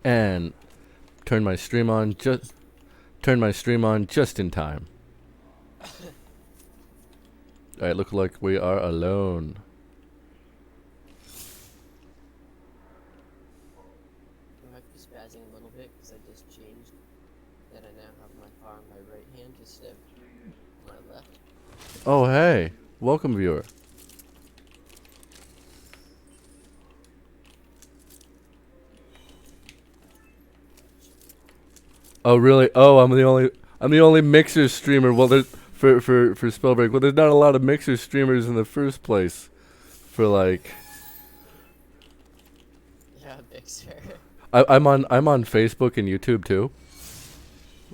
And turn my stream on just in time. Alright, look like we are alone. I might be spazzing a little bit because I just changed that I now have my bar on my right hand instead of my left. Oh, hey. Welcome, viewer. Oh, really? Oh, I'm the only Mixer streamer. Well, there's for Spellbreak. Well, there's not a lot of Mixer streamers in the first place. For like, Yeah, Mixer. I'm on Facebook and YouTube too.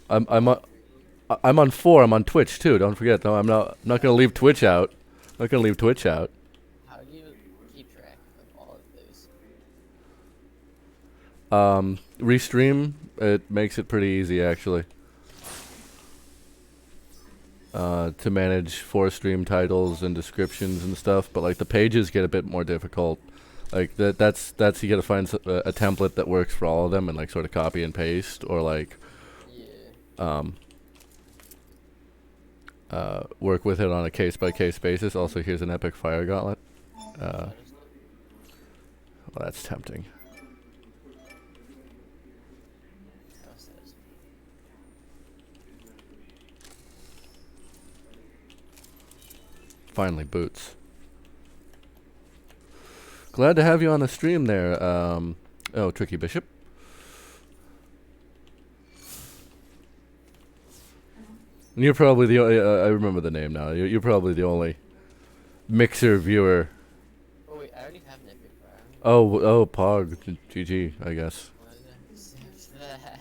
I'm on 4. I'm on Twitch too. Don't forget. No, I'm not gonna leave Twitch out. I'm not gonna leave Twitch out. How do you keep track of all of those? Restream. It makes it pretty easy actually. To manage 4 stream titles and descriptions and stuff, but like the pages get a bit more difficult. Like that's you gotta find a template that works for all of them and like sort of copy and paste, or like Yeah. work with it on a case by case basis. Also, here's an epic fire gauntlet. Well, that's tempting. Finally, boots. Glad to have you on the stream there. Oh, Tricky Bishop. You're probably the only, I remember the name now. You're probably the only Mixer viewer. Oh wait, I already have an epic fire. Oh, Pog. GG, I guess. Why did I accept that?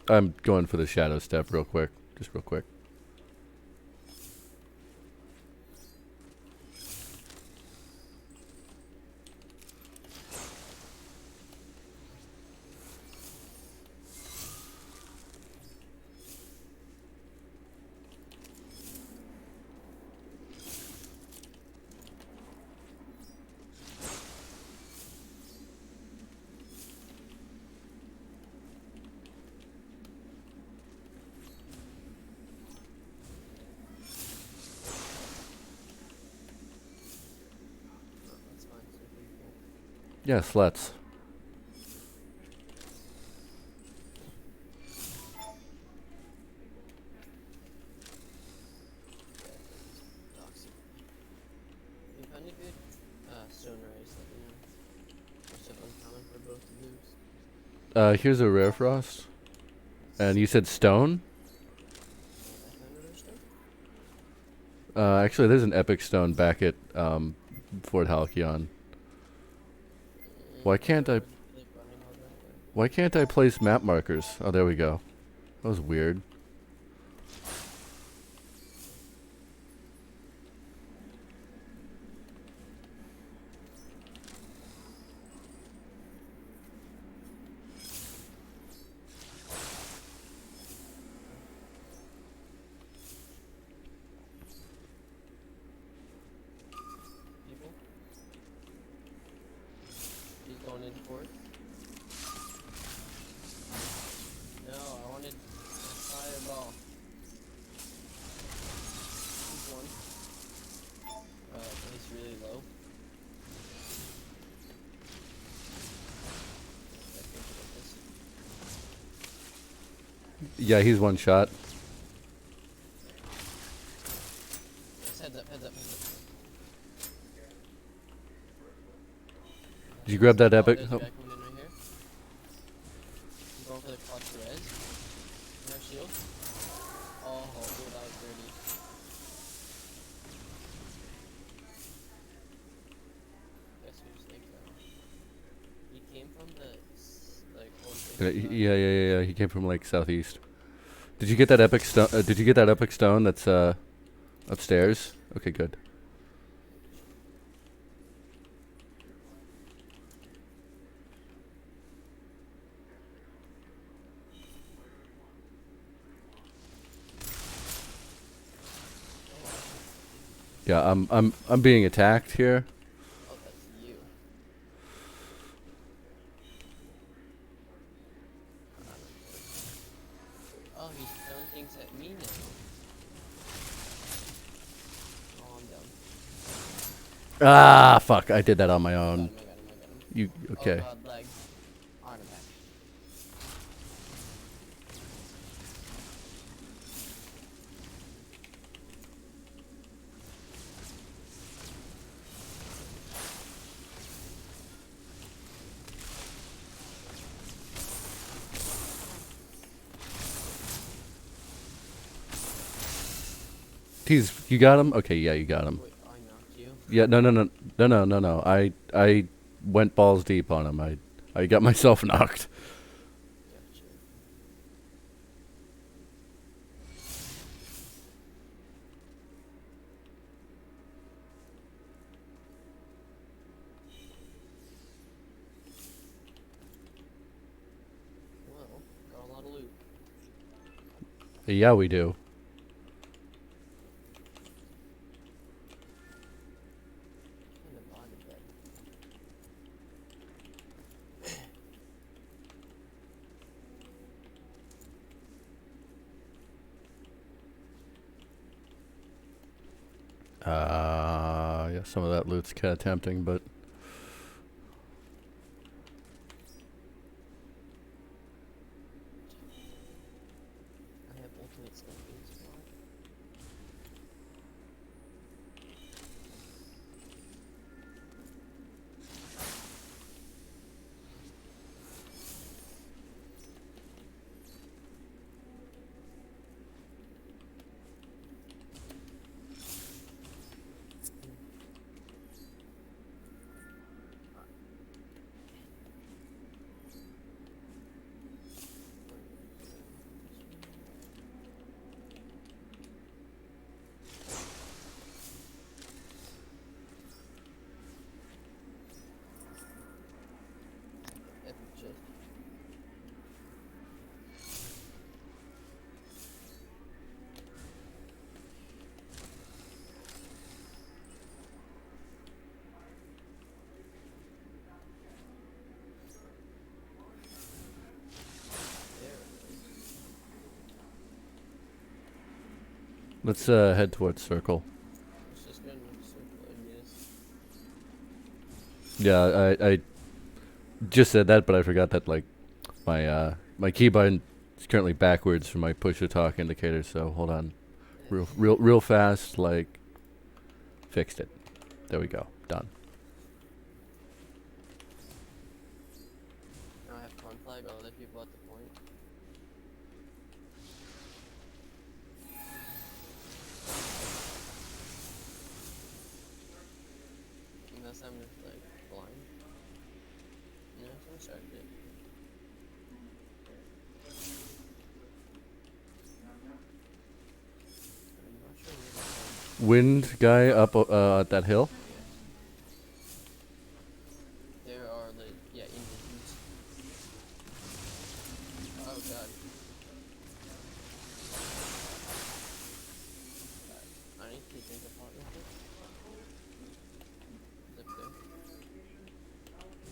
I'm going for the shadow step real quick. Just real quick. That's fine. So Yes, let's. if you find a good stone race, let me know. What's up uncommon for both of those? Here's a rare frost. And you said stone? I found a rare stone. Actually, there's an epic stone back at Fort Halcyon. Why can't I? Why can't I place map markers? Oh, there we go. That was weird. People? He's going into port? No, I wanted a fireball. He's one. He's really low. I think about this. Yeah, he's one shot. Just heads up, heads up, heads up. Did you grab that epic? There's a Oh. guy coming in right here. I'm going for the clutch res. No shield. Oh, dude, that was dirty. Guess who's like he came from the old Yeah. He came from like southeast. Did you get that epic stone? Did you get that epic stone that's upstairs? Okay, good. Yeah, I'm being attacked here. Oh, that's you. Oh, he's throwing things at me now. Oh, I'm done. Ah, fuck! I did that on my I got own. him, I got him, I got him. You Oh okay? god, lag. Artifact. Tease, you got him? Okay, yeah, you got him. Wait, I knocked you? Yeah, no. I went balls deep on him. I got myself knocked. Gotcha. Well, got a lot of loot. Yeah, we do. Kinda botted that. Yeah, some of that loot's kind of tempting, but I have ultimate sniping squad. Epic chest. There it is. let's head towards circle. It's just gonna circle, I guess. Yeah, I just said that, but I forgot that like my key button is currently backwards for my push to talk indicator. So hold on, real fast. Like fixed it. There we go. Done. Now I have con flag on other people at the point. Unless I'm just like blind. No, I'm sorry, it. I'm not sure where that Wind guy up at that hill. Yes. There are like, yeah, Indians. Oh god. I need to think apart real quick. He's up there.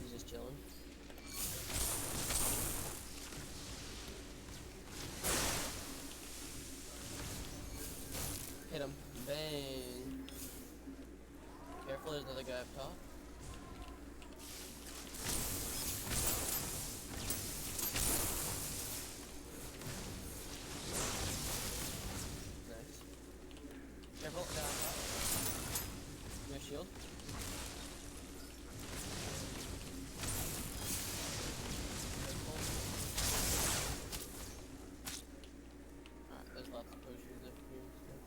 He's just chilling. Hit him. Bang. Careful, there's another guy up top. Nice. Careful, down top. No shield. Careful. Alright, there's lots of potions up here and stuff.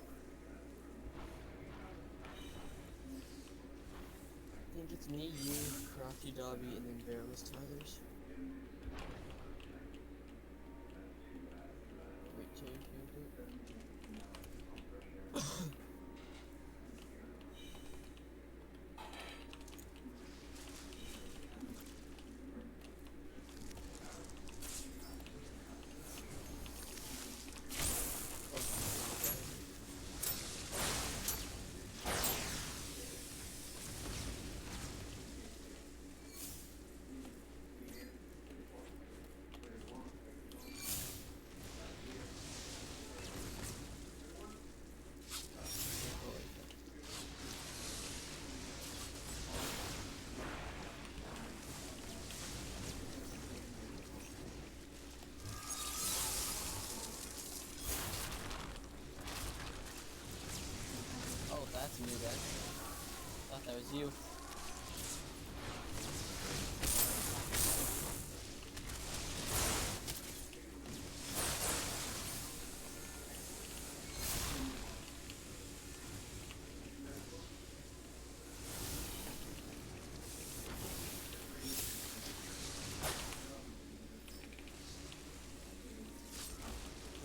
I think it's me, you, Crafty Dobby, and then Bearless Tyler's. Wait, change character. that's a new guy. Thought that was you.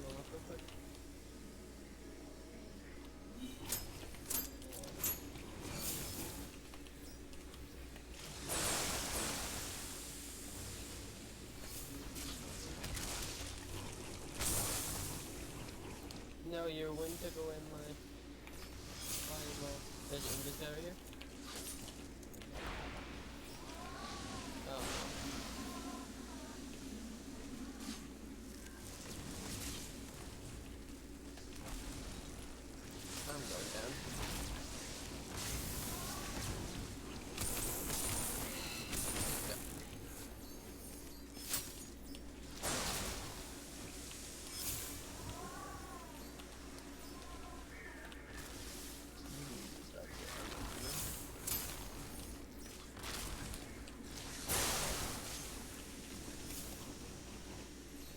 Roll up real quick. No, your wind took away my fireball. There's this guy right here. Oh. I'm going down. Yeah.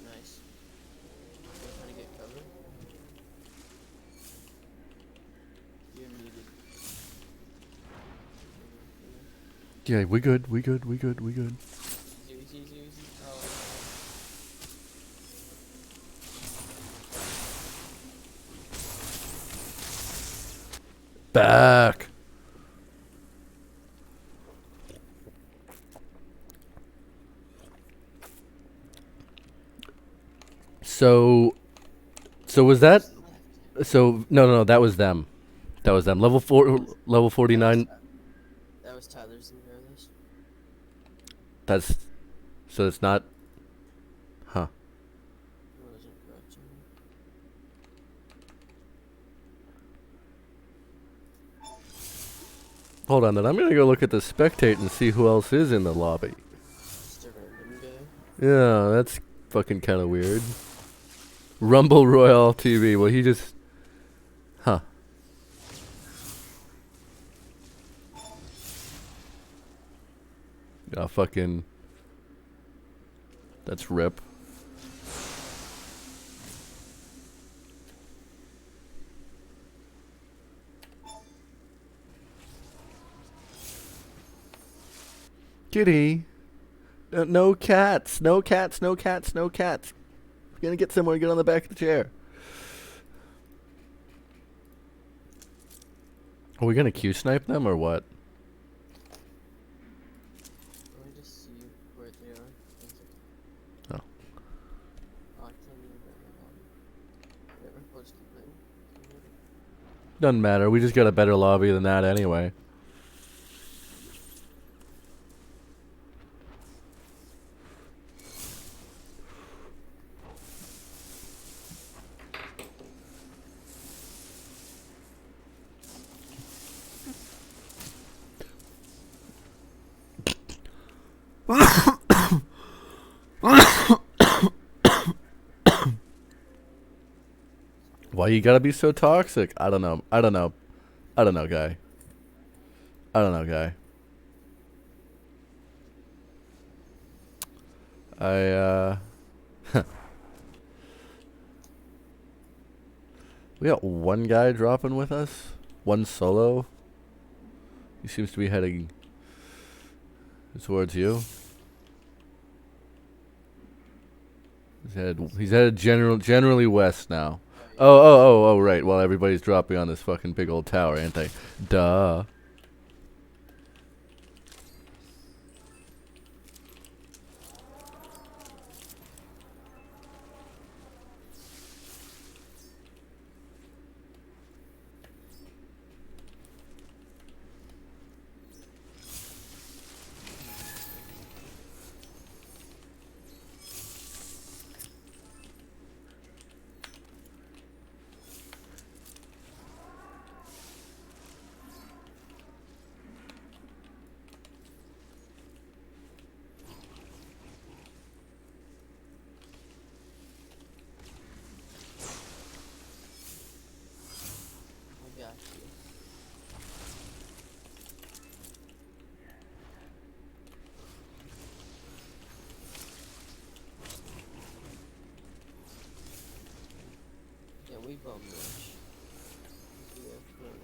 Nice. Trying to get cover. You're muted. Yeah, we good. We good. We good. We good. Easy, easy, easy. Oh. Back. So was that? So no, that was them. That was them. Level 49. That was Tyler's in there. This. That's so it's not. Huh. Wasn't correct. Hold on, then I'm gonna go look at the spectate and see who else is in the lobby. Just a random guy. Yeah, that's fucking kind of weird. Rumble Royale TV. Well, he just. Huh. Yeah, fucking. That's rip. Kitty. No cats. No cats. No cats. No cats. You're gonna get somewhere. Get on the back of the chair. Are we gonna Q snipe them or what? Let me just see where they are. Oh. Oh, I can't even get my lobby. Whatever, we'll just keep playing. Doesn't matter. We just got a better lobby than that anyway. Why you gotta be so toxic? I don't know. I don't know. I don't know, guy. I don't know, guy. We got one guy dropping with us. One solo. He seems to be heading towards you. He's headed generally west now. Oh, right. Well, everybody's dropping on this fucking big old tower, ain't they? Duh. bum rush. Yeah, no, no.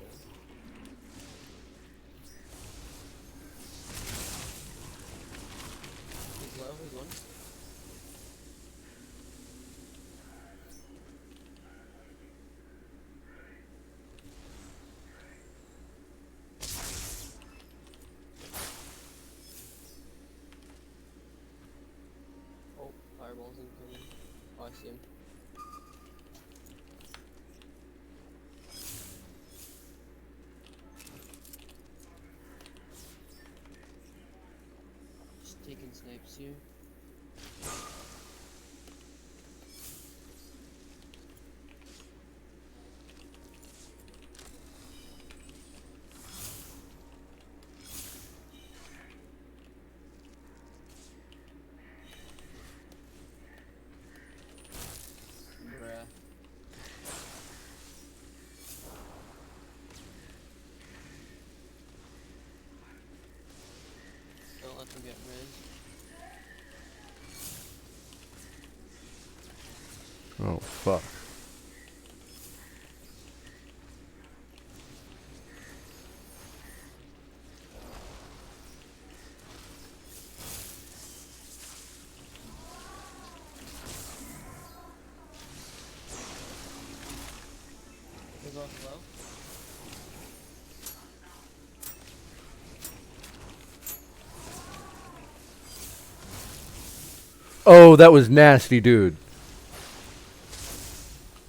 He's low, he's one. Oh, fireball's incoming. Oh, I see him. Just taking snipes here. Bruh. Don't let them get res. Oh fuck. He's off low. Oh, that was nasty, dude.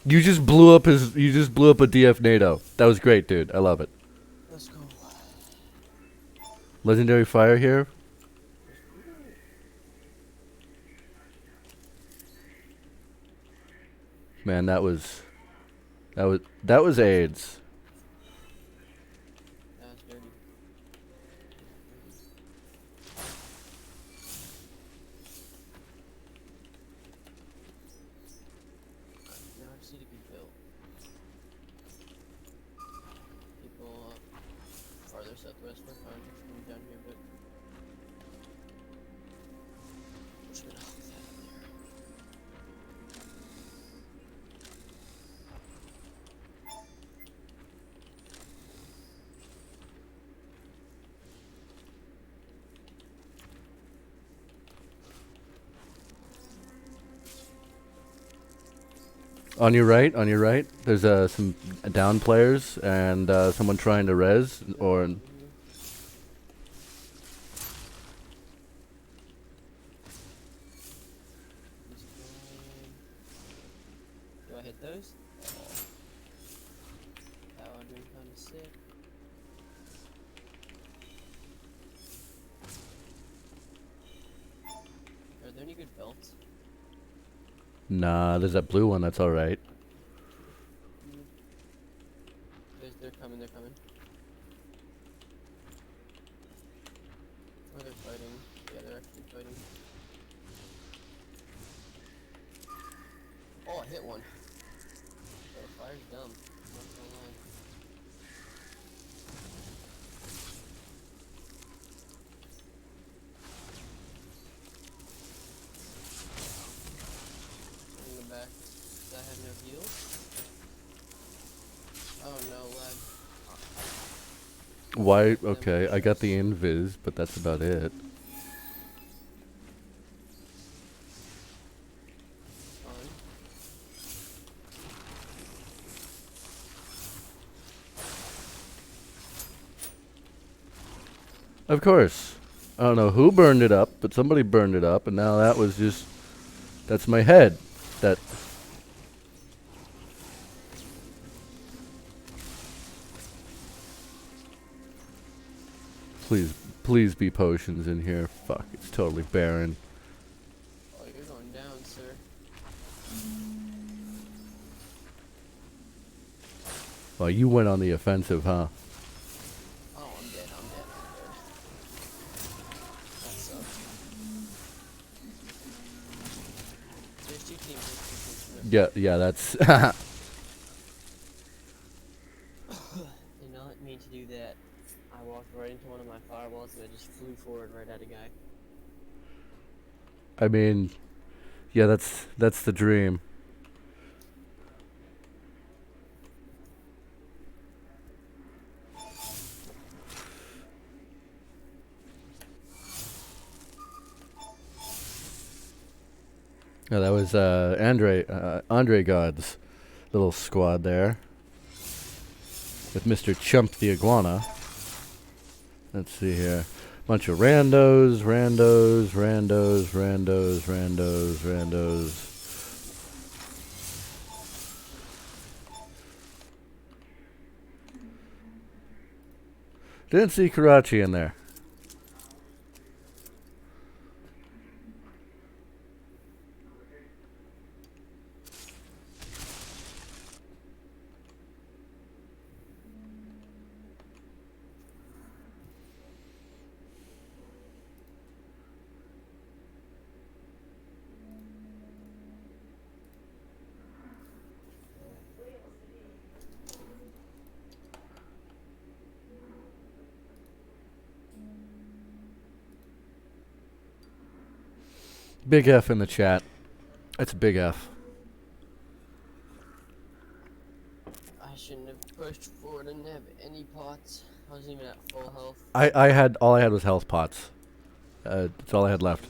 You just blew up his. You just blew up a DF NATO. That was great, dude. I love it. Let's go. Legendary fire here. Man, that was AIDS. That was dirty. Now I just need to be built. People farther southwest were fine coming down here, but we're just gonna hold that up there. On your right. There's some down players and someone trying to res or. Mhm. He's fine. Do I hit those? Oh. Power doing kinda sick. Are there any good belts? Nah, there's that blue one. That's all right. Mm. They're coming, they're coming. Oh, they're fighting. Yeah, they're actually fighting. Oh, I hit one. Oh, fire's dumb. Not gonna lie. Bring them back. Does I have no heals? Oh no, lag. Why? Okay, I got the invis, but that's about it. Fine. Of course. I don't know who burned it up, but somebody burned it up, and now that was just. That's my head. That. Please be potions in here. Fuck, it's totally barren. Oh, you're going down, sir. Well, you went on the offensive, huh? Oh, I'm dead, I'm dead, I'm dead. That sucks. There's two teams. Yeah, that's. Did not mean to do that. I walked right into one of my firewalls and I just flew forward right at a guy. I mean, yeah, that's the dream. Yeah, that was Andre God's little squad there with Mr. Chump the Iguana. Let's see here. Bunch of randos. Didn't see Karachi in there. Big F in the chat. That's a big F. I shouldn't have pushed forward. I didn't have any pots. I wasn't even at full health. I had all I had was health pots. That's all I had left.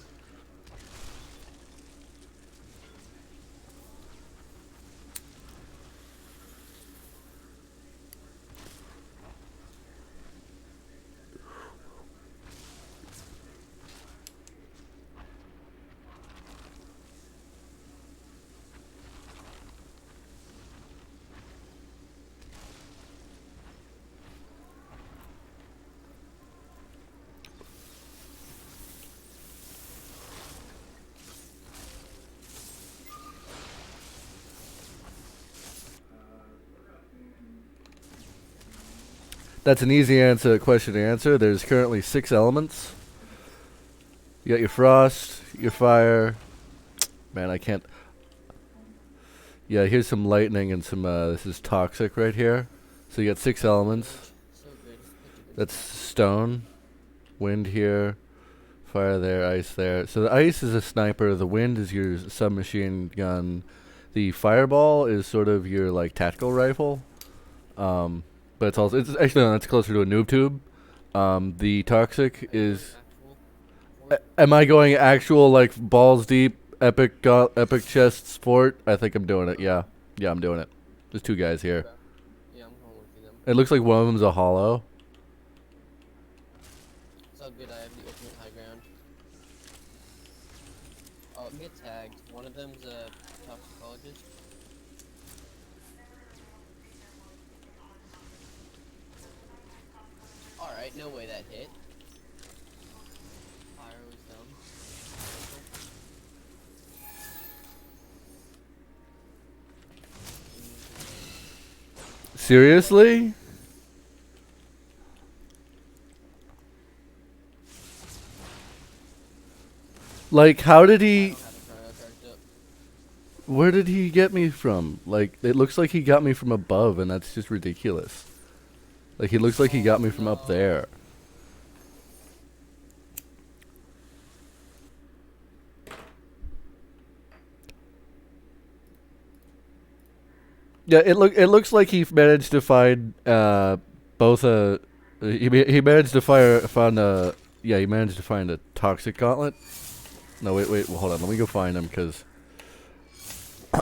That's an easy question to answer. There's currently 6 elements. You got your frost, your fire. Man, I can't. Yeah, here's some lightning and some. This is toxic right here. So you got 6 elements. So good. That's stone, wind here, fire there, ice there. So the ice is a sniper. The wind is your submachine gun. The fireball is sort of your like tactical rifle. But it's also it's actually no, it's closer to a noob tube. The toxic is. Am I going actual like balls deep epic chest sport? I think I'm doing it. Yeah, I'm doing it. There's 2 guys here. Yeah, I'm going with them. It looks like one of them's a hollow. It's all good. I have the ultimate high ground. Oh, get tagged. One of them's a toxicologist. Alright, no way that hit. Fire was dumb. Seriously? Like, how did he... Where did he get me from? Like, it looks like he got me from above, and that's just ridiculous. Like, he looks like he got me from up there. Yeah, it looks like he managed to find both a he managed to find a he managed to find a toxic gauntlet. No, wait, well, hold on. Let me go find him because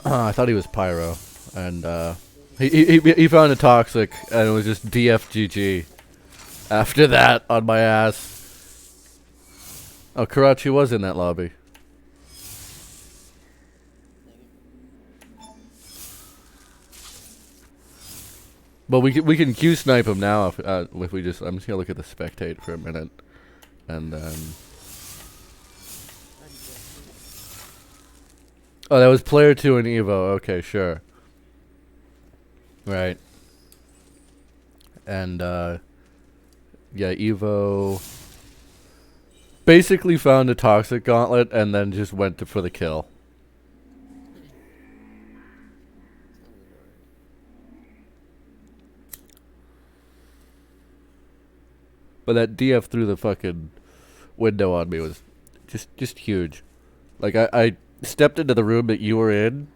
I thought he was pyro, and he found a toxic, and it was just DFGG. After that, on my ass. Oh, Karachi was in that lobby. But we can Q snipe him now if we just. I'm just gonna look at the spectate for a minute, and then. Oh, that was player 2 in Evo. Okay, sure. Right. And yeah, Evo basically found a toxic gauntlet and then just went for the kill. But that DF through the fucking window on me was just huge. Like I stepped into the room that you were in.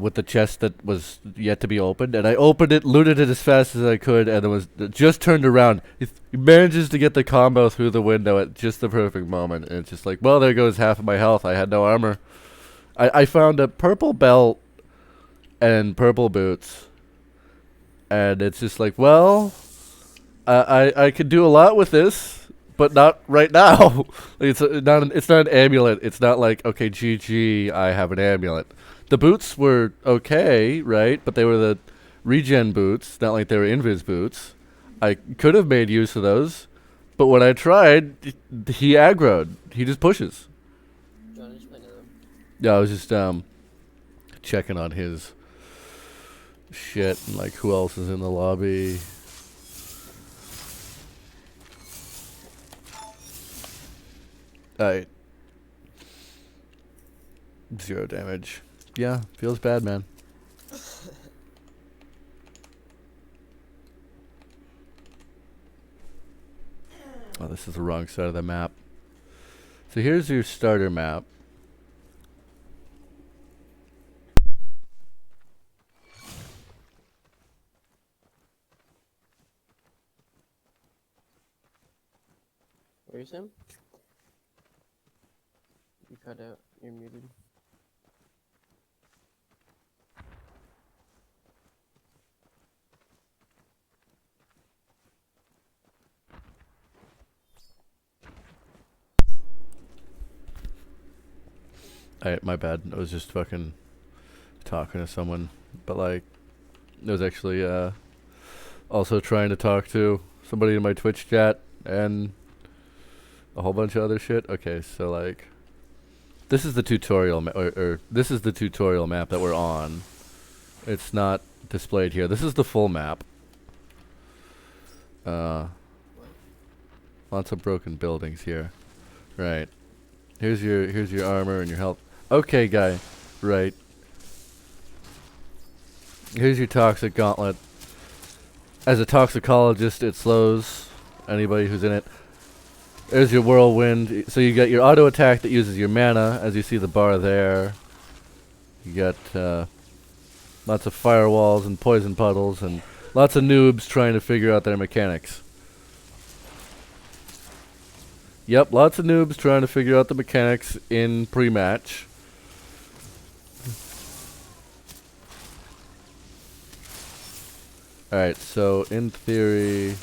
with the chest that was yet to be opened, and I opened it, looted it as fast as I could, and it just turned around. He manages to get the combo through the window at just the perfect moment, and it's just like, well, there goes half of my health. I had no armor. I found a purple belt and purple boots, and it's just like, well, I could do a lot with this, but not right now. It's not an amulet. It's not like, okay, GG, I have an amulet. The boots were okay, right? But they were the regen boots, not like they were invis boots. I could have made use of those, but when I tried, he aggroed. He just pushes. Yeah, I was just checking on his shit and like who else is in the lobby. Alright. 0 damage. Yeah, feels bad, man. Oh, this is the wrong side of the map. So here's your starter map. Where's him? You cut out. You're muted. Alright, my bad. I was just fucking talking to someone. But like, I was actually also trying to talk to somebody in my Twitch chat and a whole bunch of other shit. Okay, so like, this is the tutorial, or this is the tutorial map that we're on. It's not displayed here. This is the full map. Lots of broken buildings here. Right. Here's your armor and your health. Okay, guy. Right. Here's your toxic gauntlet. As a toxicologist, it slows anybody who's in it. There's your whirlwind. So you got your auto attack that uses your mana, as you see the bar there. You got lots of firewalls and poison puddles and lots of noobs trying to figure out their mechanics. Yep, lots of noobs trying to figure out the mechanics in pre-match. Alright, so in theory,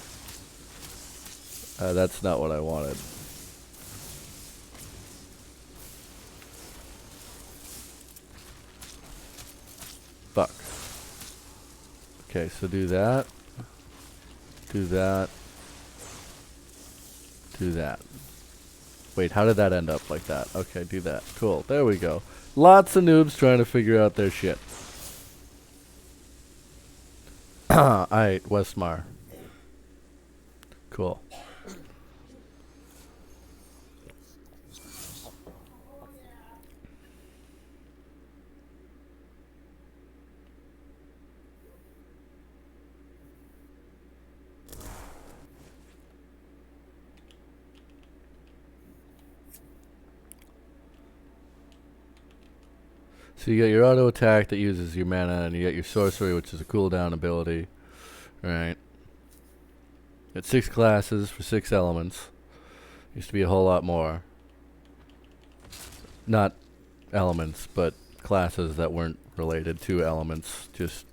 that's not what I wanted. Fuck. Okay, so do that. Do that. Do that. Wait, how did that end up like that? Okay, do that. Cool, there we go. Lots of noobs trying to figure out their shit. Alright, Westmar. Cool. So you got your auto attack that uses your mana, and you got your sorcery, which is a cooldown ability. Right. Got 6 classes for 6 elements. Used to be a whole lot more. Not elements, but classes that weren't related to elements. Just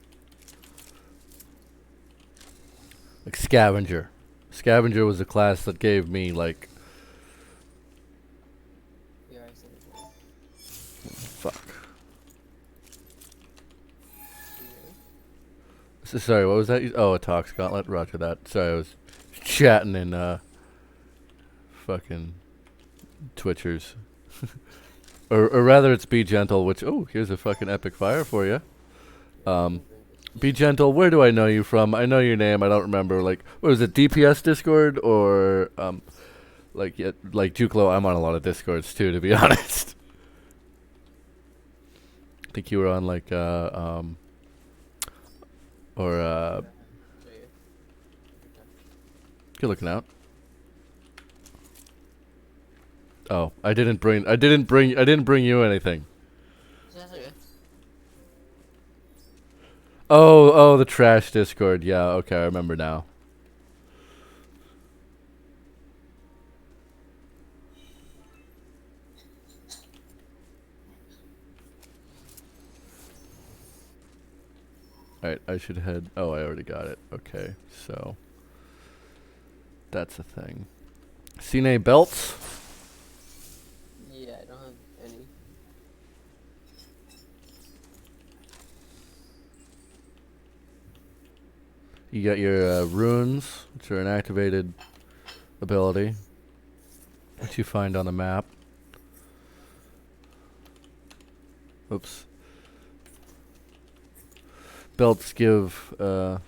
like Scavenger. Scavenger was a class that gave me like... Fuck. So, sorry, what was that? Oh, a Tox Gauntlet. Roger that. Sorry, I was chatting in fucking Twitchers. or rather, it's Begentle, which... Oh, here's a fucking epic fire for you. Begentle, where do I know you from? I know your name. I don't remember. Like, what was it? DPS Discord or like Juklo? I'm on a lot of Discords too, to be honest. I think you were on like you're looking out. Oh, I didn't bring you anything. Oh, the trash Discord. Yeah, okay, I remember now. Alright, I should head. Oh, I already got it. Okay, so that's a thing. Cine belts? Yeah, I don't have any. You got your runes, which are an activated ability, which you find on the map. Oops. Belts give, quote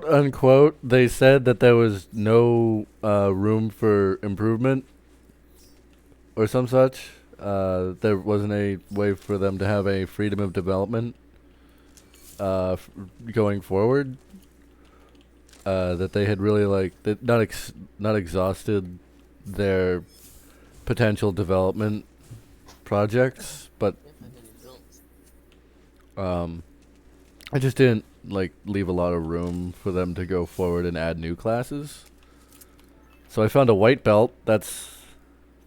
unquote, they said that there was no room for improvement or some such. There wasn't a way for them to have a freedom of development going forward. That they had really not exhausted their potential development projects, but I can't find any belts. I just didn't leave a lot of room for them to go forward and add new classes. So I found a white belt. That's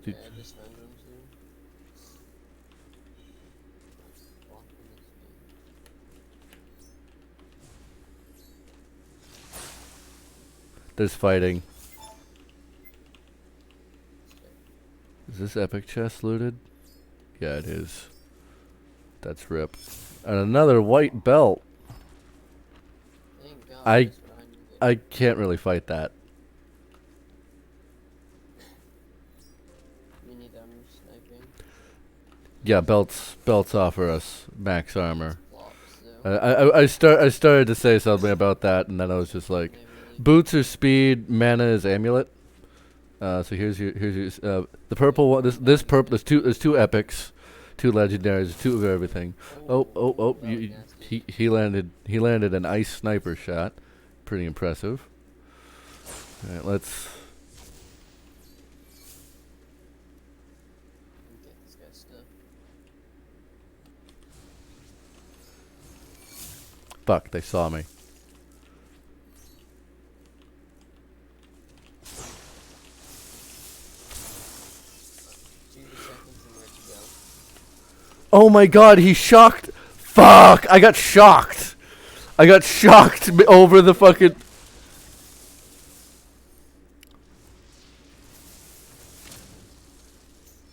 Yeah, I just found one too. Walk in this thing. there's fighting. Okay. Is this epic chest looted? Yeah, it is. That's rip. And another white belt. Thank God, I that's what I needed. I can't really fight that. You need sniping. Yeah, belts offer us max armor. Flops, though. I started to say something about that, and then I was just like, They really boots are speed, mana is amulet. So here's your the purple one. This purple. There's two epics, two legendaries, two of everything. Oh. that was nasty. He landed an ice sniper shot, pretty impressive. All right, let's. Get this guy's stuff. Fuck, they saw me. 2 seconds and where to go. Oh my god, he shocked. Fuck, I got shocked. I got shocked over the fucking.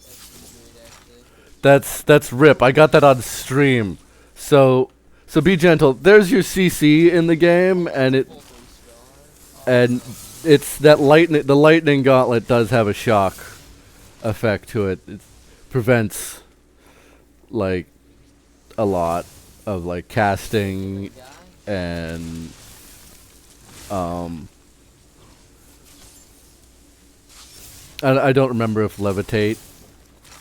That's pretty great, actually. That's rip. I got that on stream. So be gentle. There's your CC in the game, and Fulton Scar. Oh, it's that lightning. The lightning gauntlet does have a shock effect to it. It prevents a lot of casting the guy? and I don't remember if levitate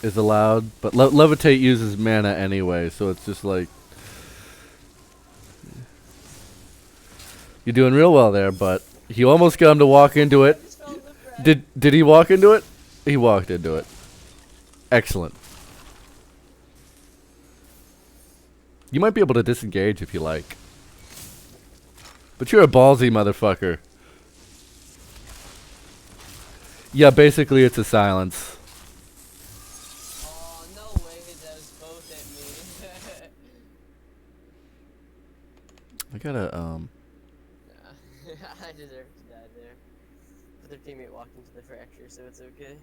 is allowed, but levitate uses mana anyway, so it's just like you're doing real well there, but he almost got him to walk into I it. just fell in the crack. Did he walk into it? He walked into it. Excellent. You might be able to disengage if you like. But you're a ballsy motherfucker. Yeah, basically it's a silence. Oh, no way, that was both at me. I gotta, Nah, I deserve to die there. But their teammate walked into the fracture, so it's okay.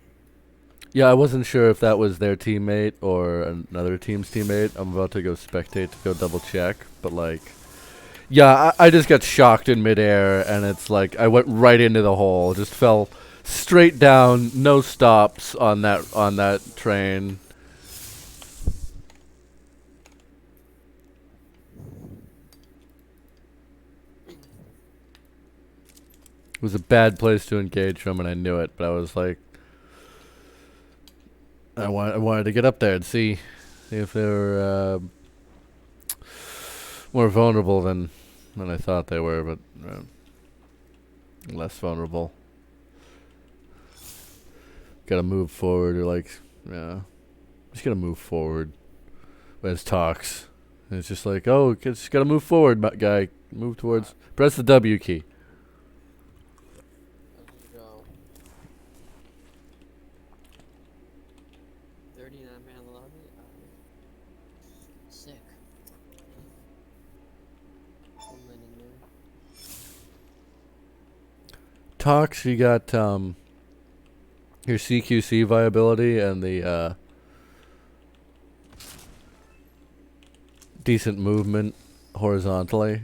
Yeah, I wasn't sure if that was their teammate or another team's teammate. I'm about to go spectate to go double check, but yeah, I just got shocked in midair, and it's like I went right into the hole, just fell straight down, no stops on that train. It was a bad place to engage from, and I knew it, but I was like, I wanted to get up there and see if they were more vulnerable than I thought they were, but less vulnerable. Got to move forward or yeah. Just gotta move forward. As talks. And it's just like, oh, just gotta move forward, guy. Move towards. Press the W key. MTGO. 39 man lobby. Sick. Homeland in there. Talks, you got your CQC viability and the decent movement horizontally.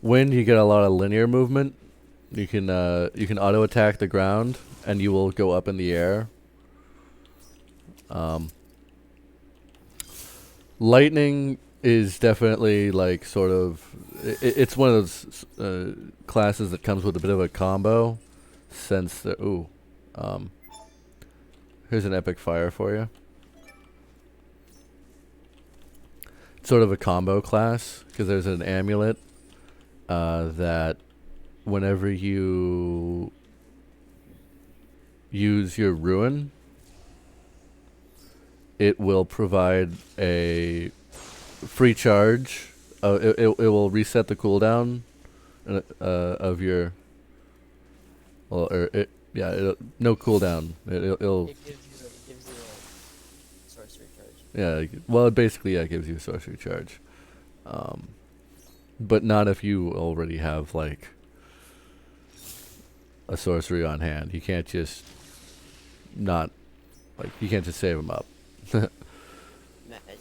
Wind, you get a lot of linear movement. You can auto attack the ground and you will go up in the air. Lightning is definitely like sort of it's one of those classes that comes with a bit of a combo since the here's an epic fire for you. It's sort of a combo class because there's an amulet that whenever you use your ruin, it will provide a free charge. It will reset the cooldown of your. Well, or no cooldown. It'll. It gives you a sorcery charge. Yeah. Well, it basically gives you a sorcery charge, but not if you already have like a sorcery on hand. You can't just not like you can't just save them up. Imagine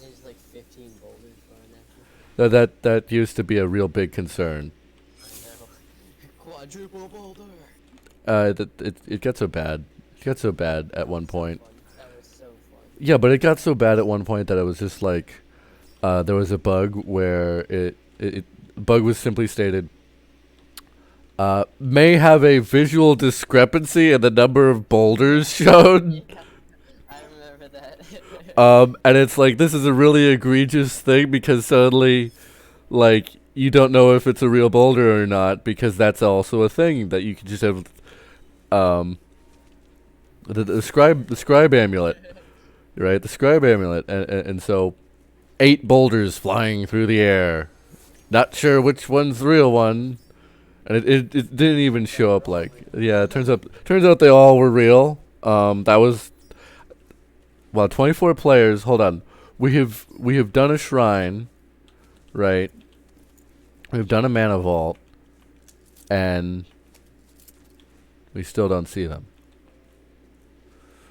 just like 15 boulders flying at you. That used to be a real big concern. I know. Quadruple boulder. It got so bad. It got so bad at one point. That was so fun. Yeah, but it got so bad at one point that it was just like, there was a bug where bug was simply stated, may have a visual discrepancy in the number of boulders shown. Yeah, I remember that. And it's like, this is a really egregious thing because suddenly, like, you don't know if it's a real boulder or not because that's also a thing that you can just have, the scribe amulet, right? The scribe amulet, and so 8 boulders flying through the air, not sure which one's the real one, and it didn't even show up like, yeah, it turns out they all were real. That was, well, 24 players. Hold on, we have done a shrine, right? We've done a mana vault, and we still don't see them.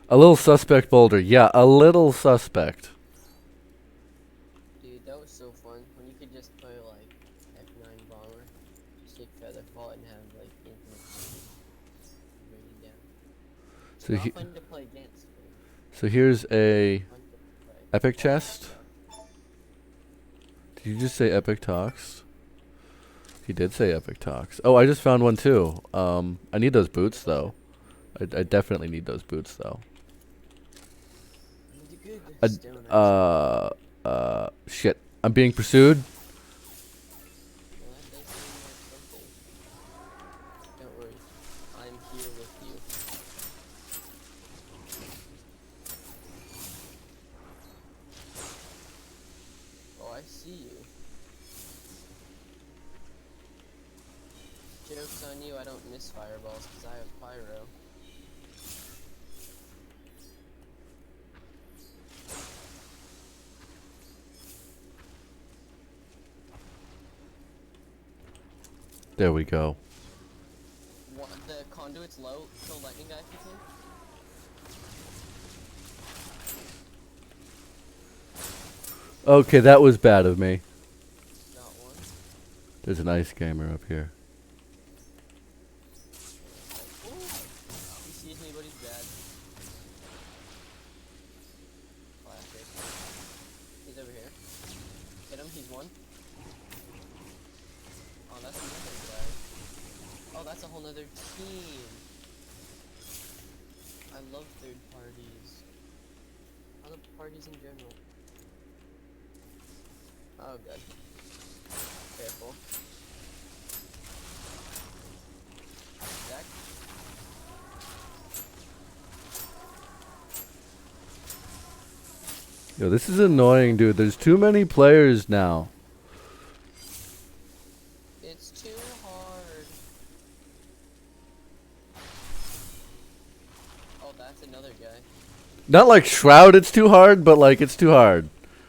A little suspect boulder. Yeah, a little suspect. Dude, that was so fun. When you could just play like F9 bomber, just take Featherfall and have like infinite raining down. So Not fun to play against. So here's a Fun to play. epic chest. Did you just say epic talks? He did say epic talks. Oh, I just found one too. I need those boots though. I definitely need those boots though. You good, stone Shit. I'm being pursued. Well, that does seem like something. Don't worry, I'm here with you. Oh, I see you. Joke's on you, I don't miss fireballs because I have pyro. There we go. What, the conduit's low, so lightning guy can take? Okay, that was bad of me. Got one. There's an ice gamer up here. Ooh. He sees me, but he's bad. Classic. He's over here. Hit him, he's one. Oh, that's another guy. Oh, that's a whole nother team. I love third parties. I love parties in general. Oh, good. Careful. Jack. Yo, this is annoying, dude. There's too many players now. It's too hard. Oh, that's another guy. Not like Shroud, it's too hard, but like it's too hard.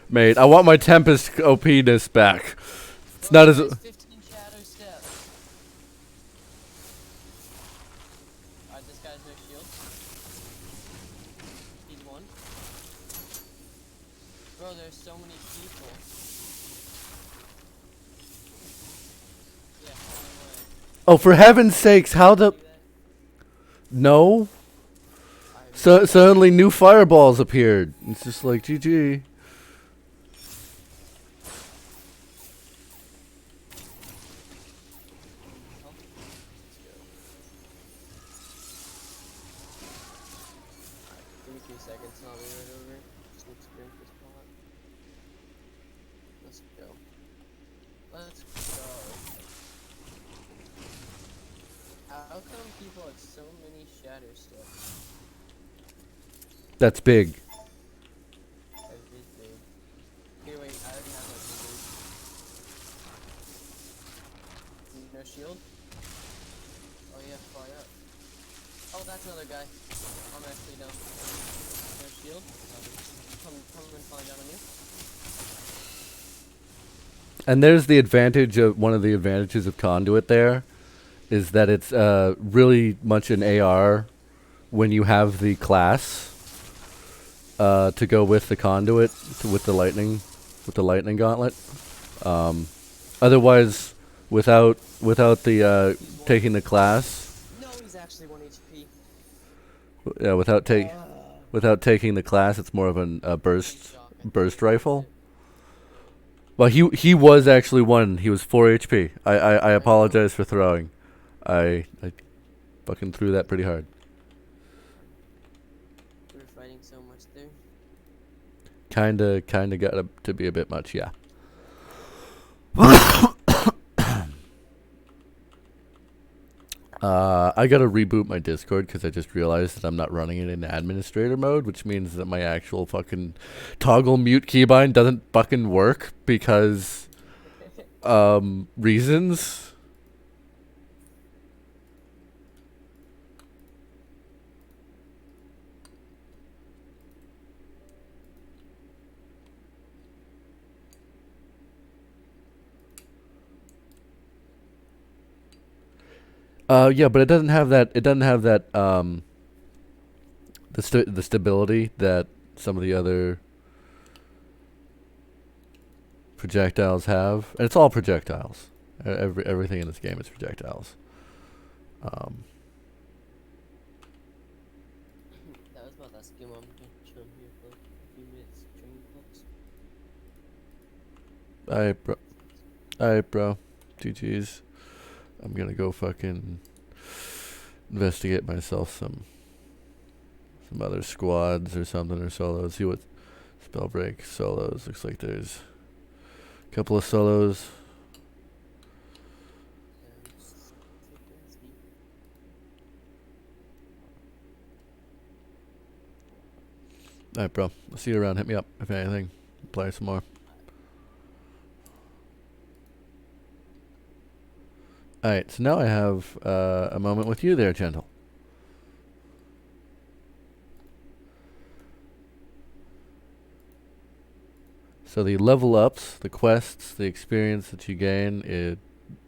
Mate, I want my Tempest OP-ness back. It's Bro, not as... there's 15 shadow steps. Alright, this guy's no shield. He's one. Bro, there's so many people. Yeah, Oh, for heaven's sakes, how the... No? So suddenly new fireballs appeared. It's just like, GG. Give me 2 seconds and I'll be right over. Just need to drink this pot. Let's go. Let's go. How come people have so many shatter steps? That's big. That is big. Here, wait, I already have my fingers. No shield? Oh yeah, fly up. Oh, that's another guy. I'm actually down. No shield? Come and fly down on you. And there's the advantage of... One of the advantages of Conduit there is that it's really much an AR when you have the class to go with the Conduit, with the lightning gauntlet. Otherwise, without the taking the class, No, he's actually 1 HP. yeah, without taking the class, it's more of a burst rifle. Well, he was actually 1. He was 4 HP. I apologize for throwing. I fucking threw that pretty hard. We were fighting so much there. Kinda got to be a bit much, yeah. I gotta reboot my Discord because I just realized that I'm not running it in administrator mode, which means that my actual fucking toggle mute keybind doesn't fucking work because reasons. Yeah, but it doesn't have that. It doesn't have that. The stability that some of the other projectiles have, and it's all projectiles. Everything in this game is projectiles. That was about that skim. I'm gonna chill here for like a few minutes. Training clips. Alright, bro. GG's. I'm gonna go fucking investigate myself some other squads or something, or solos. See what Spellbreak solos. Looks like there's a couple of solos. Alright, bro. I'll see you around. Hit me up if anything. Play some more. Alright, so now I have a moment with you there, Gentle. So the level ups, the quests, the experience that you gain, it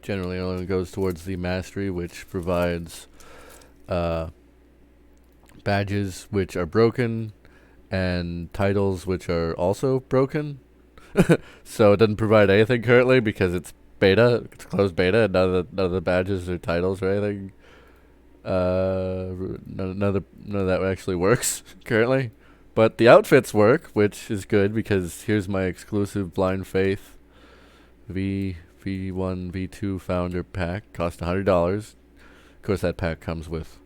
generally only goes towards the mastery, which provides badges which are broken and titles which are also broken. So it doesn't provide anything currently because it's beta, it's closed beta, and none of the badges or titles or anything. None of that actually works currently. But the outfits work, which is good because here's my exclusive Blind Faith V1 V2 Founder pack. Cost $100. Of course, that pack comes with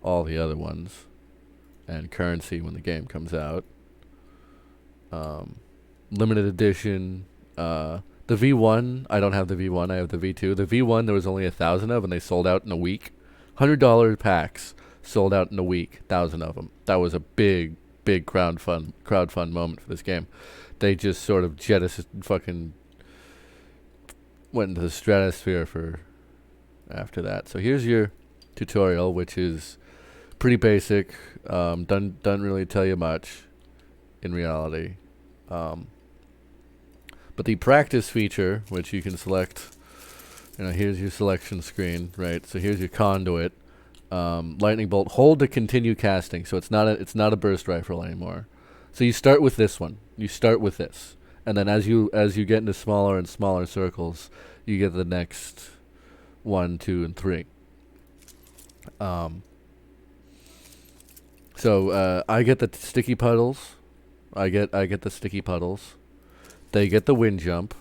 all the other ones and currency when the game comes out. Limited edition. The V1, I don't have the V1. I have the V2. The V1 there was only 1,000 of, and they sold out in a week. $100 packs sold out in a week. 1,000 of them. That was a big big crowdfund moment for this game. They just sort of fucking went into the stratosphere for after that. So here's your tutorial, which is pretty basic. Doesn't really tell you much in reality. But the practice feature, which you can select, here's your selection screen, right? So here's your conduit. Lightning bolt. Hold to continue casting. So it's not a burst rifle anymore. So you start with this one. You start with this, and then as you get into smaller and smaller circles, you get the next 1, 2, and 3. So I get the sticky puddles. I get the sticky puddles. They get the wind jump.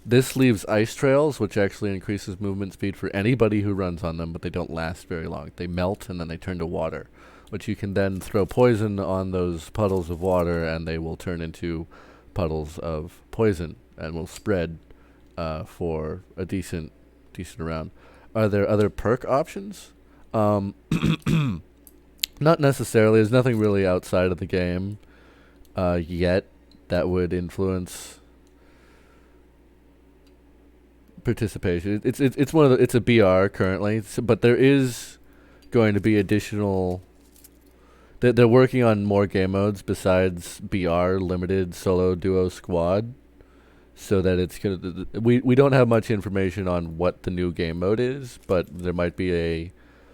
This leaves ice trails, which actually increases movement speed for anybody who runs on them, but they don't last very long. They melt and then they turn to water, which you can then throw poison on those puddles of water, and they will turn into puddles of poison and will spread for a decent round. Are there other perk options? Not necessarily. There's nothing really outside of the game yet that would influence participation. It's a BR currently, but there is going to be additional. They're working on more game modes besides BR, limited, solo, duo, squad, so that it's gonna. We don't have much information on what the new game mode is, but there might be a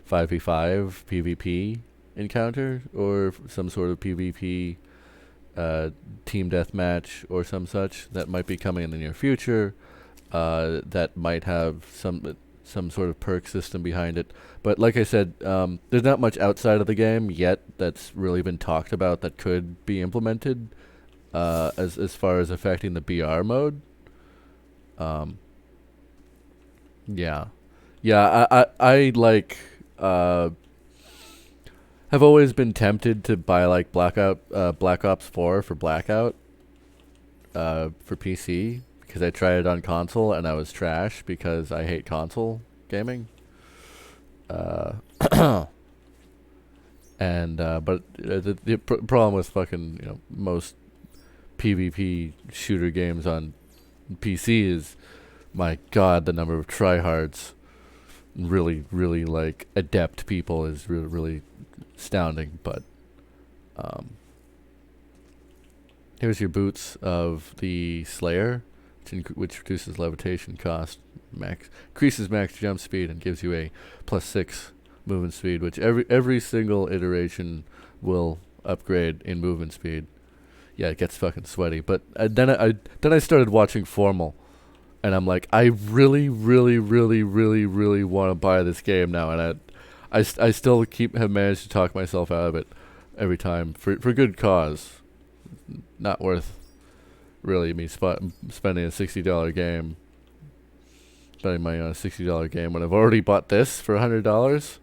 5v5 PvP encounter or some sort of PvP team deathmatch or some such that might be coming in the near future. That might have some sort of perk system behind it. But like I said, there's not much outside of the game yet that's really been talked about that could be implemented as far as affecting the BR mode. Yeah. I like have always been tempted to buy like Black Ops 4 for Blackout for PC, because I tried it on console and I was trash because I hate console gaming. But the problem with fucking most PvP shooter games on PC is, my god, the number of tryhards, really like adept people is really astounding. But here's your boots of the Slayer, which reduces levitation cost, increases max jump speed, and gives you a +6 movement speed, which every single iteration will upgrade in movement speed. Yeah, it gets fucking sweaty. But then I started watching Formal, and I'm like, I really want to buy this game now, and I still have managed to talk myself out of it every time for good cause. Not worth really me spending a $60 game, spending money on a $60 game when I've already bought this for $100.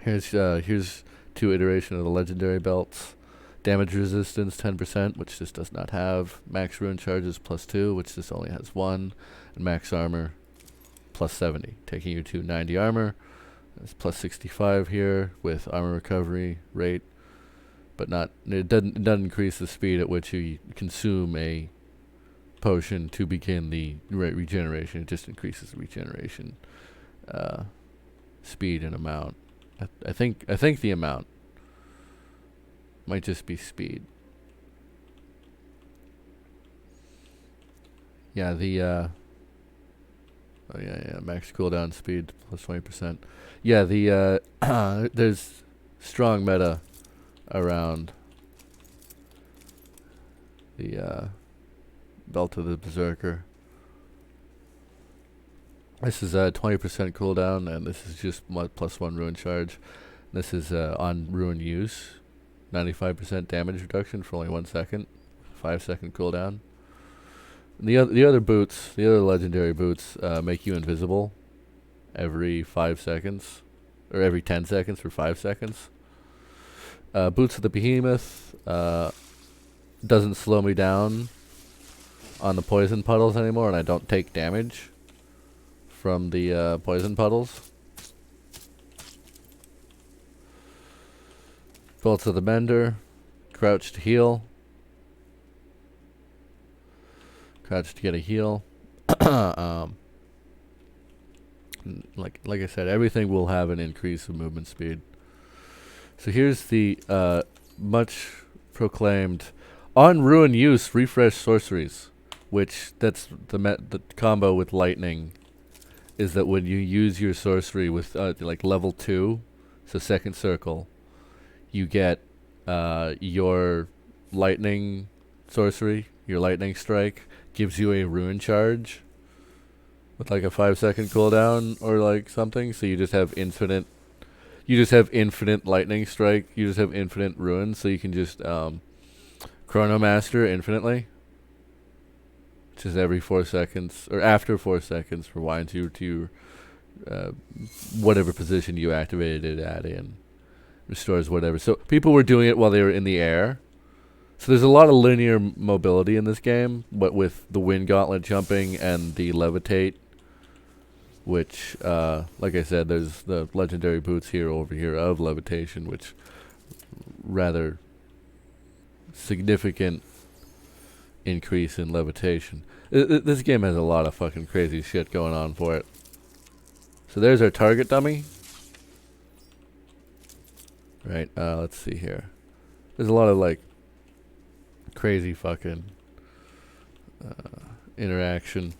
Here's 2 iteration of the legendary belts. Damage resistance 10%, which this does not have. Max rune charges +2, which this only has 1, and max armor +70, taking you to 90 armor. It's +65 here with armor recovery rate, but it doesn't increase the speed at which you consume a potion to begin the regeneration. It just increases the regeneration speed and amount. I think the amount might just be speed. Yeah, the max cooldown speed +20%. Yeah, the there's strong meta around the Belt of the Berserker. This is a 20% cooldown, and this is just +1 ruin charge. This is on ruin use, 95% damage reduction for only 1 second, 5-second cooldown. And the other boots, the other legendary boots, make you invisible every 5 seconds, or every 10 seconds for 5 seconds. Boots of the Behemoth doesn't slow me down on the poison puddles anymore, and I don't take damage from the poison puddles. Bolts of the Mender. Crouch to heal. Crouch to get a heal. Like I said, everything will have an increase of movement speed. So here's the much proclaimed on ruin use refresh sorceries, which that's the combo with lightning is that when you use your sorcery with like level 2, so second circle, you get your lightning sorcery, your lightning strike gives you a ruin charge with like a 5-second cooldown or like something, so you just have infinite lightning strike, you just have infinite ruin, so you can just Chronomaster infinitely, which is every 4 seconds, or after 4 seconds, rewinds you to whatever position you activated it at in. Restores whatever. So people were doing it while they were in the air. So there's a lot of linear mobility in this game, but with the Wind Gauntlet jumping and the Levitate, which, like I said, there's the legendary boots here over here of levitation, which rather significant increase in levitation. This game has a lot of fucking crazy shit going on for it. So there's our target dummy. Right, let's see here. There's a lot of like crazy fucking interaction.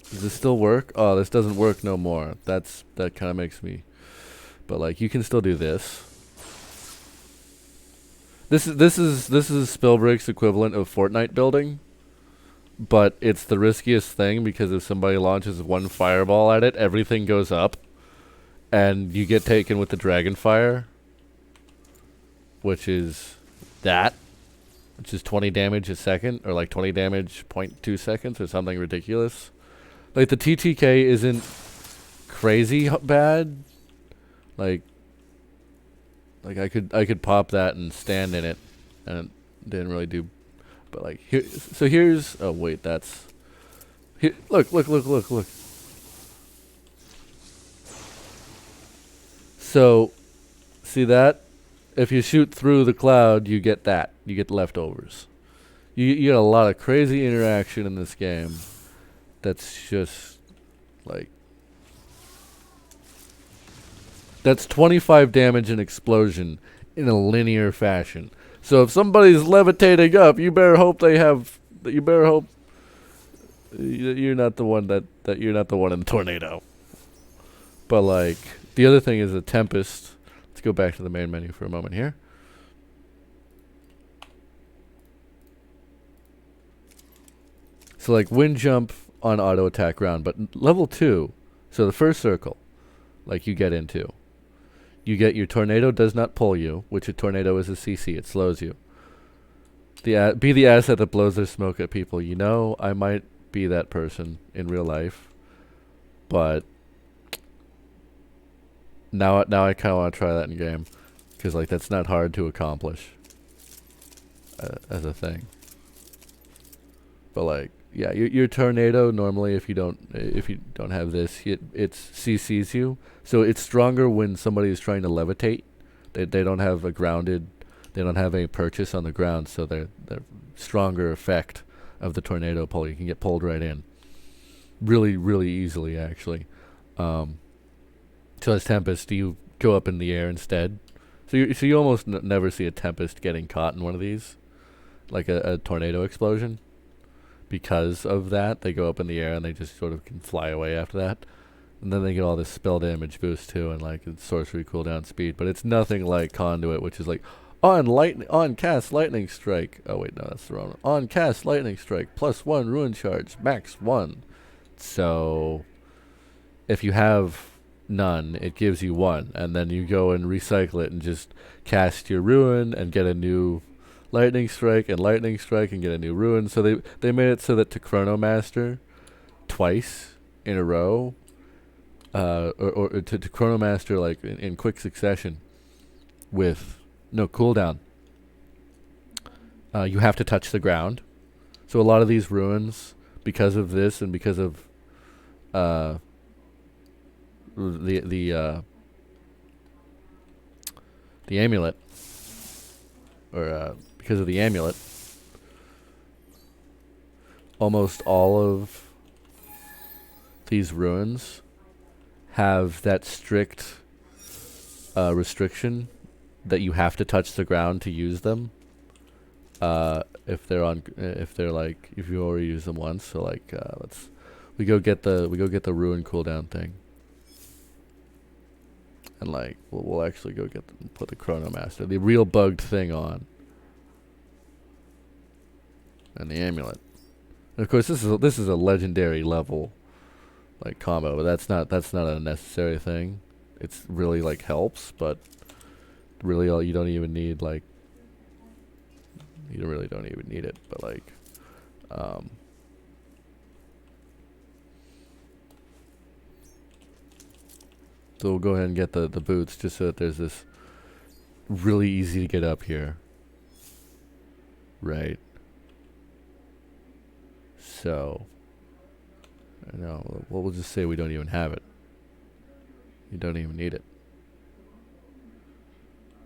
Does this still work? Oh, this doesn't work no more. That kind of makes me. But like, you can still do this. This is Spellbreak's equivalent of Fortnite building, but it's the riskiest thing because if somebody launches one fireball at it, everything goes up, and you get taken with the dragon fire, which is 20 damage a second, or like 20 damage 0.2 seconds, or something ridiculous. Like the TTK isn't crazy bad. Like I could pop that and stand in it, and it didn't really do. But like here, so here's. Oh wait, that's. Here, look. So, see that? If you shoot through the cloud, you get that. You get leftovers. You get a lot of crazy interaction in this game. That's just like. That's 25 damage and explosion in a linear fashion. So if somebody's levitating up, you better hope they have. You better hope you're not the one that you're not the one in the tornado. But like the other thing is a tempest. Let's go back to the main menu for a moment here. So like wind jump on auto attack round, but level 2. So the first circle, like you get into. You get your tornado does not pull you, which a tornado is a CC. It slows you. Be the asset that blows their smoke at people. You know, I might be that person in real life, but now I kind of want to try that in game, because like that's not hard to accomplish as a thing. But like, yeah, your tornado normally if you don't have this, it CCs you. So it's stronger when somebody is trying to levitate. They don't have a grounded, they don't have any purchase on the ground, so they're stronger effect of the tornado pull. You can get pulled right in, really easily actually. So as Tempest, you go up in the air instead. So you almost never see a Tempest getting caught in one of these, like a tornado explosion. Because of that, they go up in the air and they just sort of can fly away after that. And then they get all this spell damage boost too, and like sorcery cooldown speed. But it's nothing like Conduit, which is like on cast lightning strike. Oh wait, no, that's the wrong one. On cast lightning strike +1 ruin charge, max 1. So if you have none, it gives you 1, and then you go and recycle it and just cast your ruin and get a new lightning strike and get a new ruin. So they made it so that to Chronomaster twice in a row, or to Chronomaster like in quick succession with No, cooldown. You have to touch the ground. So a lot of these ruins, because of this and because of the amulet, or because of the amulet, almost all of these ruins have that strict restriction that you have to touch the ground to use them. If they're like, if you already use them once. So like, we go get the ruin cooldown thing, and like we'll actually go put the Chronomaster, the real bugged thing, on, and the amulet. And of course, this is a legendary level like combo, but that's not a necessary thing. It's really like helps, but really all you don't even need, like, you really don't even need it. But like, so we'll go ahead and get the boots, just so that there's this really easy to get up here, right? So, no, we'll just say we don't even have it. You don't even need it.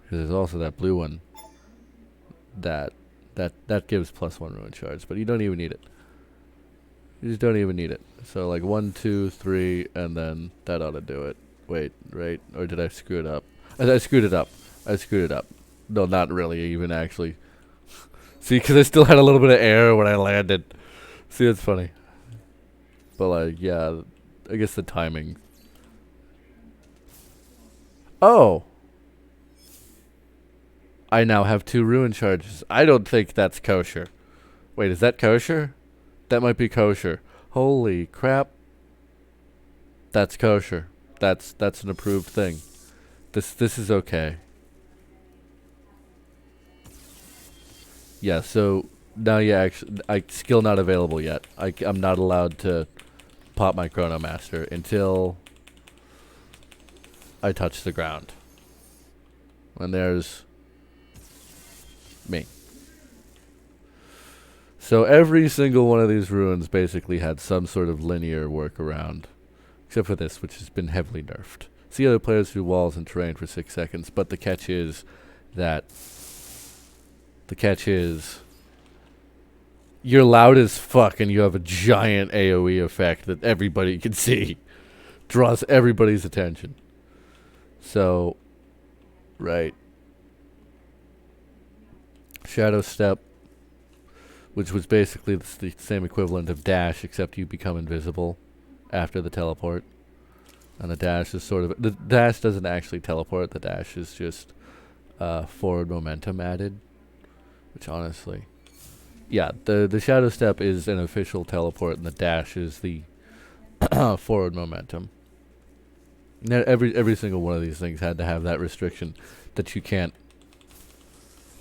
Because there's also that blue one that gives +1 ruin shards, but you don't even need it. You just don't even need it. So like 1, 2, 3, and then that ought to do it. Wait, right? Or did I screw it up? I screwed it up. No, not really, even actually. See, because I still had a little bit of air when I landed. See, that's funny. But like, yeah, I guess the timing. Oh! I now have 2 ruin charges. I don't think that's kosher. Wait, is that kosher? That might be kosher. Holy crap. That's kosher. That's an approved thing. This is okay. Yeah, so now you actually, skill not available yet. I'm not allowed to pop my Chronomaster until I touch the ground. And there's me. So every single one of these ruins basically had some sort of linear workaround, except for this, which has been heavily nerfed. See other players through walls and terrain for 6 seconds, but the catch is you're loud as fuck and you have a giant AoE effect that everybody can see. Draws everybody's attention. So, right. Shadow Step, which was basically the same equivalent of dash, except you become invisible after the teleport. And the dash is sort of, the dash doesn't actually teleport, the dash is just forward momentum added. Which honestly, yeah, the Shadow Step is an official teleport and the dash is the forward momentum. Now every single one of these things had to have that restriction that you can't.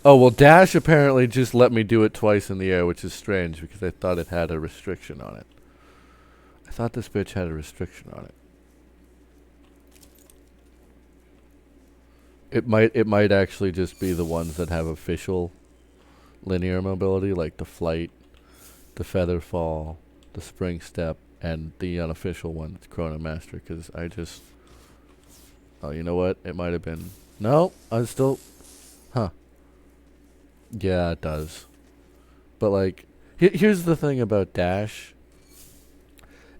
Oh, well, dash apparently just let me do it twice in the air, which is strange because I thought it had a restriction on it. I thought this bitch had a restriction on it. It might actually just be the ones that have official linear mobility, like the flight, the feather fall, the spring step, and the unofficial one, Chronomaster, because I just... Oh, you know what? It might have been... No, I still... Huh. Yeah, it does. But, like, here's the thing about dash,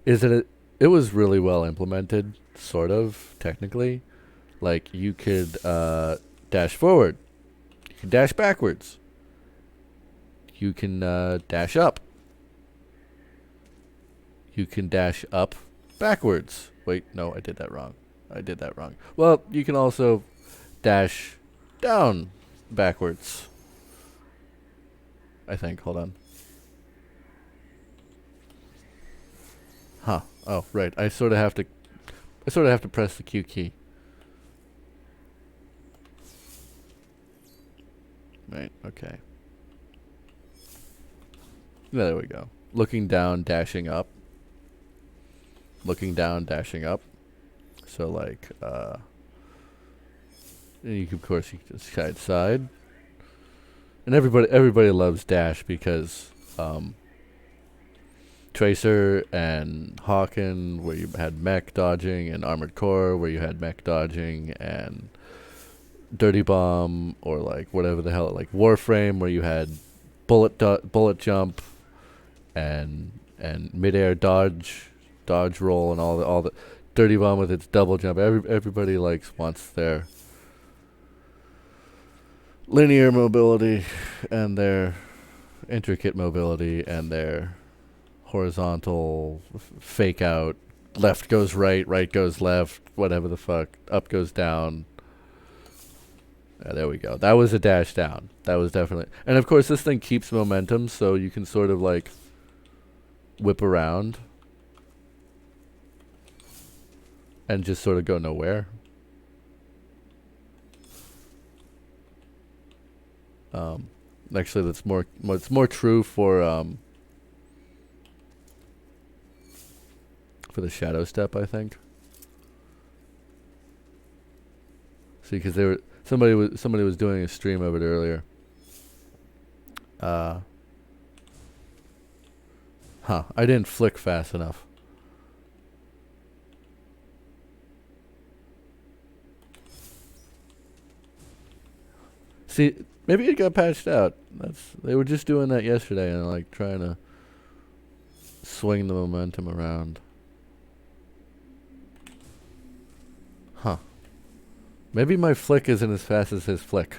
is that it was really well implemented, sort of, technically. Like, you could dash forward. You can dash backwards. You can dash up. You can dash up backwards. Wait, no, I did that wrong. Well, you can also dash down backwards. I think. Hold on. Huh. Oh, right. I sort of have to press the Q key. Right. Okay. There we go. Looking down, dashing up. Looking down, dashing up. So like, And you can, of course, you can just side. And everybody loves dash because Tracer and Hawken, where you had mech dodging, and Armored Core, where you had mech dodging, and Dirty Bomb, or like whatever the hell, like Warframe, where you had bullet jump, and midair dodge roll, and all the Dirty Bomb with its double jump. Everybody wants their linear mobility and their intricate mobility and their horizontal fake out. Left goes right goes left, whatever the fuck. Up goes down. There we go. That was a dash down. That was definitely... And of course this thing keeps momentum, so you can sort of like whip around and just sort of go nowhere. Actually, that's more. It's more true for the shadow step, I think. See, because somebody was doing a stream of it earlier. I didn't flick fast enough. See, maybe it got patched out. They were just doing that yesterday and like trying to swing the momentum around. Huh. Maybe my flick isn't as fast as his flick.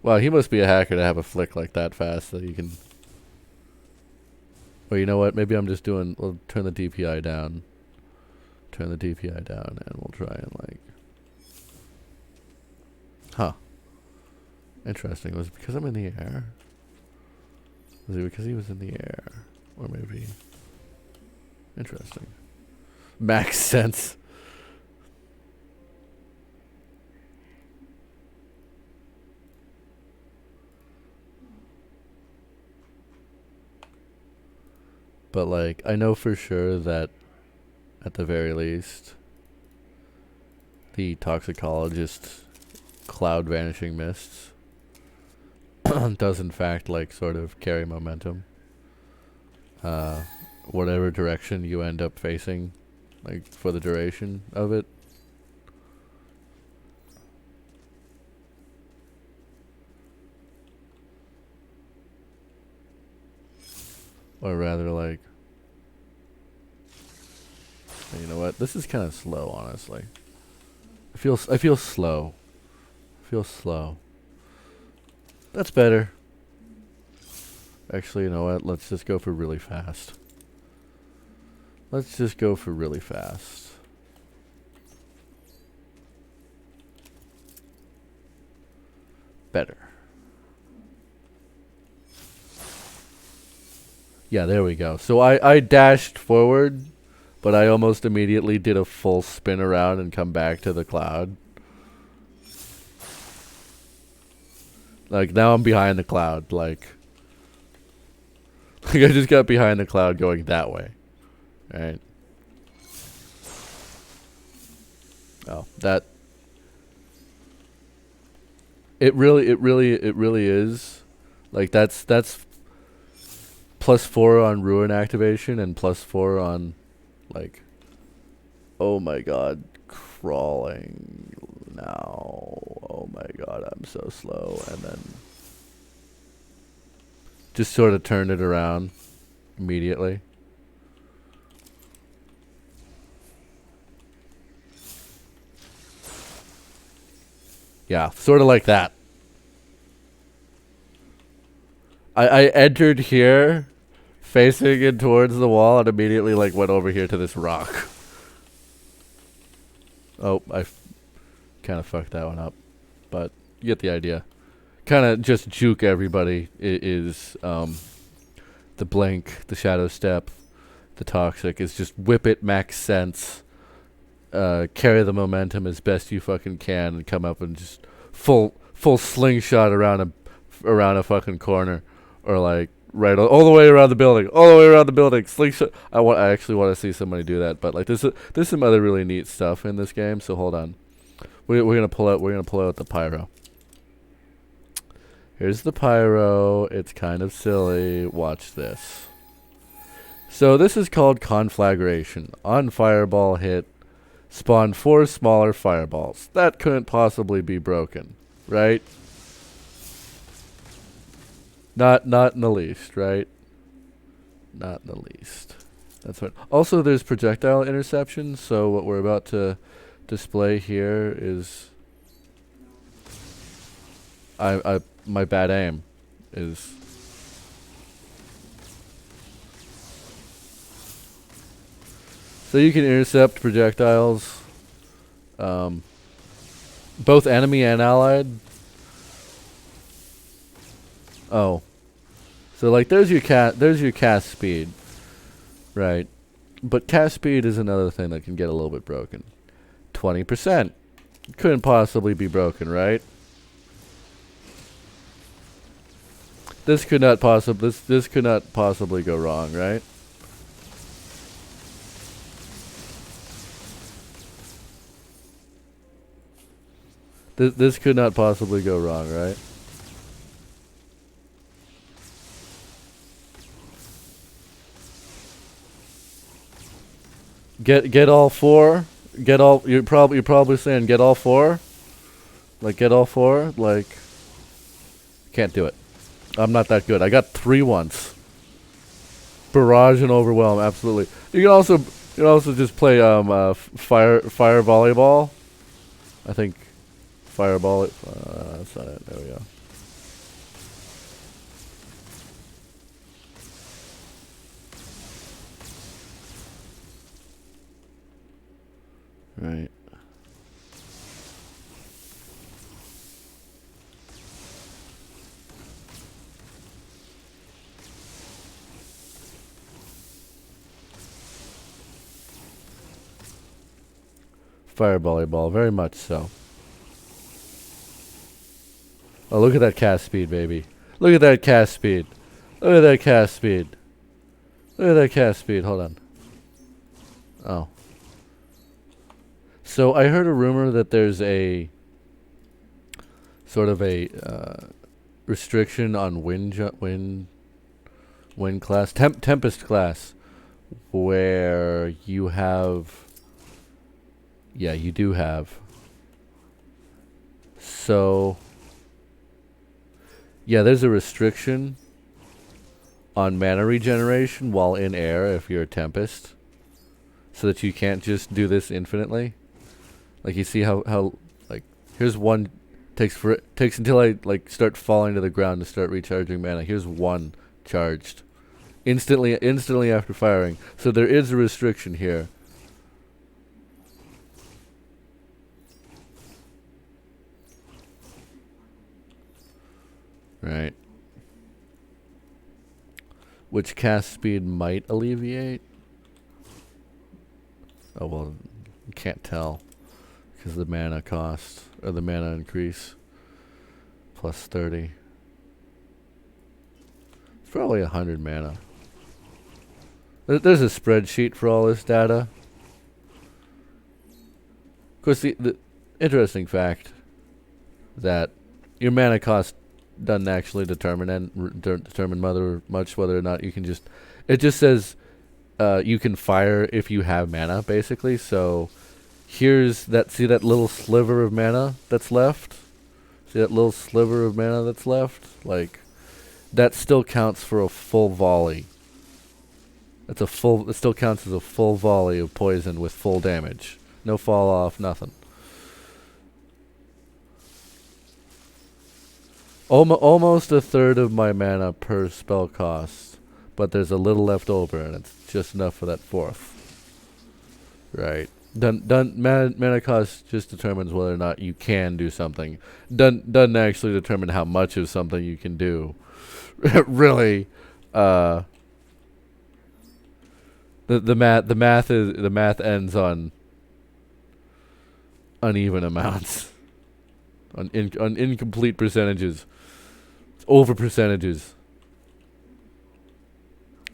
Wow, he must be a hacker to have a flick like that fast that you can... Well, you know what? Maybe I'm just doing... We'll turn the DPI down. Turn the DPI down and we'll try and like... Huh. Interesting. Was it because I'm in the air? Was it because he was in the air? Or maybe... Interesting. Max sense. But like, I know for sure that at the very least, the toxicologist cloud vanishing mists does in fact like sort of carry momentum. Whatever direction you end up facing, like for the duration of it. Or rather like, you know what? This is kind of slow, honestly. I feel slow. I feel slow. That's better. Actually, you know what? Let's just go for really fast. Let's just go for really fast. Better. Yeah, there we go. So I dashed forward, but I almost immediately did a full spin around and come back to the cloud. Like, now I'm behind the cloud, like I just got behind the cloud going that way. Right? Oh, that... It really is. Like, that's +4 on ruin activation and +4 on, like, oh my god, crawling now. Oh my god, I'm so slow. And then just sort of turned it around immediately. Yeah, sort of like that. I entered here, facing in towards the wall, and immediately like went over here to this rock. Oh, I kind of fucked that one up, but you get the idea. Kind of just juke everybody is the blink, the shadow step, the toxic is just whip it max sense, carry the momentum as best you fucking can, and come up and just full slingshot around a fucking corner, or like right all the way around the building, slingshot. I actually want to see somebody do that, but like there's some other really neat stuff in this game. So hold on, we're gonna pull out the pyro. Here's the pyro. It's kind of silly. Watch this. So this is called conflagration. On fireball hit, spawn 4 smaller fireballs. That couldn't possibly be broken, right? Not in the least, right? Not in the least. That's what. Also, there's projectile interception. So what we're about to display here is my bad aim is. So you can intercept projectiles, both enemy and allied. Oh, so like there's your cast speed, right? But cast speed is another thing that can get a little bit broken. 20% couldn't possibly be broken, right? This could not possibly go wrong, right? This could not possibly go wrong, right? Get all 4. Get all. You're probably saying get all 4. Like get all 4. Like can't do it. I'm not that good. I got 3 once. Barrage and overwhelm, absolutely. You can also just play fire volleyball. I think fireball. That's not it. There we go. Right. Fire volleyball, very much so. Oh, look at that cast speed, baby. Look at that cast speed. Look at that cast speed. Look at that cast speed. Hold on. Oh. So I heard a rumor that there's a sort of a restriction on wind class, tempest class, where you have. Yeah, you do have. So, yeah, there's a restriction on mana regeneration while in air if you're a Tempest, so that you can't just do this infinitely. Like you see how like here's one takes until I like start falling to the ground to start recharging mana. Here's 1 charged instantly after firing. So there is a restriction here. Right. Which cast speed might alleviate. Oh well, you can't tell because the mana cost or the mana increase plus 30. It's probably 100 mana. There's a spreadsheet for all this data. Of course, the interesting fact that your mana cost doesn't actually determine whether or not you can just. It just says you can fire if you have mana, basically. So here's that. See that little sliver of mana that's left? See that little sliver of mana that's left? Like that still counts for a full volley. That's a full. It still counts as a full volley of poison with full damage. No fall off, nothing. Almost a third of my mana per spell cost, but there's a little left over, and it's just enough for that 4th. Right. Mana cost just determines whether or not you can do something. Doesn't actually determine how much of something you can do. Really, the math ends on uneven amounts, on incomplete percentages. Over percentages.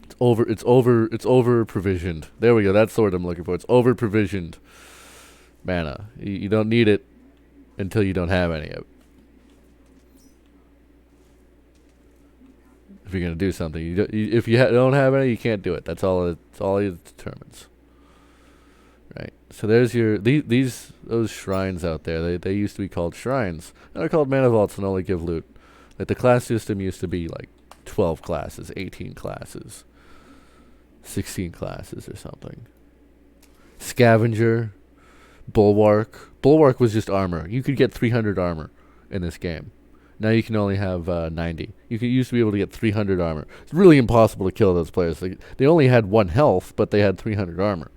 It's over provisioned. There we go. That's the word I'm looking for. It's over provisioned mana. You don't need it. until you don't have any of it. If you're gonna do something, if you don't have any, you can't do it. That's all. It's all it determines. Right. So there's your those shrines out there. They used to be called shrines. Now they're called mana vaults and only give loot. Like the class system used to be like 12 classes, 18 classes, 16 classes or something. Scavenger, Bulwark. Bulwark was just armor. You could get 300 armor in this game. Now you can only have 90. You used to be able to get 300 armor. It's really impossible to kill those players. They only had 1 health, but they had 300 armor.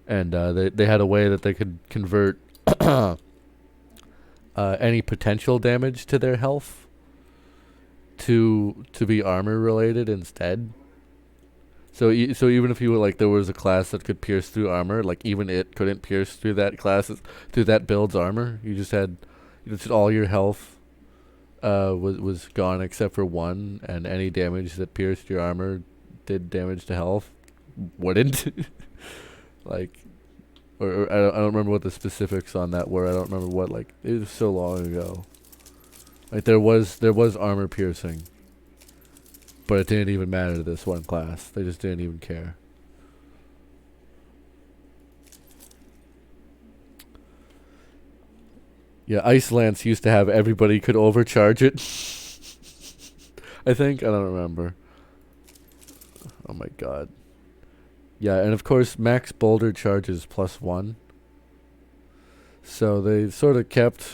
And they had a way that they could convert any potential damage to their health to be armor related instead. So even if you were like, there was a class that could pierce through armor, like even it couldn't pierce through through that build's armor. You just had all your health was gone except for 1, and any damage that pierced your armor did damage to health wouldn't. Like, or I don't remember what the specifics on that were. I don't remember what, like, it was so long ago. Like there was armor piercing, but it didn't even matter to this one class. They just didn't even care. Yeah, Ice Lance used to have everybody could overcharge it. I think. I don't remember. Oh my god. Yeah, and of course Max Boulder charges +1. So they sort of kept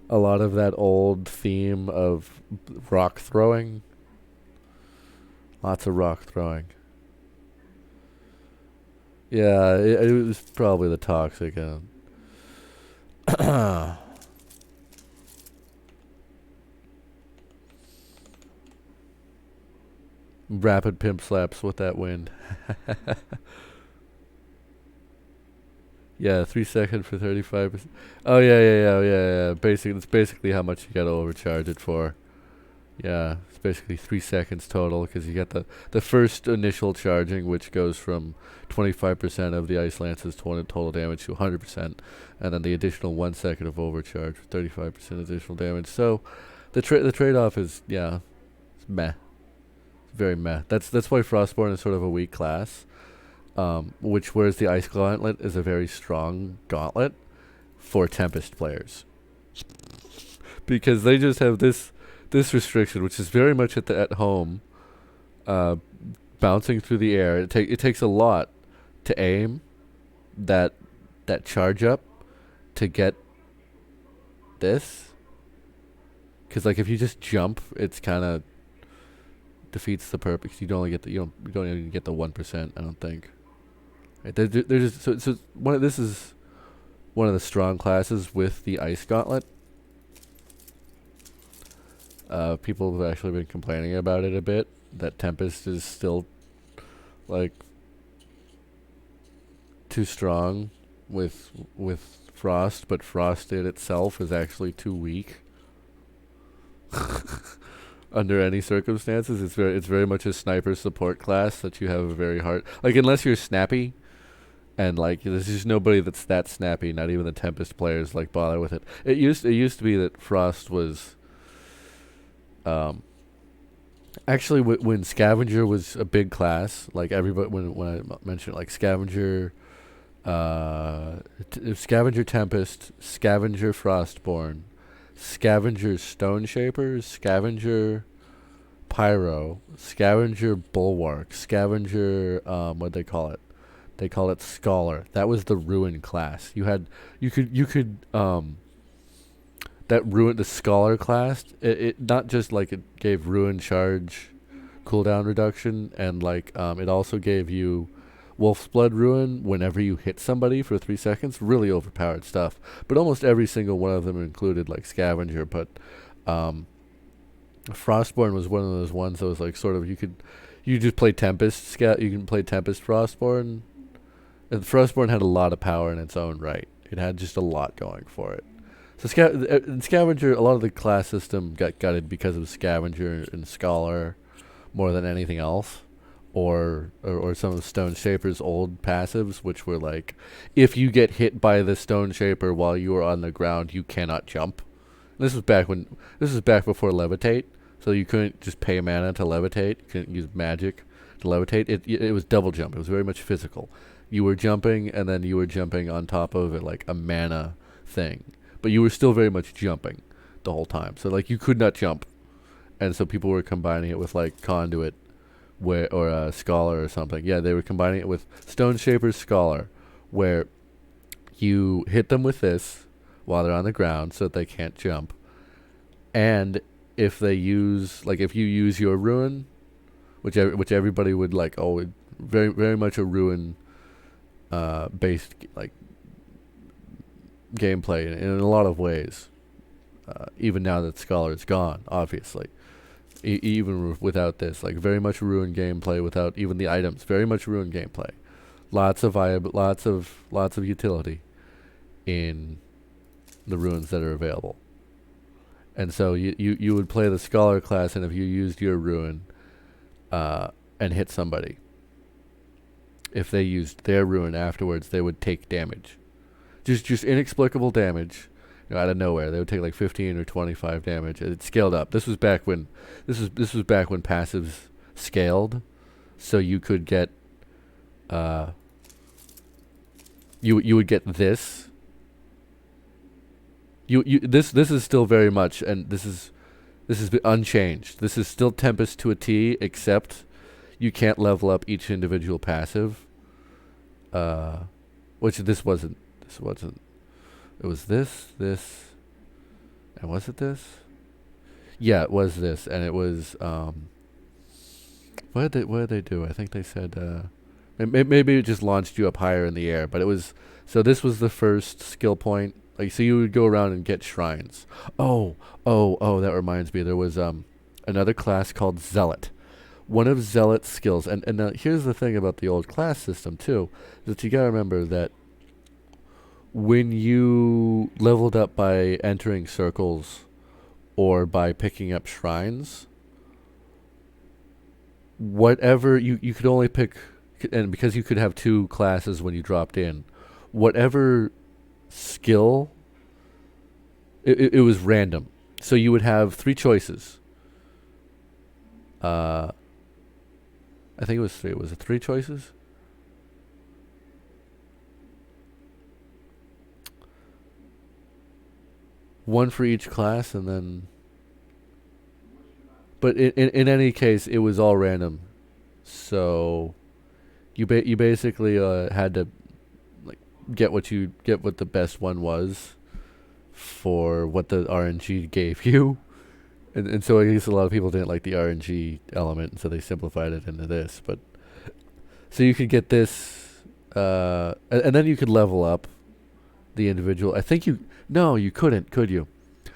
a lot of that old theme of rock throwing. Lots of rock throwing. Yeah, it was probably the toxic. Rapid pimp slaps with that wind. Yeah, 3 seconds for 35%. Oh yeah. It's basically how much you gotta overcharge it for. Yeah, it's basically 3 seconds total, because you get the first initial charging, which goes from 25% of the Ice Lance's total damage to 100%, and then the additional 1 second of overcharge for 35% additional damage. So the trade-off is, yeah, it's meh. It's very meh. That's why Frostborn is sort of a weak class. Whereas the Ice Gauntlet is a very strong gauntlet for Tempest players, because they just have this restriction, which is very much at home, bouncing through the air. It takes a lot to aim that charge up to get this, because like if you just jump, it's kind of defeats the purpose. You don't even get the 1%. I don't think. Right, they're just so this is one of the strong classes with the Ice Gauntlet. People have actually been complaining about it a bit, that Tempest is still like too strong with Frost, but Frost in itself is actually too weak. Under any circumstances, it's very much a sniper support class that you have a very hard, like, unless you're snappy, and like there's just nobody that's that snappy. Not even the Tempest players like bother with it. It used to be that Frost was actually when Scavenger was a big class, like everybody, when I mentioned like Scavenger, Scavenger Tempest, Scavenger Frostborn, Scavenger Stone Shapers, Scavenger Pyro, Scavenger Bulwark, Scavenger what'd they call it? They call it Scholar. That was the Ruin class. You could that Ruin, the Scholar class, it not just like it gave Ruin charge cooldown reduction, and like it also gave you Wolf's Blood Ruin whenever you hit somebody for 3 seconds. Really overpowered stuff. But almost every single one of them included like Scavenger. But Frostborn was one of those ones that was like sort of you just play Tempest. You can play Tempest Frostborn. And Frostborn had a lot of power in its own right. It had just a lot going for it. So Scavenger, a lot of the class system got gutted because of Scavenger and Scholar more than anything else. or some of Stone Shaper's old passives, which were like, if you get hit by the Stone Shaper while you are on the ground, you cannot jump. This is back before levitate, so you couldn't just pay mana to levitate. You couldn't use magic to levitate. It was double jump. It was very much physical. You were jumping, and then you were jumping on top of it like a mana thing, but you were still very much jumping the whole time. So like you could not jump, and so people were combining it with like Conduit, or a Scholar or something. Yeah, they were combining it with Stone Shaper's Scholar, where you hit them with this while they're on the ground so that they can't jump. And if they use, like, if you use your Ruin, which everybody would like, oh, very, very much a Ruin based, like, gameplay in a lot of ways. Even now that Scholar is gone, obviously. Even without this, like, very much Ruin gameplay without even the items. Very much Ruin gameplay. Lots of utility in the ruins that are available. And so you would play the Scholar class, and if you used your Ruin and hit somebody, if they used their Ruin afterwards, they would take damage. Just inexplicable damage, out of nowhere. They would take like 15 or 25 damage. It scaled up. This was back when passives scaled, so you could get you would get this. This is still very much, and this is unchanged. This is still Tempest to a T, except you can't level up each individual passive. Which this wasn't. It was this, and was it this? Yeah, it was this, and it was what did they do? I think they said maybe it just launched you up higher in the air, but it was, so this was the first skill point. Like, so you would go around and get shrines. Oh, that reminds me. There was another class called Zealot. One of Zealot's skills, and here's the thing about the old class system too, that you gotta remember that when you leveled up by entering circles or by picking up shrines, whatever you could only pick, and because you could have two classes when you dropped in, whatever skill, it was random. So you would have three choices. I think it was three. Was it three choices? One for each class, and then... But in any case, it was all random. So you basically had to like get what the best one was for what the RNG gave you. And so I guess a lot of people didn't like the RNG element, and so they simplified it into this. But so you could get this, and then you could level up the individual. I think you couldn't, could you?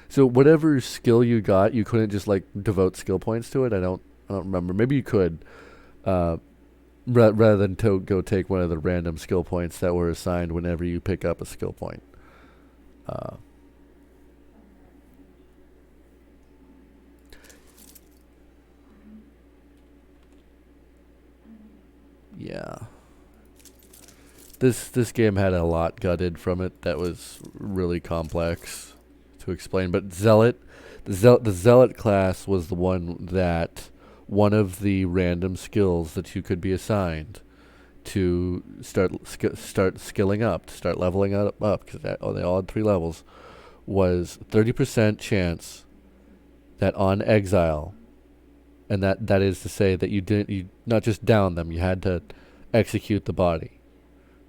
So whatever skill you got, you couldn't just like devote skill points to it. I don't remember. Maybe you could, rather than go take one of the random skill points that were assigned whenever you pick up a skill point. Yeah. This game had a lot gutted from it that was really complex to explain. But the Zealot class was the one that one of the random skills that you could be assigned to start skilling up, to start leveling up, because they all had 3 levels, was 30% chance that on exile, and that is to say that you not just down them, you had to execute the body.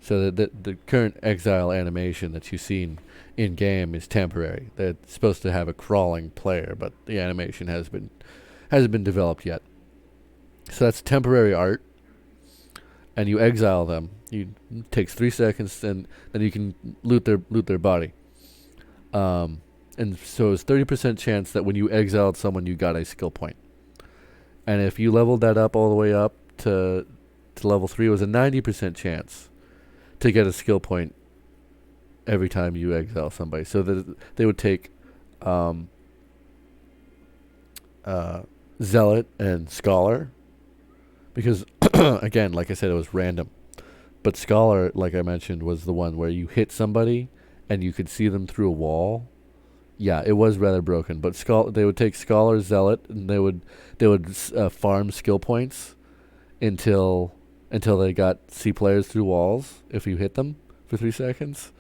So that the current exile animation that you've seen in game is temporary. It's supposed to have a crawling player, but the animation hasn't been developed yet. So that's temporary art, and you exile them. It takes 3 seconds, and then you can loot their body. And so it's 30% chance that when you exiled someone, you got a skill point. And if you leveled that up all the way up to level 3, it was a 90% chance to get a skill point every time you exile somebody. So that they would take Zealot and Scholar, because Again, like I said, it was random. But Scholar, like I mentioned, was the one where you hit somebody and you could see them through a wall. Yeah, it was rather broken. But they would take Scholar Zealot and they would farm skill points until they got C players through walls if you hit them for 3 seconds.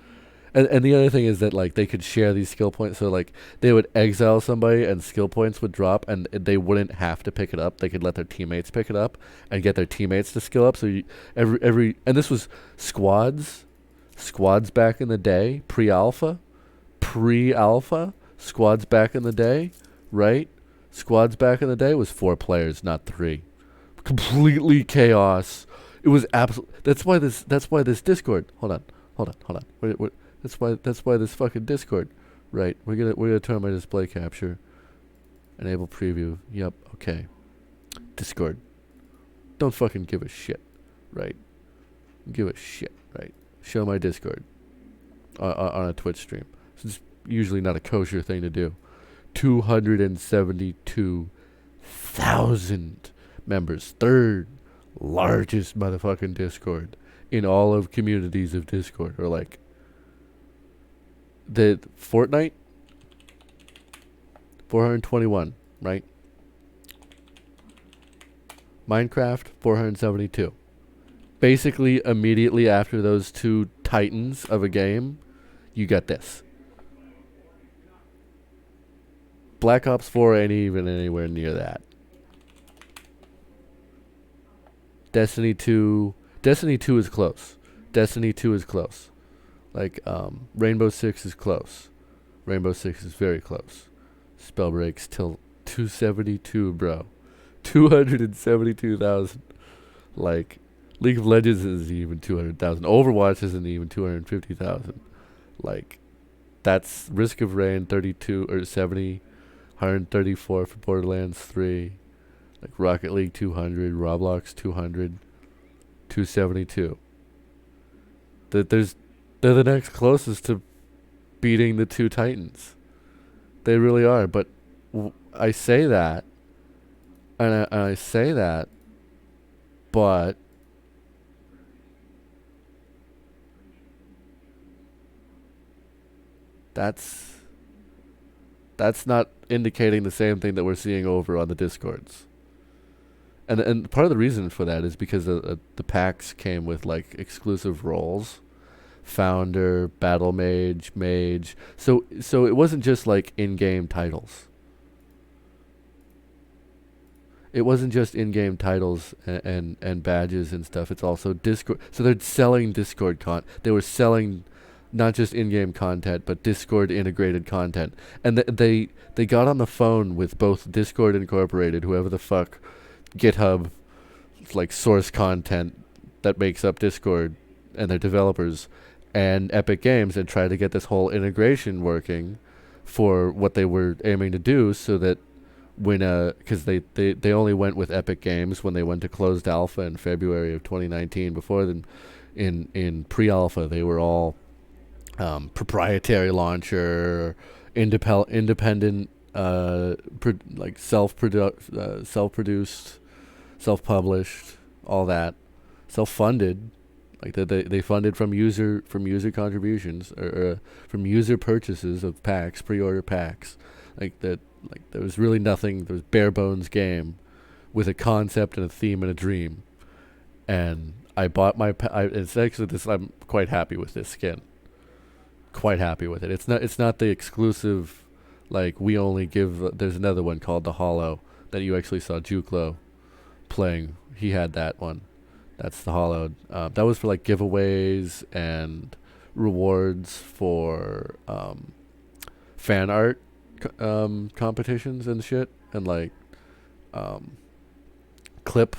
And the other thing is that like they could share these skill points, so like they would exile somebody and skill points would drop, and they wouldn't have to pick it up. They could let their teammates pick it up and get their teammates to skill up. So every and this was squads back in the day, pre-alpha, squads back in the day, right? Squads back in the day was 4 players, not 3. Completely chaos. It was absolute. That's why this Discord. Hold on. That's why this fucking Discord. Right. We're gonna turn my display capture. Enable preview. Yep. Okay. Discord. Don't fucking give a shit. Right. Give a shit. Right. Show my Discord on a Twitch stream. It's usually not a kosher thing to do. 272,000 members. 3rd largest motherfucking Discord in all of communities of Discord. Or like the Fortnite, 421, right? Minecraft, 472. Basically, immediately after those 2 titans of a game, you get this. Black Ops 4 ain't even anywhere near that. Destiny 2 is close. Like, Rainbow Six is close. Rainbow Six is very close. Spellbreak's till 272, bro. 272,000. Like, League of Legends isn't even 200,000. Overwatch isn't even 250,000. Like, that's Risk of Rain 32 or 70, 134 for Borderlands 3. Like Rocket League 200, Roblox 200, 272. They're the next closest to beating the 2 titans. They really are. But I say that, and I say that, but that's not indicating the same thing that we're seeing over on the Discords. And part of the reason for that is because the packs came with like exclusive roles. Founder, Battle Mage. So it wasn't just like in-game titles. It wasn't just in-game titles and badges and stuff. It's also Discord. So they're selling Discord They were selling not just in-game content, but Discord integrated content. And they got on the phone with both Discord Incorporated, whoever the fuck, GitHub, like source content that makes up Discord, and their developers, and Epic Games, and try to get this whole integration working for what they were aiming to do, so that when because they only went with Epic Games when they went to closed alpha in February of 2019. Before then, in pre-alpha, they were all proprietary launcher, independent, like self-produced, self-published, all that, self-funded. Like they funded from user contributions, or from user purchases of packs, pre-order packs. Like that. Like there was really nothing. There was bare bones game with a concept and a theme and a dream. And I bought it's actually this. I'm quite happy with this skin. Quite happy with it. It's not the exclusive. Like we only give. There's another one called the Hollow that you actually saw Juklo playing. He had that one. That's the Hollow. That was for like giveaways and rewards for fan art competitions and shit, and like clip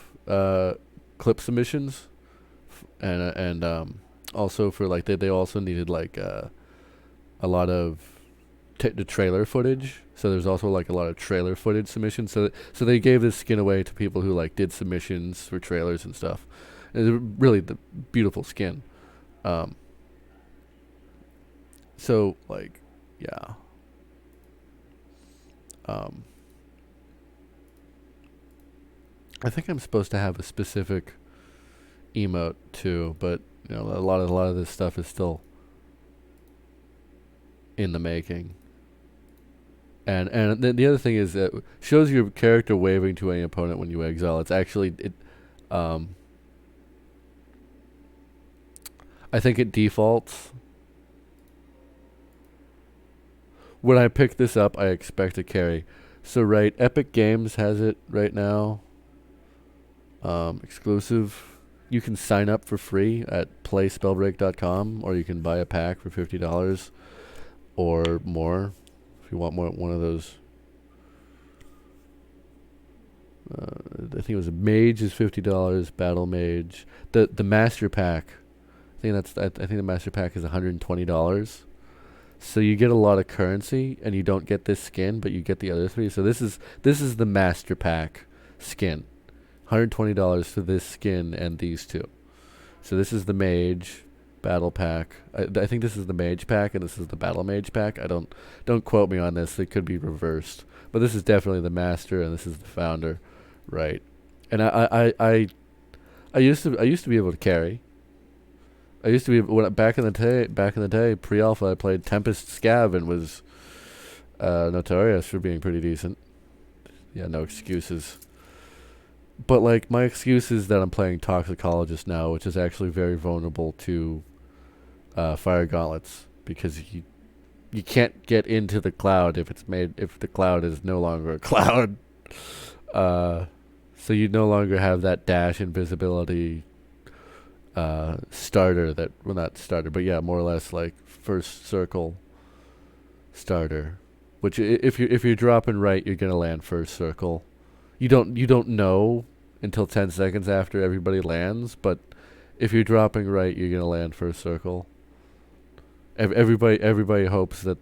submissions, and also for like they also needed like a lot of the trailer footage. So there's also like a lot of trailer footage submissions. So they gave this skin away to people who like did submissions for trailers and stuff. It's really the beautiful skin. So like, yeah. I think I'm supposed to have a specific emote too, but you know, a lot of this stuff is still in the making. And the other thing is that shows your character waving to any opponent when you exile. It's actually um I think it defaults. When I pick this up, I expect a carry. So right, Epic Games has it right now. Exclusive. You can sign up for free at playspellbreak.com, or you can buy a pack for $50 or more if you want more one of those. I think it was a mage is $50, battle mage. The master pack. I think the master pack is $120. So you get a lot of currency, and you don't get this skin, but you get the other three. So this is the master pack skin, $120 for this skin and these two. So this is the mage battle pack. I think this is the mage pack, and this is the battle mage pack. Don't quote me on this. It could be reversed, but this is definitely the master, and this is the founder, right? And I used to be able to carry. I used to be back in the day, pre-alpha. I played Tempest Scav and was notorious for being pretty decent. Yeah, no excuses. But like my excuse is that I'm playing Toxicologist now, which is actually very vulnerable to fire gauntlets, because you can't get into the cloud if the cloud is no longer a cloud. So you no longer have that dash invisibility starter not starter, but yeah, more or less like first circle starter, which if you're dropping right, you're gonna land first circle. You don't know until 10 seconds after everybody lands, but if you're dropping right, you're gonna land first circle. Everybody hopes that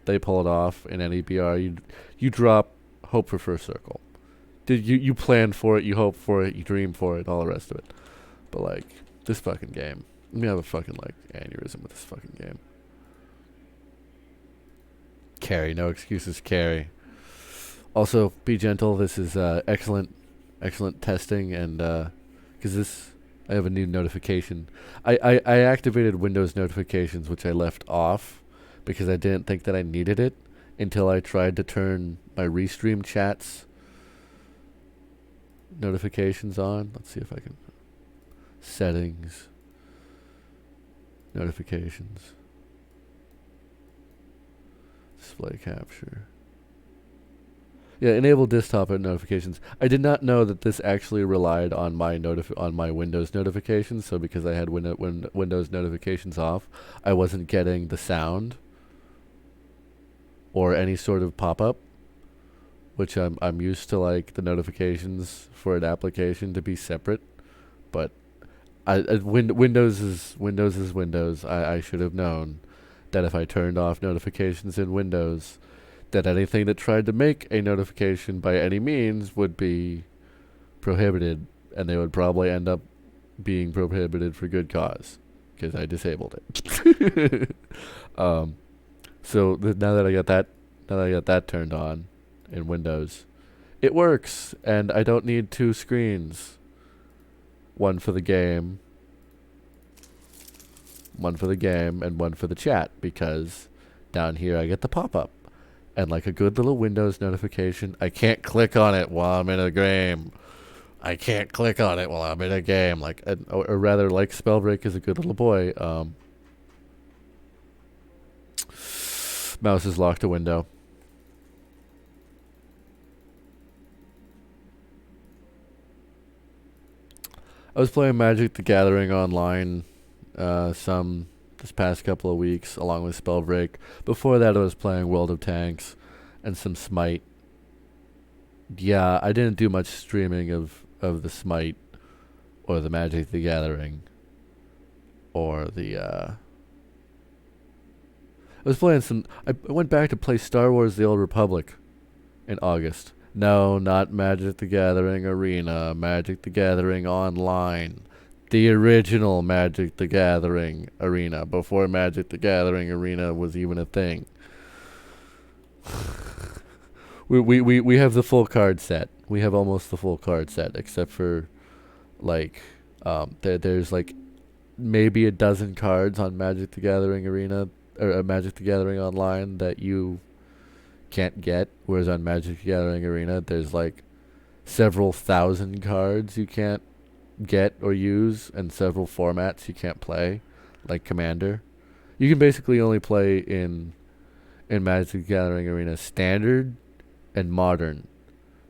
they pull it off in any BR. You drop, hope for first circle. You plan for it, you hope for it, you dream for it, all the rest of it. But like this fucking game, let me have a fucking like aneurysm with this fucking game. Carry, no excuses, carry. Also, be gentle. This is excellent testing, and because I have a new notification. I activated Windows notifications, which I left off because I didn't think that I needed it until I tried to turn my Restream chats notifications on. Let's see if I can. Settings. Notifications. Display capture. Yeah, enable desktop notifications. I did not know that this actually relied on my Windows notifications. So because I had Windows notifications off, I wasn't getting the sound or any sort of pop-up, which I'm used to, like the notifications for an application to be separate. But Windows is Windows. I should have known that if I turned off notifications in Windows, that anything that tried to make a notification by any means would be prohibited, and they would probably end up being prohibited for good cause, because I disabled it. So now that I got that turned on in Windows, it works, and I don't need two screens. One for the game, and one for the chat, because down here I get the pop-up. And like a good little Windows notification, I can't click on it while I'm in a game. Like, or rather, like Spellbreak is a good little boy. Mouse is locked to window. I was playing Magic the Gathering online this past couple of weeks, along with Spellbreak. Before that, I was playing World of Tanks and some Smite. Yeah, I didn't do much streaming of the Smite or the Magic the Gathering or the I was playing some. I went back to play Star Wars: The Old Republic in August. No, not Magic the Gathering Arena. Magic the Gathering Online. The original Magic the Gathering Arena, before Magic the Gathering Arena was even a thing. We have the full card set. We have almost the full card set, except for like There's like maybe a dozen cards on Magic the Gathering Arena or Magic the Gathering Online that you can't get, whereas on Magic the Gathering Arena there's like several thousand cards you can't get or use, and several formats you can't play, like Commander. You can basically only play in Magic the Gathering Arena Standard and Modern,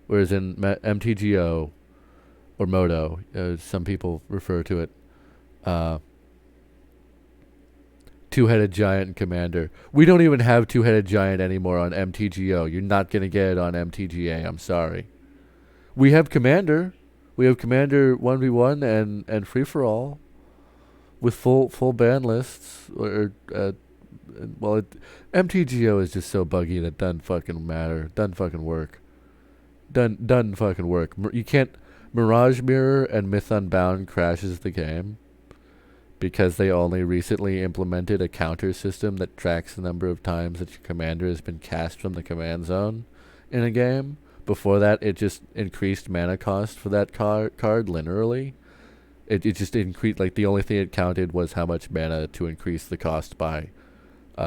whereas in MTGO or Moto, some people refer to it, uh, Two-Headed Giant and Commander. We don't even have Two-Headed Giant anymore on MTGO. You're not gonna get it on MTGA. I'm sorry. We have Commander. We have Commander 1v1 and free for all with full ban lists. Well, MTGO is just so buggy that doesn't fucking matter. Doesn't fucking work. Doesn't fucking work. You can't. Mirage Mirror and Myth Unbound crashes the game because they only recently implemented a counter system that tracks the number of times that your commander has been cast from the command zone in a game. Before that, it just increased mana cost for that card linearly. It just increased, like, the only thing it counted was how much mana to increase the cost by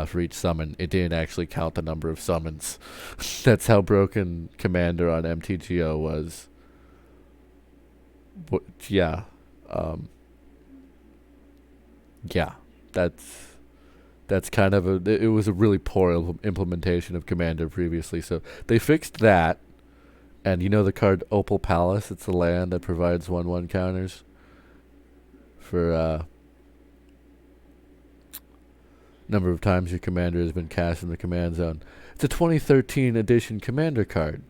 for each summon. It didn't actually count the number of summons. That's how broken Commander on MTGO was. But, yeah. Yeah, that's kind of it was a really poor implementation of Commander previously. So they fixed that, and you know the card Opal Palace. It's a land that provides 1/1 counters for number of times your commander has been cast in the command zone. It's a 2013 edition Commander card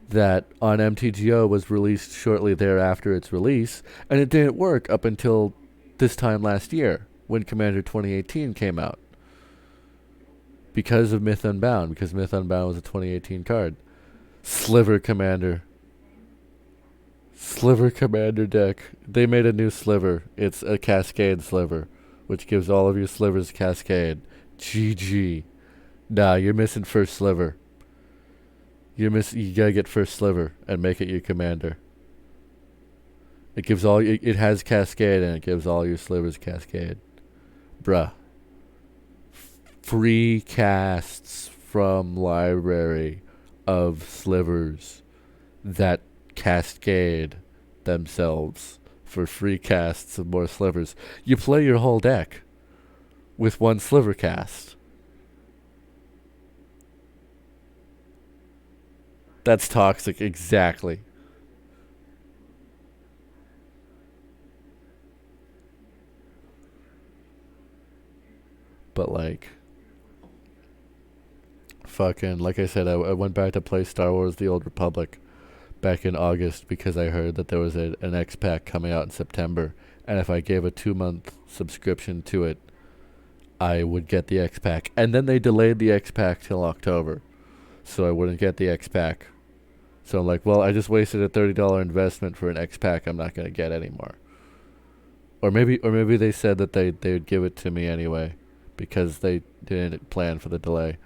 that on MTGO was released shortly thereafter its release, and it didn't work up until this time last year when Commander 2018 came out because of Myth Unbound, because Myth Unbound was a 2018 card. Sliver Commander deck. They made a new sliver. It's a Cascade sliver, which gives all of your slivers Cascade. GG. Nah, you're missing first sliver. You gotta get first sliver and make it your commander. It gives it has Cascade and it gives all your slivers Cascade. Bruh. Free casts from library of slivers that cascade themselves for free casts of more slivers. You play your whole deck with one sliver cast. That's toxic, exactly. But like, fucking, like I said, I went back to play Star Wars The Old Republic back in August because I heard that there was an X-Pack coming out in September, and if I gave a 2-month subscription to it, I would get the X-Pack. And then they delayed the X-Pack till October, so I wouldn't get the X-Pack. So I'm like, well, I just wasted a $30 investment for an X-Pack I'm not going to get anymore. Or maybe they said that they would give it to me anyway because they didn't plan for the delay.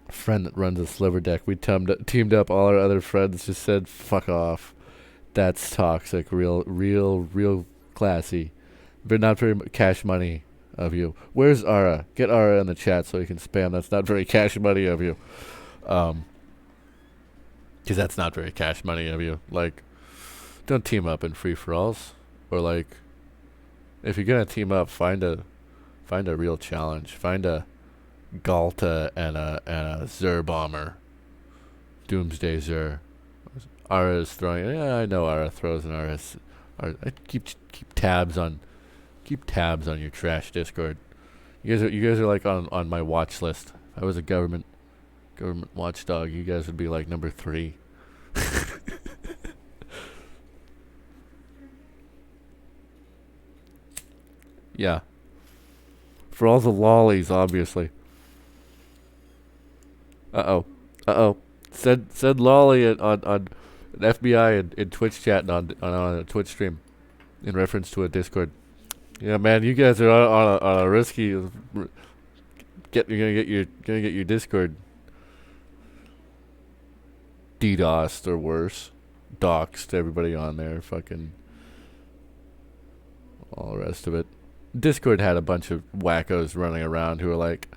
A friend that runs a sliver deck, we teamed up, all our other friends just said, fuck off. That's toxic, real classy. But not very cash money of you. Where's Ara? Get Ara in the chat so he can spam. That's not very cash money of you. Because that's not very cash money of you. Like, don't team up in free-for-alls. Or like, if you're gonna team up, find a real challenge. Find a Galta and a Zur bomber. Doomsday Zur. Ara is throwing. Yeah, I know Ara throws an Ara. I keep tabs on your trash Discord. You guys are like on my watch list. If I was a government watchdog, you guys would be like number 3. Yeah. For all the lollies, obviously. Uh-oh. Said lolly on an FBI in Twitch chat and on a Twitch stream in reference to a Discord. Yeah, man, you guys are on a risky. You're gonna get your Discord DDoSed or worse. doxed everybody on there, fucking all the rest of it. Discord had a bunch of wackos running around who were like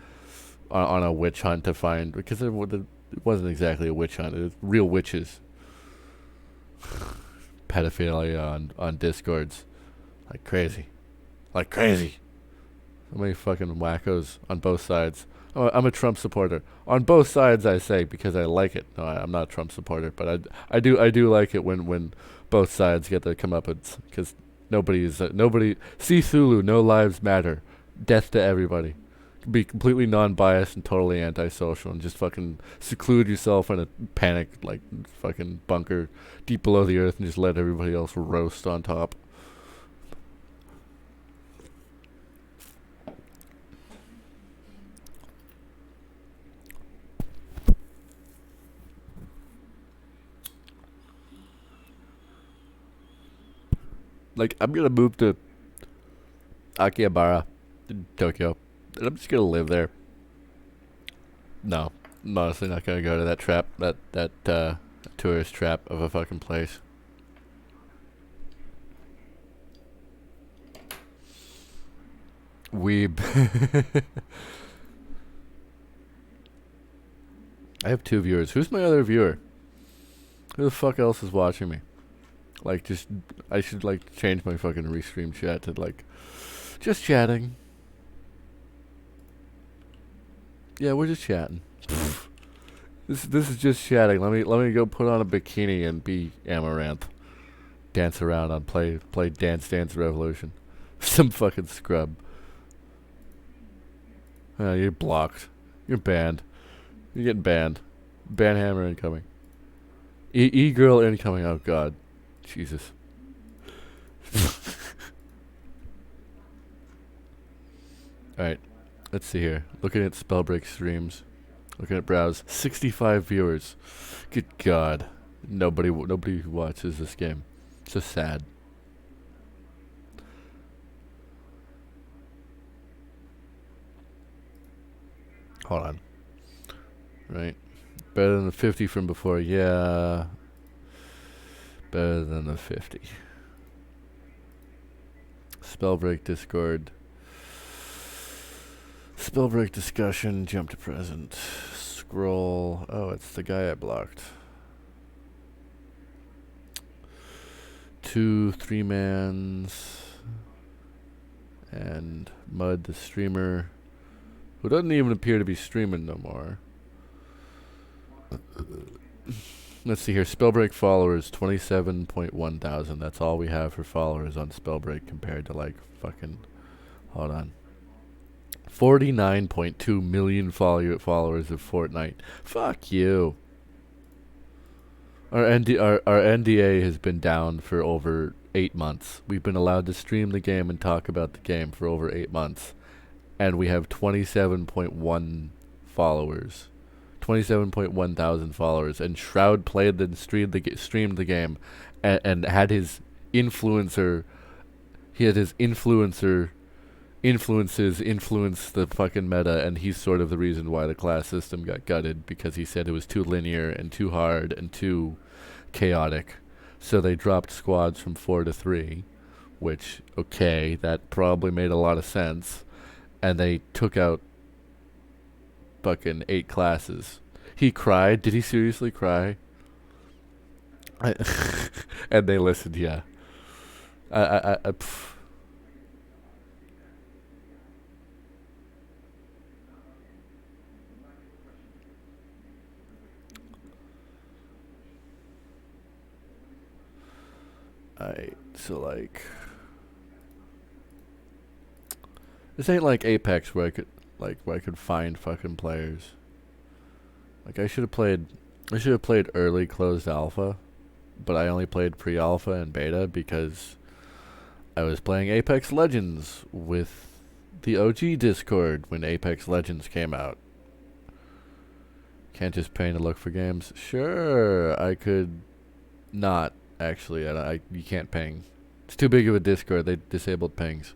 on a witch hunt to find, because it wasn't exactly a witch hunt. It was real witches. Pedophilia on Discords, like crazy, like crazy. So many fucking wackos on both sides. Oh, I'm a Trump supporter on both sides, I say, because I like it. No, I'm not a Trump supporter, but I do like it when both sides get their comeuppance, because nobody. See Thulu, no lives matter, death to everybody. Be completely non-biased and totally antisocial, and just fucking seclude yourself in a panic like fucking bunker deep below the earth, and just let everybody else roast on top. Like, I'm gonna move to Akihabara in Tokyo, and I'm just gonna live there. No, I'm honestly not gonna go to that trap, that tourist trap of a fucking place. Weeb. I have 2 viewers. Who's my other viewer? Who the fuck else is watching me? Like, just, I should, like, change my fucking restream chat to, like, just chatting. Yeah, we're just chatting. This is just chatting. Let me go put on a bikini and be Amaranth. Dance around on play Dance Dance Revolution. Some fucking scrub. You're blocked. You're banned. You're getting banned. Banhammer incoming. E-girl incoming. Oh god. Jesus. Alright. Let's see here. Looking at Spellbreak streams. Looking at browse. 65 viewers. Good god. Nobody watches this game. So sad. Hold on. Right. Better than the 50 from before. Yeah. Better than the 50. Spellbreak Discord. Spellbreak discussion. Jump to present. Scroll. Oh, it's the guy I blocked. 2 3-mans. And Mud the streamer, who doesn't even appear to be streaming no more. Let's see here. Spellbreak followers, 27.1 thousand. That's all we have for followers on Spellbreak compared to like fucking... Hold on. 49.2 million followers of Fortnite. Fuck you. Our NDA has been down for over 8 months. We've been allowed to stream the game and talk about the game for over 8 months. And we have 27.1 followers. 27.1 thousand followers. And Shroud played and streamed the game and had his influencer... He had his influences influence the fucking meta, and he's sort of the reason why the class system got gutted, because he said it was too linear and too hard and too chaotic. So they dropped squads from 4 to 3, which, okay, that probably made a lot of sense. And they took out fucking 8 classes. He cried. Did he seriously cry? And they listened, yeah. So like, this ain't like Apex where I could find fucking players. Like I should have played early closed alpha, but I only played pre-alpha and beta because I was playing Apex Legends with the OG Discord when Apex Legends came out. Can't just pay to look for games. Sure, I could not. Actually, you can't ping. It's too big of a Discord. They disabled pings.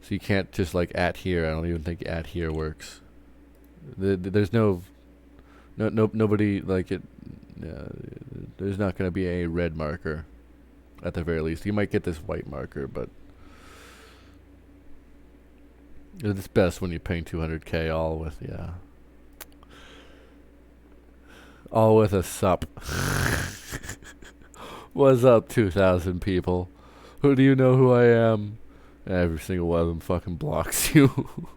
So you can't just like @ here. I don't even think @ here works. There's nobody like it. There's not going to be a red marker, at the very least. You might get this white marker, but it's best when you ping 200k all with, yeah. All with a sup. What's up, 2,000 people? Who do you know who I am? Every single one of them fucking blocks you.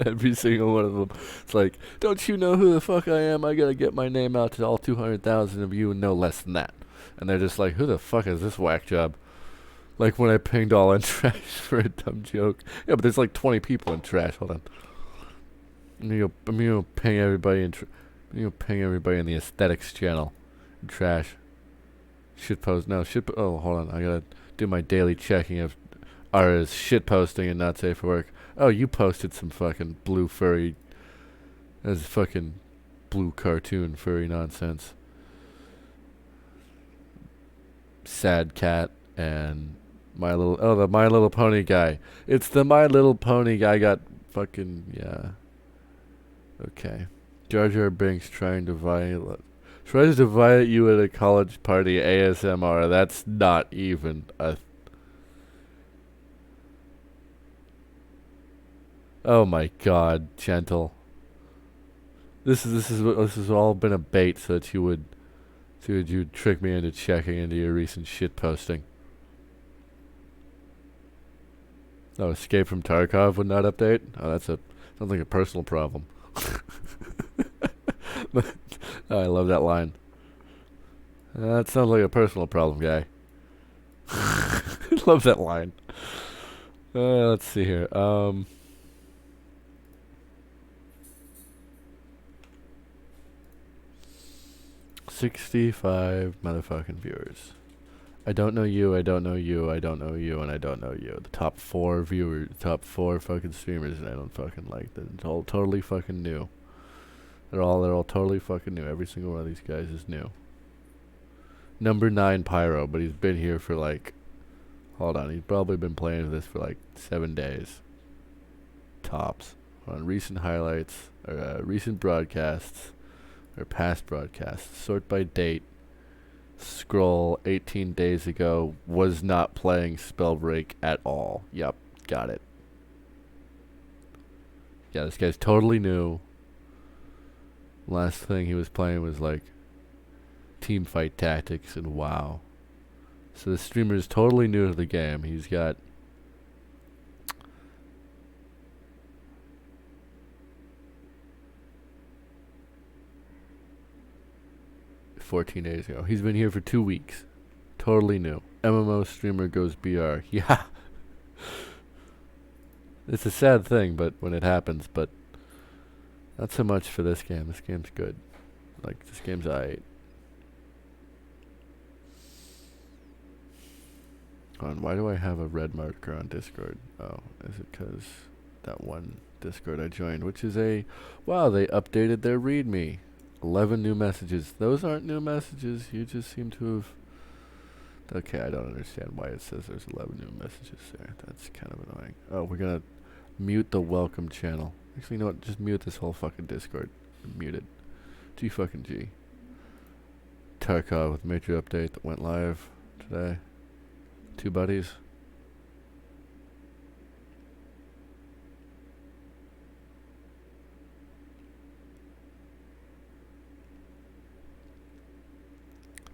Every single one of them. It's like, don't you know who the fuck I am? I gotta get my name out to all 200,000 of you and no less than that. And they're just like, who the fuck is this whack job? Like when I pinged all in trash for a dumb joke. Yeah, but there's like 20 people in trash. Hold on. I'm gonna ping everybody in the aesthetics channel. In trash. Shitpost. No, oh, hold on. I gotta do my daily checking of Ara's shitposting and not safe for work. Oh, you posted some fucking blue furry. That's fucking blue cartoon furry nonsense. Sad cat and the My Little Pony guy. It's the My Little Pony guy got fucking, yeah. Okay. Jar Jar Binks tries to violate you at a college party ASMR. That's not even a... Oh my god, Gentle. This has all been a bait so that you'd trick me into checking into your recent shit posting. Oh, Escape from Tarkov would not update? Oh, sounds like a personal problem. Oh, I love that line. That sounds like a personal problem, guy. I love that line. Let's see here. 65 motherfucking viewers. I don't know you, I don't know you, I don't know you, and I don't know you. The top 4 viewers, top 4 fucking streamers, and I don't fucking like them. It's all totally fucking new. They're all totally fucking new. Every single one of these guys is new. Number 9 Pyro, but he's been here for like, hold on, he's probably been playing this for like 7 days. Tops. On recent highlights, or recent broadcasts, or past broadcasts. Sort by date. Scroll 18 days ago. Was not playing Spellbreak at all. Yep, got it. Yeah, this guy's totally new. Last thing he was playing was like Teamfight Tactics and WoW. So the streamer is totally new to the game. He's got 14 days ago. He's been here for 2 weeks. Totally new. MMO streamer goes BR. Yeah. It's a sad thing, but when it happens, but not so much for this game. This game's good. Like, this game's aight. Why do I have a red marker on Discord? Oh, is it because that one Discord I joined, which is wow, they updated their README. 11 new messages. Those aren't new messages. You just seem to have... Okay, I don't understand why it says there's 11 new messages there. That's kind of annoying. Oh, we're gonna mute the welcome channel. Actually, you know what? Just mute this whole fucking Discord. Mute it. G fucking G. Tarkov with major update that went live today. 2 buddies.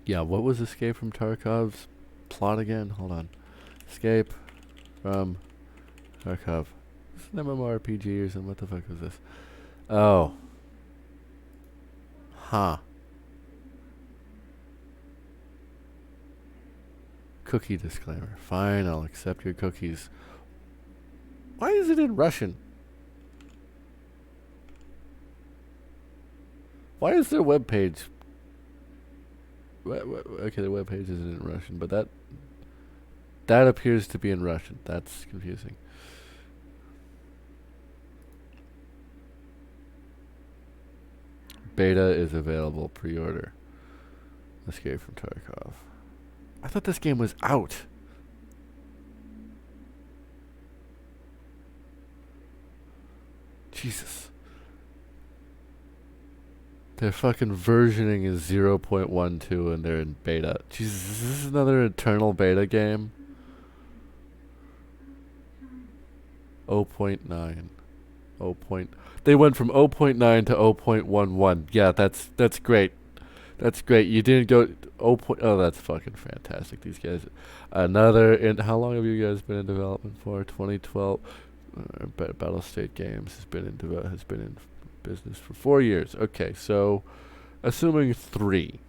Yeah, what was Escape from Tarkov's plot again? Hold on. Escape from Tarkov. It's an MMORPG or something. What the fuck was this? Oh. Huh. Cookie disclaimer. Fine, I'll accept your cookies. Why is it in Russian? Why is their webpage... Okay, the webpage isn't in Russian, but that appears to be in Russian. That's confusing. Beta is available. Pre-order. Escape from Tarkov. I thought this game was out. Jesus. Their fucking versioning is 0.12 and they're in beta. Jesus, is this another eternal beta game? 0.9. 0. They went from 0.9 to 0.11. Yeah, that's great. That's great. You didn't go 0. Oh, that's fucking fantastic. These guys. How long have you guys been in development for? 2012. Battle State Games has been in business for 4 years. Okay, so assuming 3.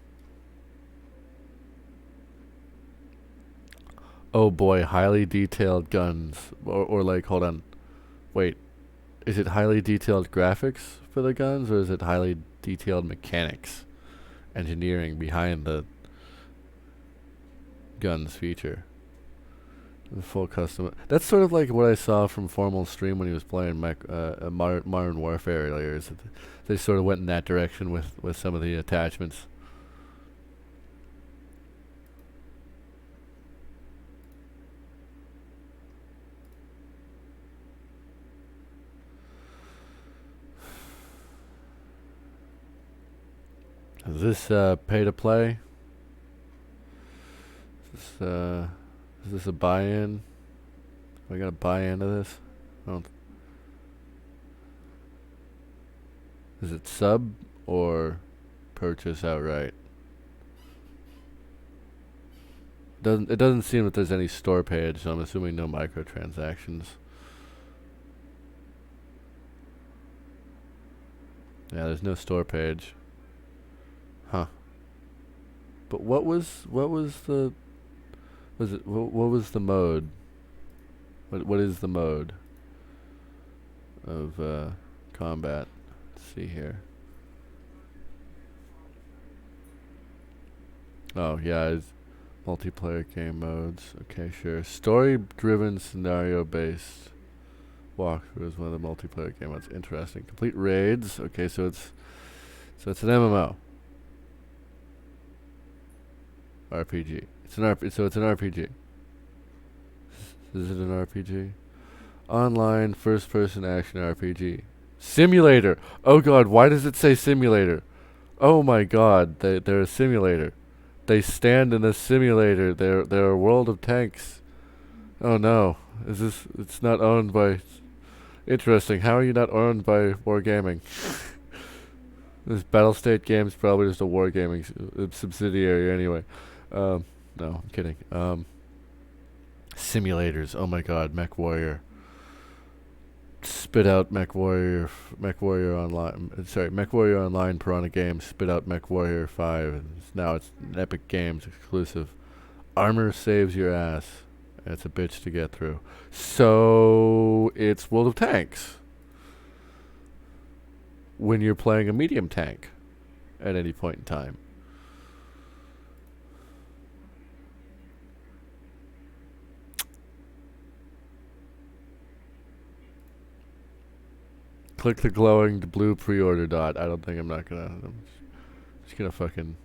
Oh boy, highly detailed guns, or like, hold on, wait, is it highly detailed graphics for the guns, or is it highly detailed mechanics, engineering behind the guns feature? The full custom. That's sort of like what I saw from Formal's stream when he was playing Modern Warfare earlier. Is that they sort of went in that direction with some of the attachments. Is this pay to play? Is this a buy-in? I gotta buy into this? I don't. Is it sub or purchase outright? It doesn't seem that there's any store page, so I'm assuming no microtransactions. Yeah, there's no store page. Huh. But what was the what was the mode? What is the mode of combat? Let's see here. Oh yeah, it's multiplayer game modes. Okay, sure. Story-driven, scenario-based walkthrough is one of the multiplayer game modes. Interesting. Complete raids. Okay, so it's an MMO. RPG. It's an RPG. Is it an RPG? Online first-person action RPG. Simulator. Oh god, why does it say simulator? Oh my god, they're a simulator. They stand in a simulator. They're a world of tanks. Oh no. It's not owned by... Interesting. How are you not owned by Wargaming? This Battle State Games probably just a Wargaming subsidiary anyway. No, I'm kidding. Simulators. Oh my god, Mech Warrior. Spit out Mech Warrior Online. Sorry, Mech Warrior Online Piranha Games spit out Mech Warrior 5. And now it's an Epic Games exclusive. Armor saves your ass. And it's a bitch to get through. So it's World of Tanks. When you're playing a medium tank at any point in time. Click the glowing blue pre-order dot. I'm just gonna fucking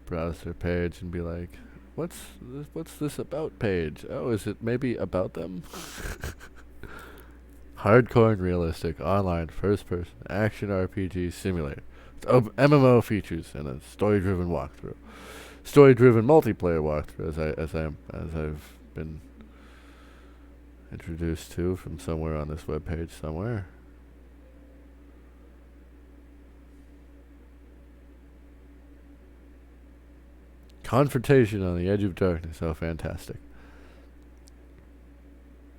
browse their page and be like, what's this about page? Oh, is it maybe about them? Hardcore and realistic online first-person action RPG simulator. MMO features and a story-driven walkthrough. Story-driven multiplayer walkthrough, as I've been introduced to from somewhere on this webpage somewhere. Confrontation on the Edge of Darkness. Oh, fantastic.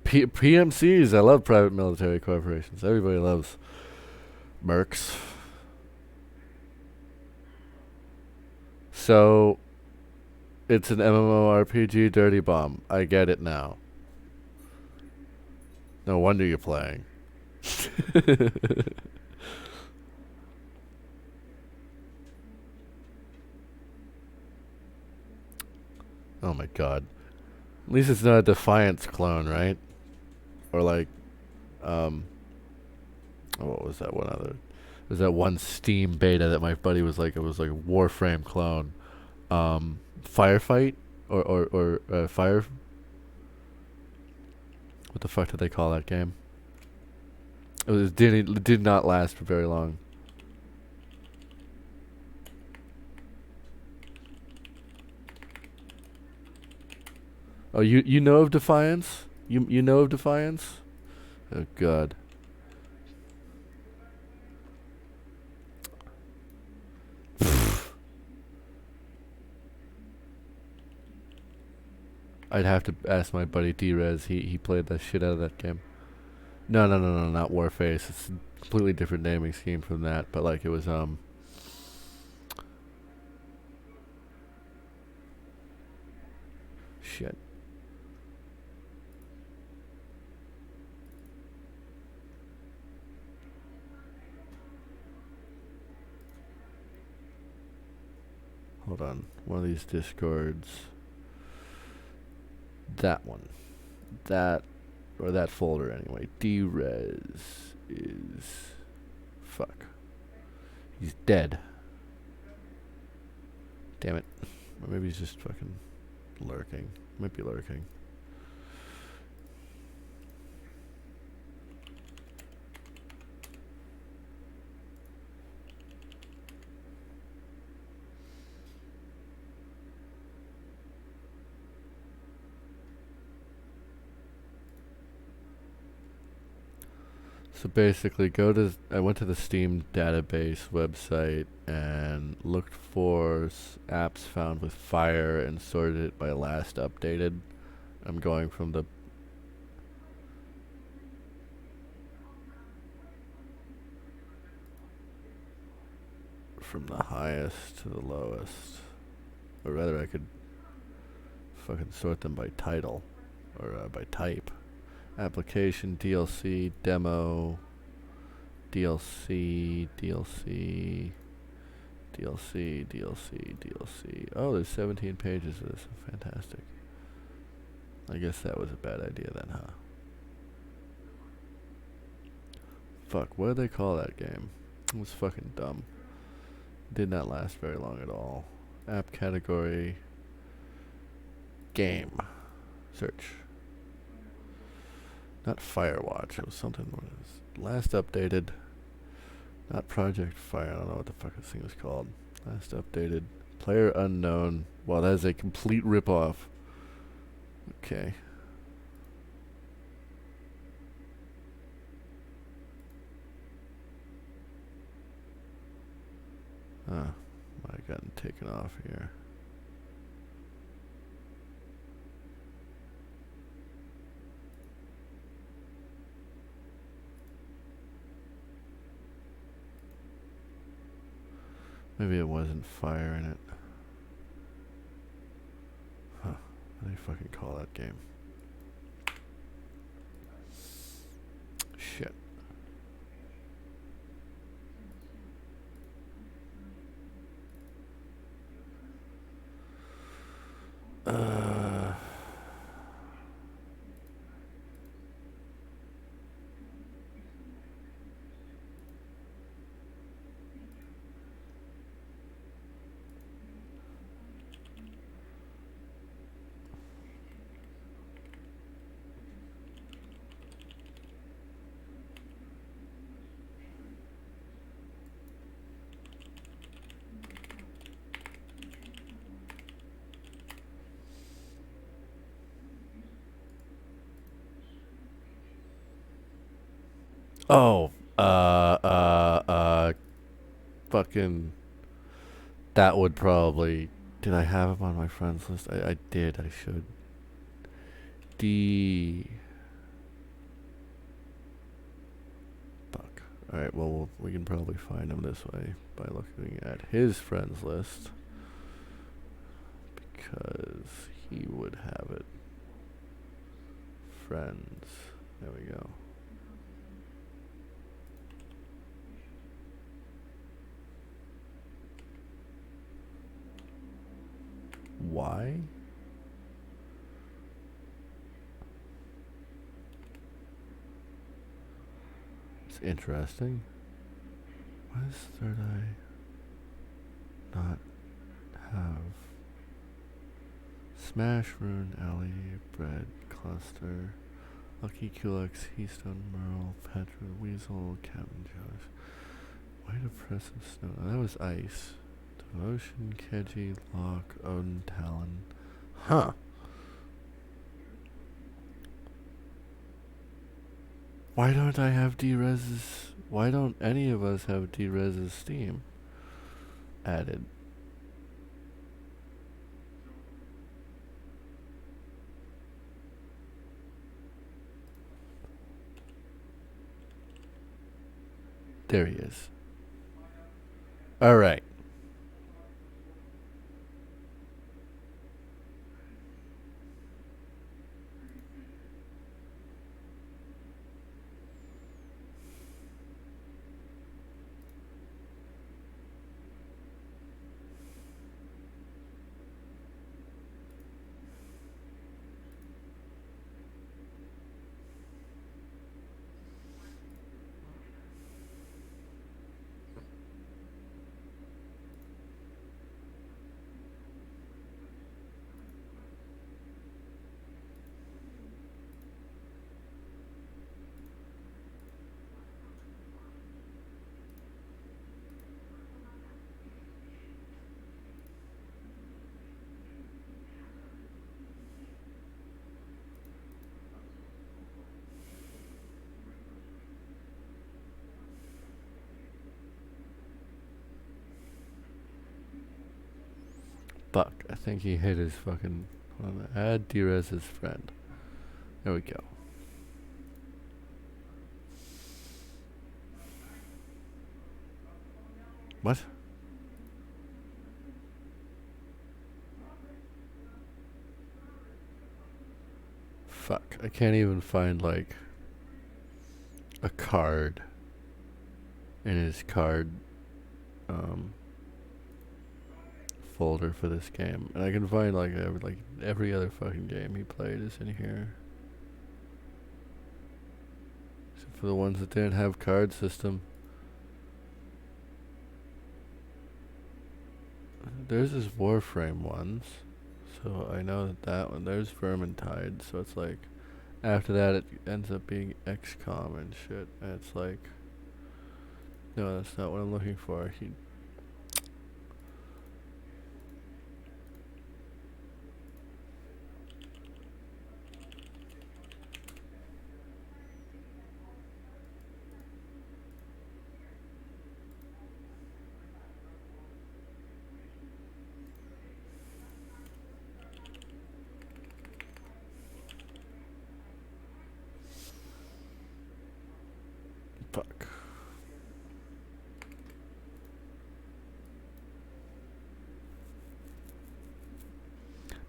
PMCs. I love private military corporations. Everybody loves mercs. So, it's an MMORPG dirty bomb. I get it now. No wonder you're playing. Oh my god. At least it's not a Defiance clone, right? Or like, what was that one other? There's that one Steam beta that my buddy was like, it was like a Warframe clone. Firefight? Or Fire... What the fuck did they call that game? It did not last for very long. Oh, you know of Defiance? You know of Defiance? Oh God. I'd have to ask my buddy D-Rez. He played the shit out of that game. No, not Warface. It's a completely different naming scheme from that. But like it was shit. Hold on. One of these discords. That one. That or that folder anyway. D-Rez is fuck. He's dead. Damn it. Or maybe he's just fucking lurking. Might be lurking. So basically, I went to the Steam database website and looked for apps found with fire and sorted it by last updated. I'm going from the highest to the lowest, or rather, I could fucking sort them by title or by type. Application, DLC, demo, DLC. Oh, there's 17 pages of this. Fantastic. I guess that was a bad idea then, huh? Fuck, what did they call that game? It was fucking dumb. Did not last very long at all. App category, game, search. Not Firewatch. It was something. What is last updated? Not Project Fire. I don't know what the fuck this thing was called. Last updated. Player unknown. Wow, that is a complete ripoff. Okay. Huh. Might have gotten taken off here. Maybe it wasn't fire in it. Huh. What do they fucking call that game? Shit. Oh, fucking. That would probably. Did I have him on my friends list? I did. I should. Fuck. Alright, well, we can probably find him this way by looking at his friends list. Because he would have it. Friends. There we go. Why? It's interesting. Why does Third Eye not have Smash, Rune, Alley, Bread, Cluster, Lucky Kulex, Heystone, Merle, Petra, Weasel, Captain Josh, White Oppressive Snow. Oh, that was Ice. Devotion, Keji, Lock, Odin, Talon. Huh. Why don't I have Drez's? Why don't any of us have Drez's Steam added? There he is. All right. Buck. I think he hit his fucking... Add Drez's friend. There we go. What? Fuck. I can't even find, like, a card in his card folder for this game. And I can find, like, every other fucking game he played is in here. Except for the ones that didn't have card system. There's his Warframe ones. So I know that one. There's Vermintide. So it's like, after that it ends up being XCOM and shit. And it's like, no, that's not what I'm looking for. Fuck.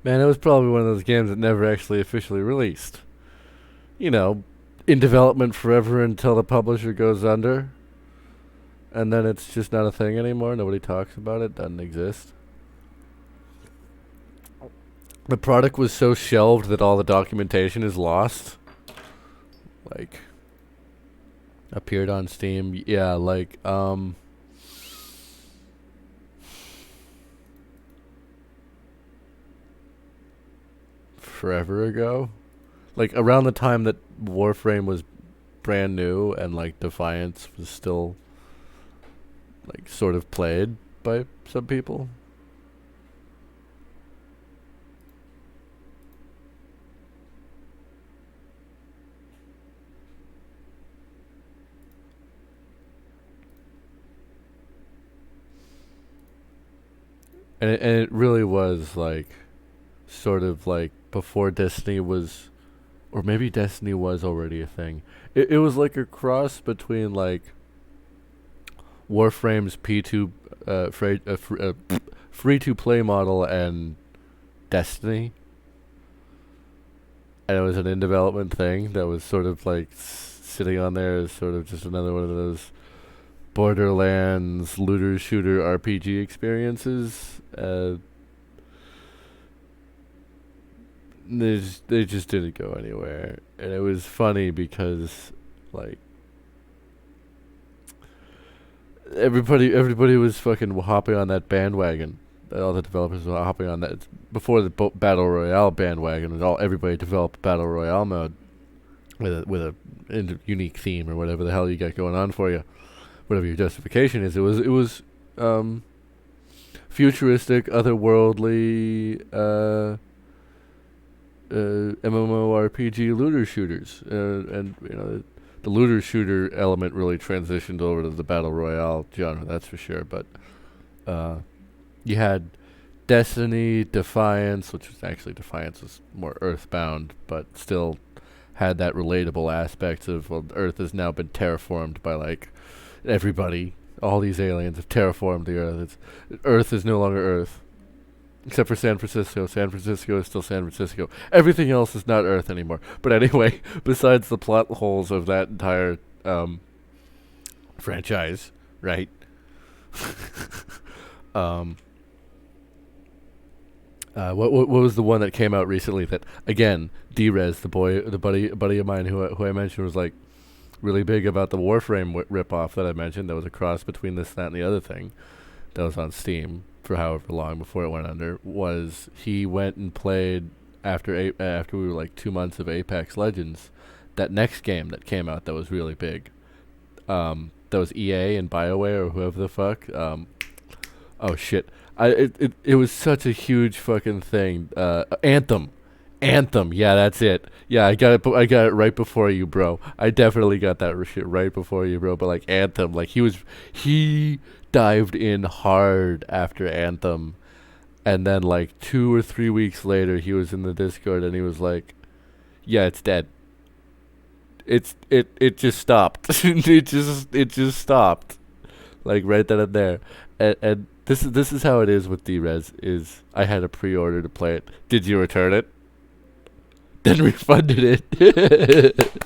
Man, it was probably one of those games that never actually officially released. You know, in development forever until the publisher goes under. And then it's just not a thing anymore. Nobody talks about it. Doesn't exist. The product was so shelved that all the documentation is lost. Like, appeared on Steam. Yeah, like, forever ago. Like, around the time that Warframe was brand new and, like, Defiance was still, like, sort of played by some people. And it really was, like, sort of, like, before Destiny was... Or maybe Destiny was already a thing. It was, like, a cross between, like, Warframe's free-to-play model and Destiny. And it was an in-development thing that was sort of, like, sitting on there as sort of just another one of those Borderlands looter-shooter RPG experiences. They just didn't go anywhere. And it was funny because, like, everybody was fucking hopping on that bandwagon. All the developers were hopping on that. Before the Battle Royale bandwagon, everybody developed Battle Royale mode with a unique theme or whatever the hell you got going on for you. Whatever your justification is. It was futuristic, otherworldly, MMORPG looter shooters, and you know, the looter shooter element really transitioned over to the battle royale genre. That's for sure. But you had Destiny, Defiance, which was actually Defiance was more Earthbound, but still had that relatable aspect of, well, Earth has now been terraformed by like everybody. All these aliens have terraformed the Earth. Earth is no longer Earth, except for San Francisco. San Francisco is still San Francisco. Everything else is not Earth anymore. But anyway, besides the plot holes of that entire franchise, right? um, what was the one that came out recently that, again, D-Rez, the buddy of mine who I mentioned, was like really big about the Warframe ripoff that I mentioned. That was a cross between this, that, and the other thing that was on Steam for however long before it went under. Was he went and played after we were like 2 months of Apex Legends, that next game that came out that was really big. That was EA and BioWare or whoever the fuck. Oh shit. It was such a huge fucking thing. Anthem. Yeah, that's it. Yeah, I got it right before you, bro. I definitely got that shit right before you, bro. But like Anthem, like he dived in hard after Anthem, and then like 2 or 3 weeks later, he was in the Discord and he was like, "Yeah, it's dead. It just stopped. it just stopped, like right then and there." And this is how it is with D-Rez. Is I had a pre-order to play it. Did you return it? Then refunded it.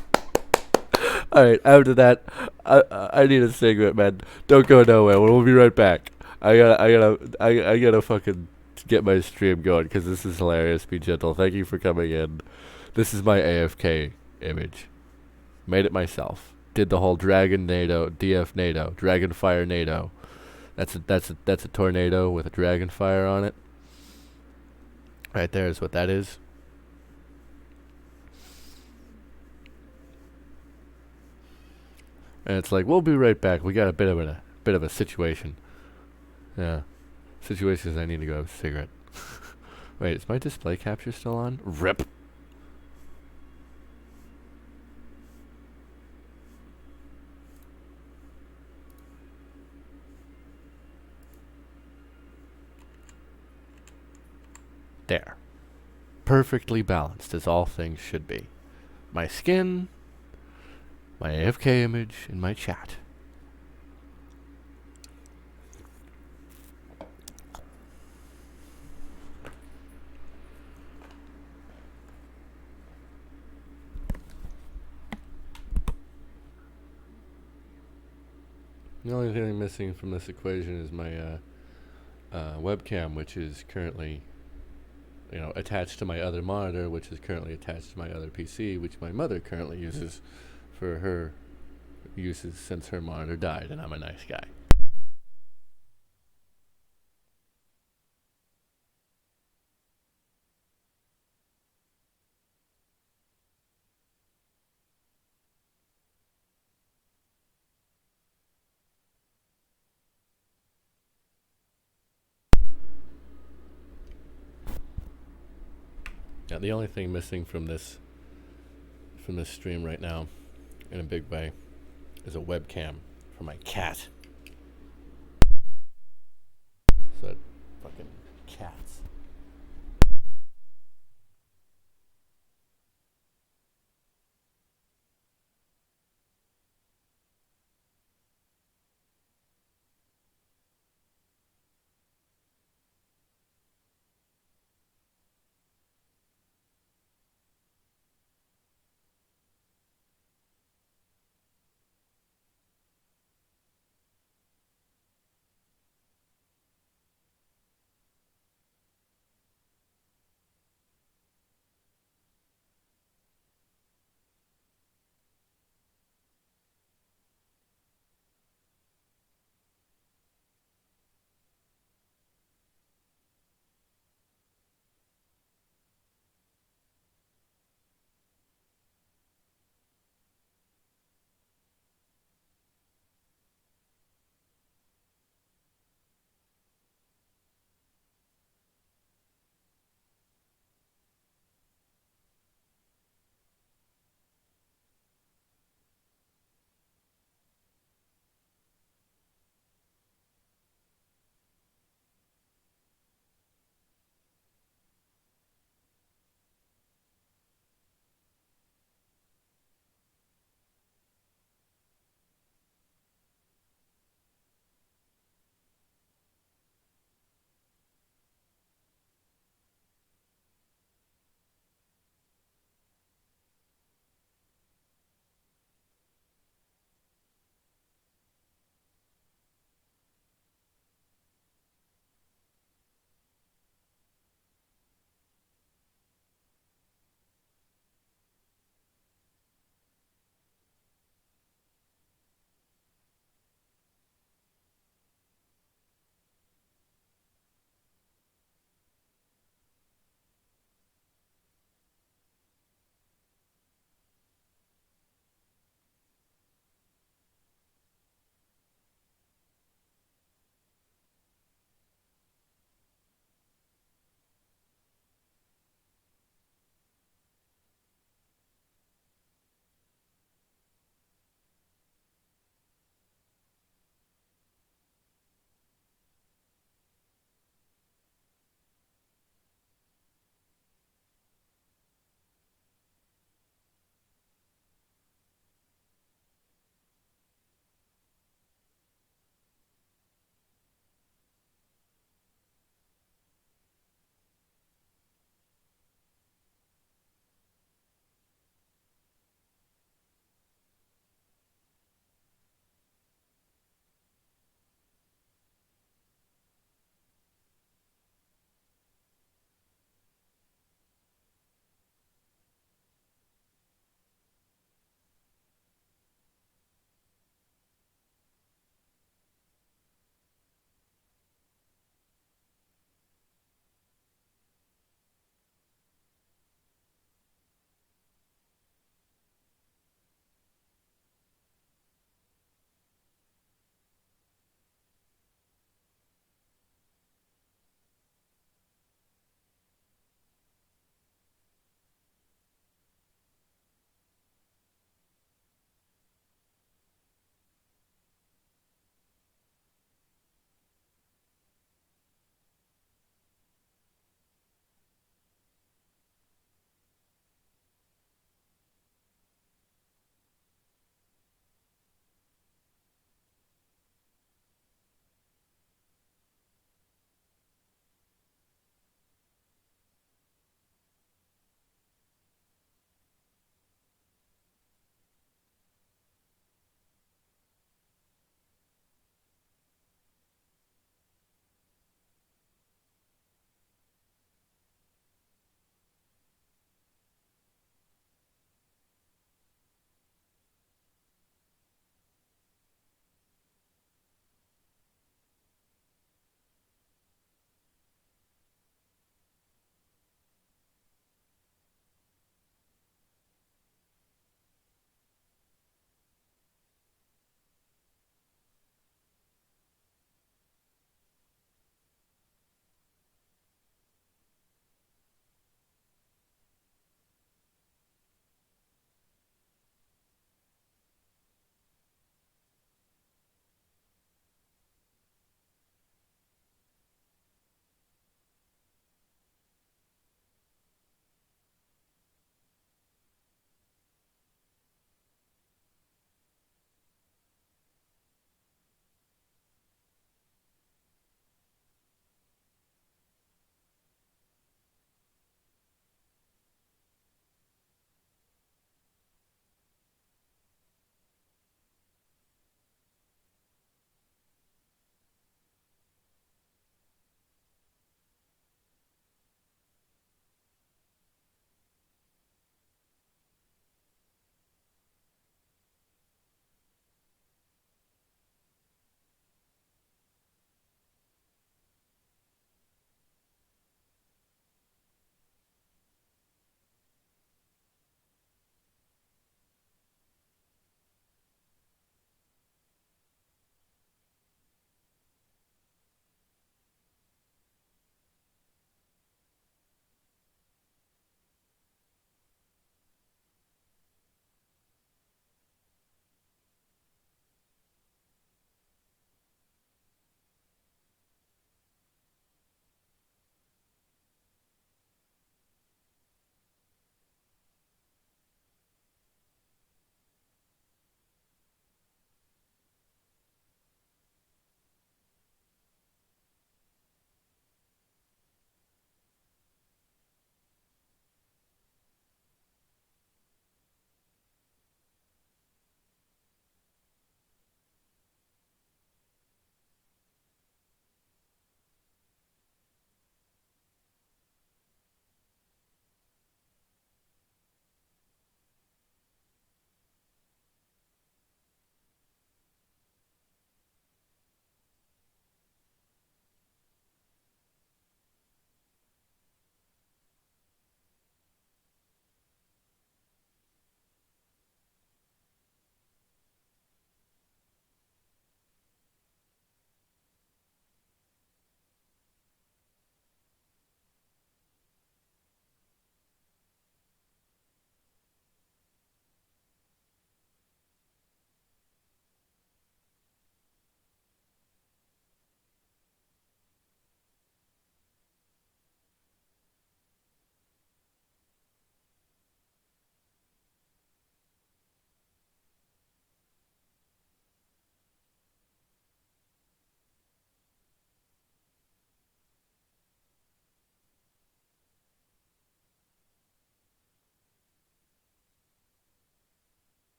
All right. After that, I need a cigarette, man. Don't go nowhere. We'll be right back. I gotta fucking get my stream going because this is hilarious. Be gentle. Thank you for coming in. This is my AFK image. Made it myself. Did the whole Dragon NATO, DF NATO, Dragon Fire NATO. That's a tornado with a dragon fire on it. Right there is what that is. And it's like, we'll be right back. We got a bit of a situation. Yeah. Situations I need to go have a cigarette. Wait, is my display capture still on? RIP. There. Perfectly balanced as all things should be. My skin, my AFK image, and my chat. The only thing missing from this equation is my webcam, which is currently, attached to my other monitor, which is currently attached to my other PC, which my mother currently uses for her uses since her monitor died, and I'm a nice guy. Yeah, the only thing missing from this stream right now, in a big way, is a webcam for my cat. So fucking cats.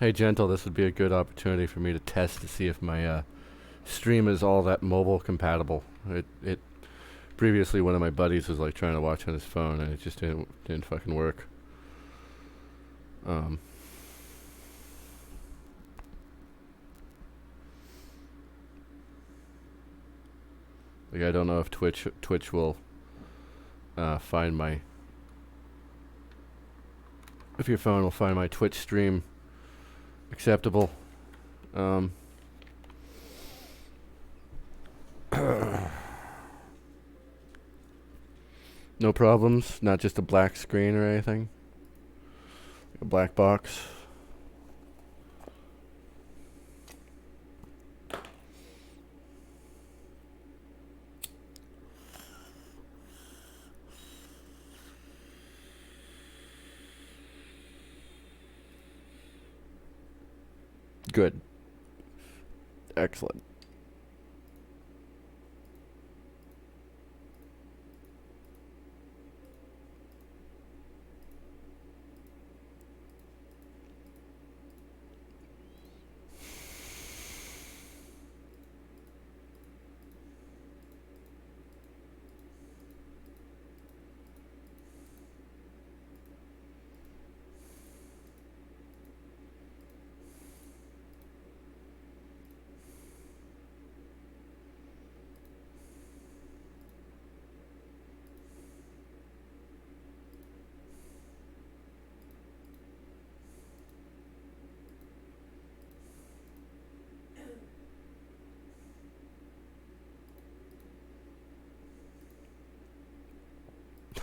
Hey, Gentle, this would be a good opportunity for me to test to see if my stream is all that mobile compatible. It previously one of my buddies was like trying to watch on his phone and it just didn't fucking work. Like I don't know if Twitch will find my, if your phone will find my Twitch stream acceptable. No problems, not just a black screen or anything. A black box. Good. Excellent.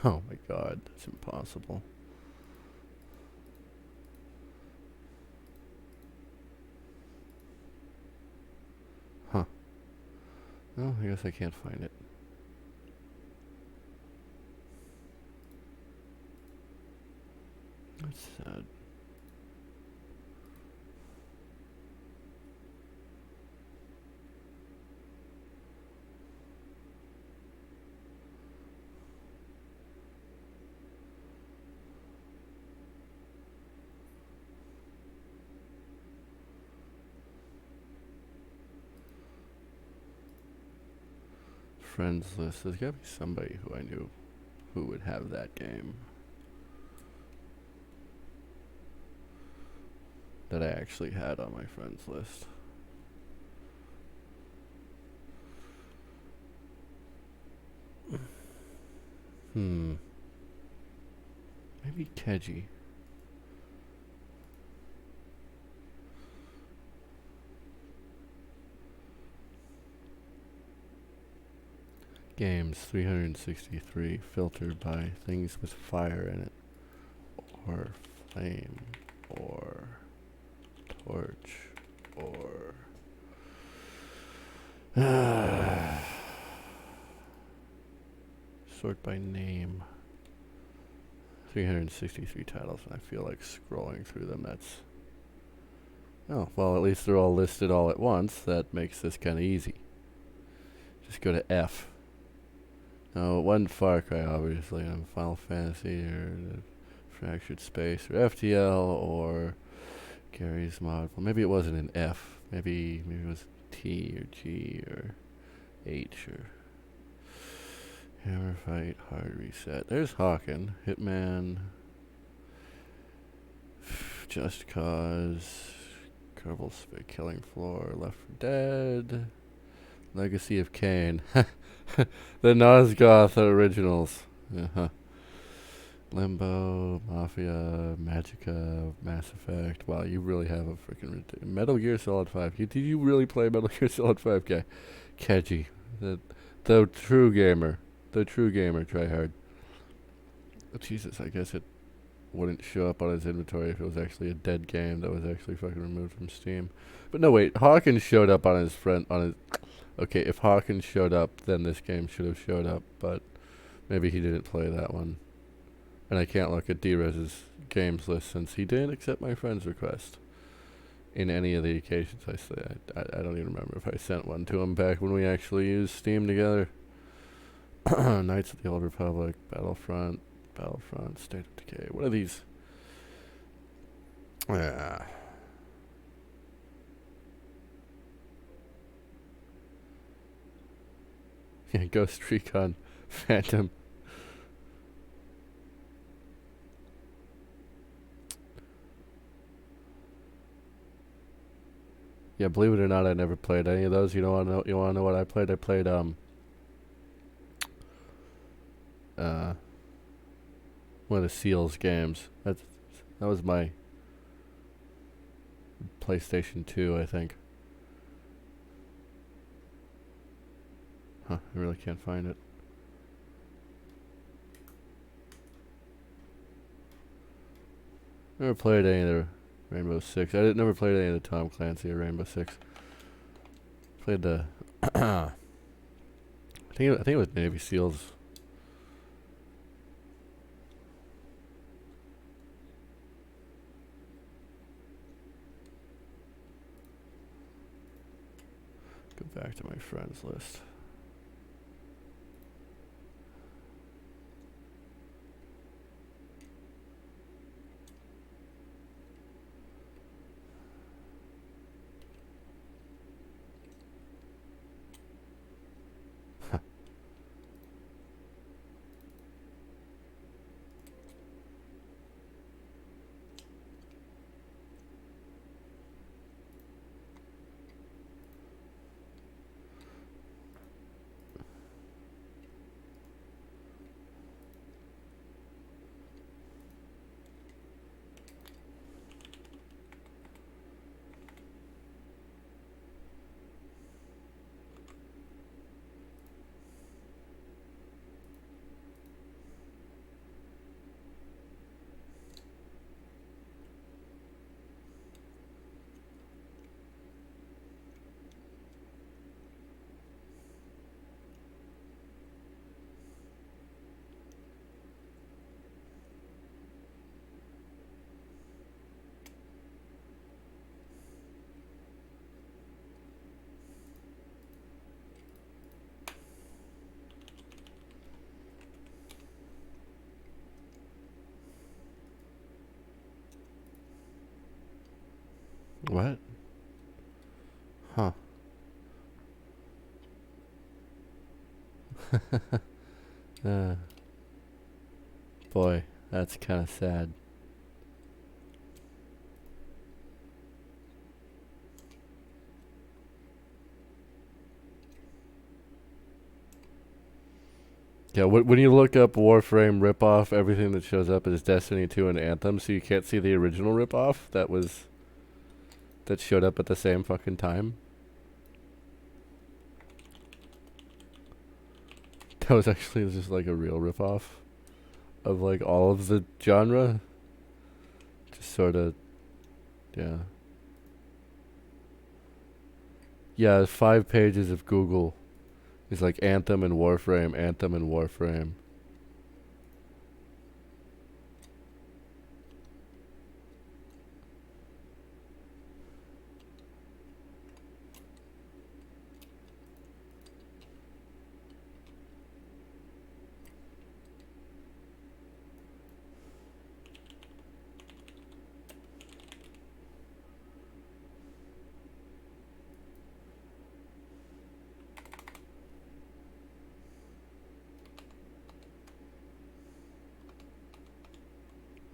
Oh my god, that's impossible. Huh. Well, I guess I can't find it. That's sad. Friends list. There's gotta be somebody who I knew who would have that game. That I actually had on my friends list. Maybe Keji. Games 363 filtered by things with fire in it, or flame, or torch, or sort by name. 363 titles, and I feel like scrolling through them. That's, oh well, at least they're all listed all at once. That makes this kind of easy. Just go to F. No, it wasn't Far Cry, obviously. Final Fantasy or Fractured Space or FTL or Gary's Mod. Well, maybe it wasn't an F. Maybe it was T or G or H or Hammer Fight, Hard Reset. There's Hawken, Hitman, Just Cause, Kerbal Spit, Killing Floor, Left 4 Dead, Legacy of Kain. The Nosgoth originals. Uh-huh. Limbo, Mafia, Magica, Mass Effect. Wow, you really have a freaking Metal Gear Solid 5. Did you really play Metal Gear Solid 5, guy? Keji, the true gamer. The true gamer, try hard. Oh, Jesus, I guess it wouldn't show up on his inventory if it was actually a dead game that was actually fucking removed from Steam. But no, wait, Hawkins showed up on his friend, on his... Okay, if Hawkins showed up, then this game should have showed up, but maybe he didn't play that one. And I can't look at D-Rez's games list since he didn't accept my friend's request in any of the occasions I don't even remember if I sent one to him back when we actually used Steam together. Knights of the Old Republic, Battlefront, State of Decay. What are these? Yeah, Ghost Recon Phantom. Yeah, believe it or not, I never played any of those. You know, you want to know what I played? I played uh one of the Seals games. That was my PlayStation 2, I think. Huh, I really can't find it. Never played any of the Rainbow Six. Never played any of the Tom Clancy or Rainbow Six. Played the I think it was Navy Seals. Go back to my friends list. What? Huh. uh, Boy, that's kind of sad. Yeah, when you look up Warframe ripoff, everything that shows up is Destiny 2 and Anthem, so you can't see the original ripoff that showed up at the same fucking time. That was actually just like a real ripoff of like all of the genre. Just sort of, yeah. Yeah, 5 pages of Google is like Anthem and Warframe, Anthem and Warframe.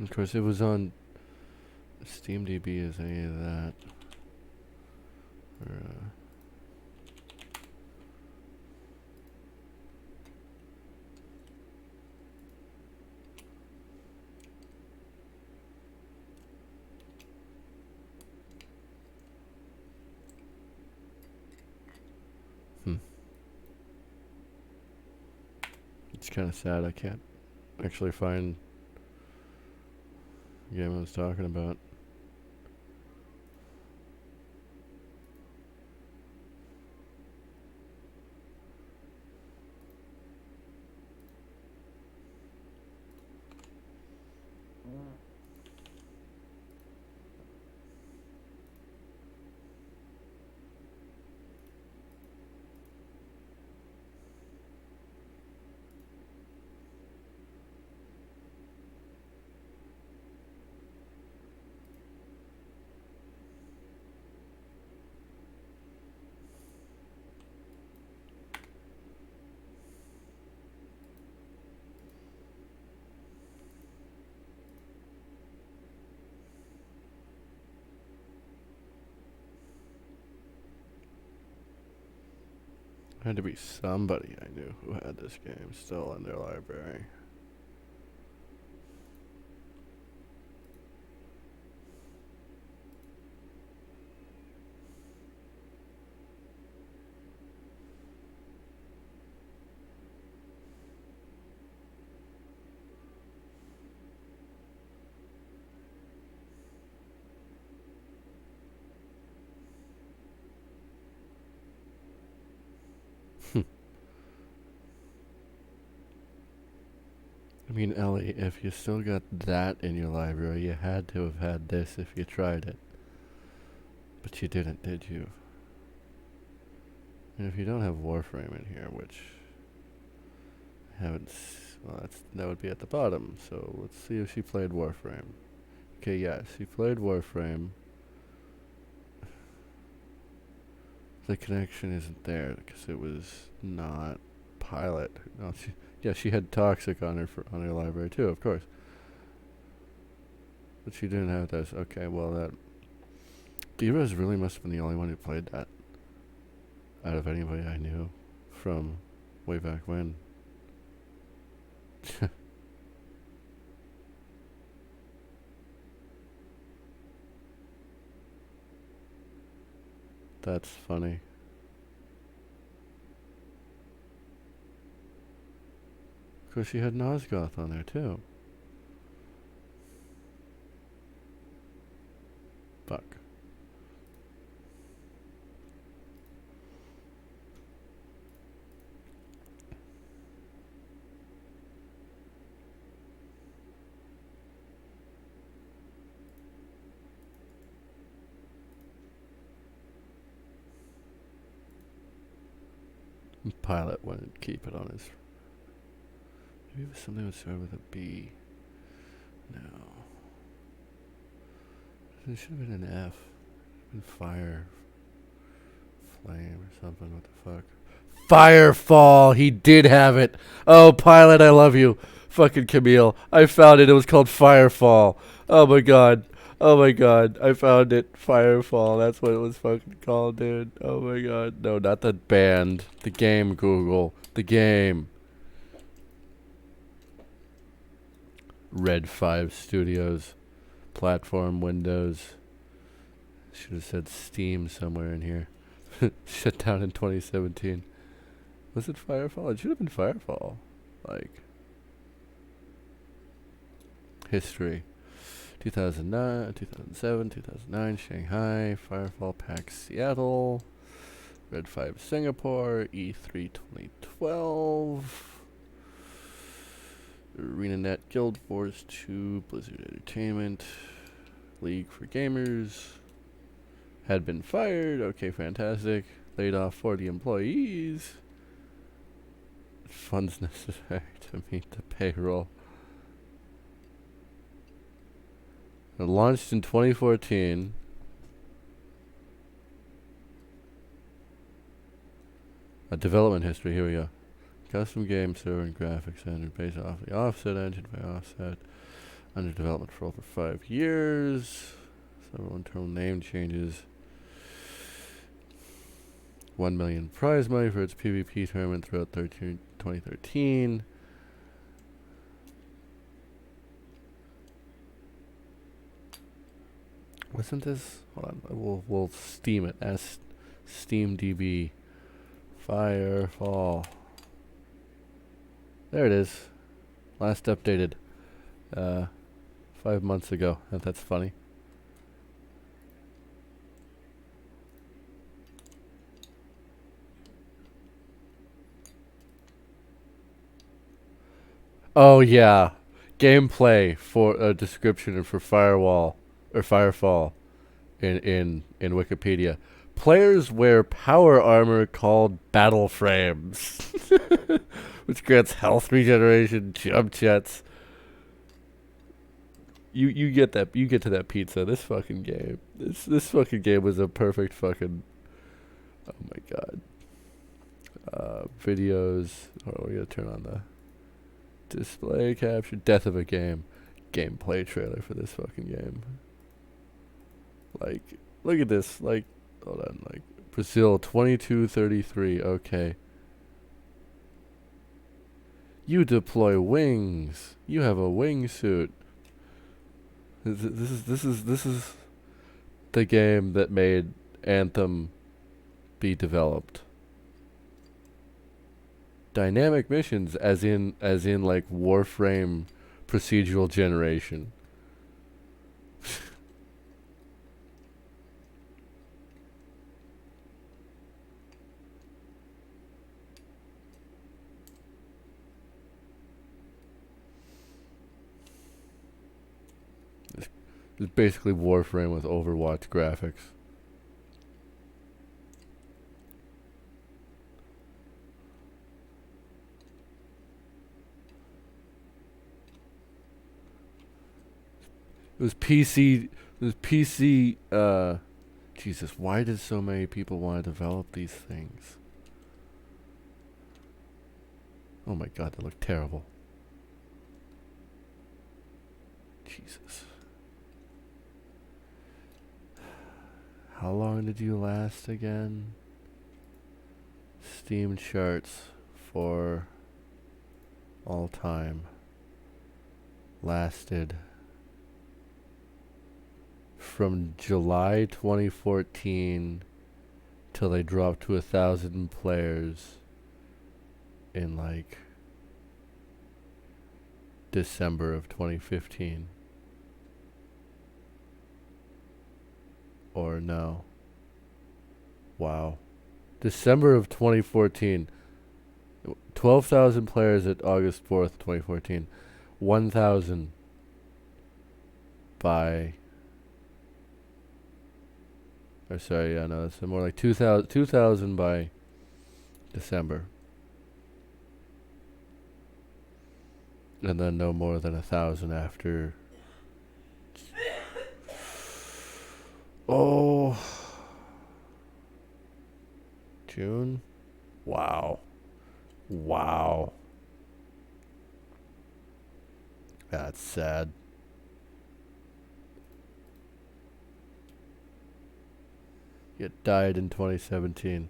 Of course, it was on SteamDB as any of that. Or, It's kind of sad I can't actually find the game I was talking about. Had to be somebody I knew who had this game still in their library. I mean, Ellie, if you still got that in your library, you had to have had this if you tried it. But you didn't, did you? And if you don't have Warframe in here, which I haven't, well, that would be at the bottom. So let's see if she played Warframe. Okay, yeah, she played Warframe. The connection isn't there because it was not Pilot. No, she had Toxic on her library too, of course. But she didn't have this. Okay, well that Divas really must have been the only one who played that out of anybody I knew from way back when. That's funny. Of course, she had Nosgoth on there too. Fuck. Pilot wouldn't keep it on his. Maybe it was something that started with a B. No. It should have been an F. Been fire. Flame or something. What the fuck? Firefall! He did have it! Oh, Pilot, I love you. Fucking Camille. I found it. It was called Firefall. Oh my god. Oh my god. I found it. Firefall. That's what it was fucking called, dude. Oh my god. No, not the band. The game, Google. The game. Red 5 Studios. Platform Windows. Should have said Steam somewhere in here. Shut down in 2017. Was it Firefall? It should have been Firefall. Like. History. 2009, 2007, 2009, Shanghai, Firefall PAX Seattle, Red 5 Singapore, E3 2012, ArenaNet Guild Wars 2, Blizzard Entertainment, League for Gamers, had been fired, okay, fantastic, laid off 40 employees, funds necessary to meet the payroll. It launched in 2014. A development history, here we go. Custom game server and graphics engine based off the Offset engine by Offset. Under development for over 5 years. Several internal name changes. 1 million prize money for its PvP tournament throughout 2013. Wasn't this? Hold on. We'll steam it. SteamDB. Firefall. There it is. Last updated. 5 months ago. That's funny. Oh yeah. Gameplay for a description for Firewall or Firefall in Wikipedia. Players wear power armor called battle frames, which grants health regeneration, jump jets. You get that. You get to that pizza. This fucking game. This fucking game was a perfect fucking. Oh my god. Videos. Oh, we gotta turn on the display capture. Death of a game. Gameplay trailer for this fucking game. Like, look at this. Like, hold on. Like, Brazil 22-33. Okay. You deploy wings. You have a wingsuit. This is the game that made Anthem be developed. Dynamic missions, as in like Warframe procedural generation. It's basically Warframe with Overwatch graphics. It was PC. It was PC. Jesus, why did so many people want to develop these things? Oh my God, they look terrible. Jesus. How long did you last again? Steam charts for all time lasted from July 2014 till they dropped to 1,000 players in like December of 2015. Or no. Wow. December of 2014. 12,000 players at August 4th, 2014. 1,000 by... Or sorry, yeah, no, it's more like 2,000 by December. And then no more than 1,000 after... Oh... June? Wow. Wow. That's sad. It died in 2017.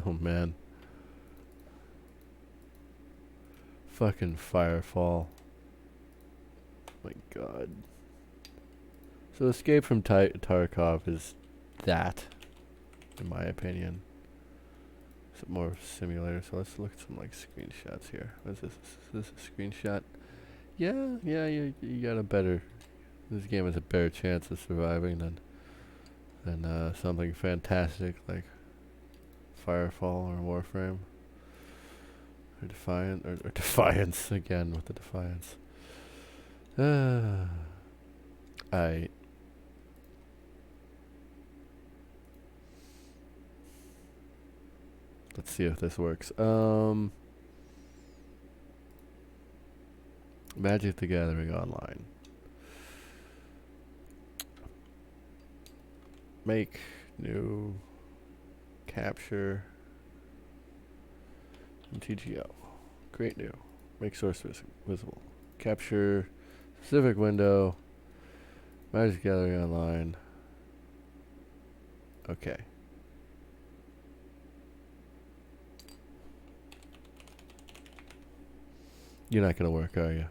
Oh man. Fucking Firefall. My God. So Escape from Tarkov is that, in my opinion. It's more simulator, so let's look at some like screenshots here. What is this? Is this a screenshot? Yeah, you got a better... This game has a better chance of surviving than something fantastic like Firefall or Warframe. Or Defiant, or Defiance again with the Defiance. Let's see if this works. Magic the Gathering Online. Make new capture MTGO. Create new. Make source visible. Capture specific window. Magic Gathering Online. Okay. You're not gonna work, are you?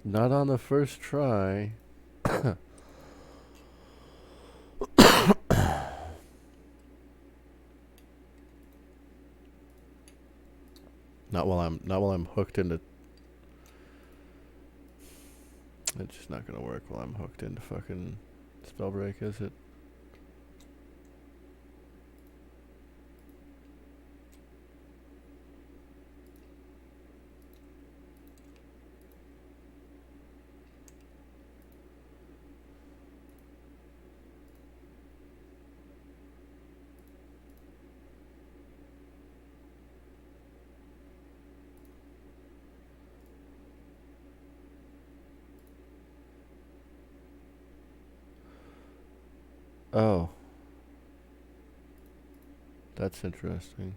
Not on the first try. Not while I'm hooked into... It's just not gonna work while I'm hooked into fucking Spellbreak, is it? Oh. That's interesting.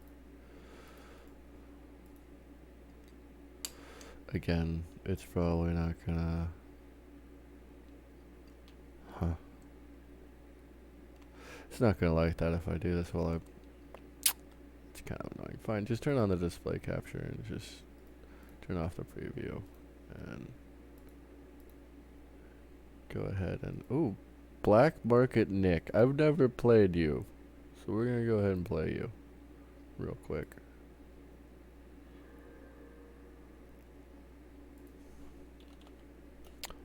Again, it's probably not gonna... Huh. It's not gonna like that if I do this while I... It's kind of annoying. Fine, just turn on the display capture and just turn off the preview. And go ahead and... Ooh, Black Market Nick. I've never played you. So we're going to go ahead and play you real quick.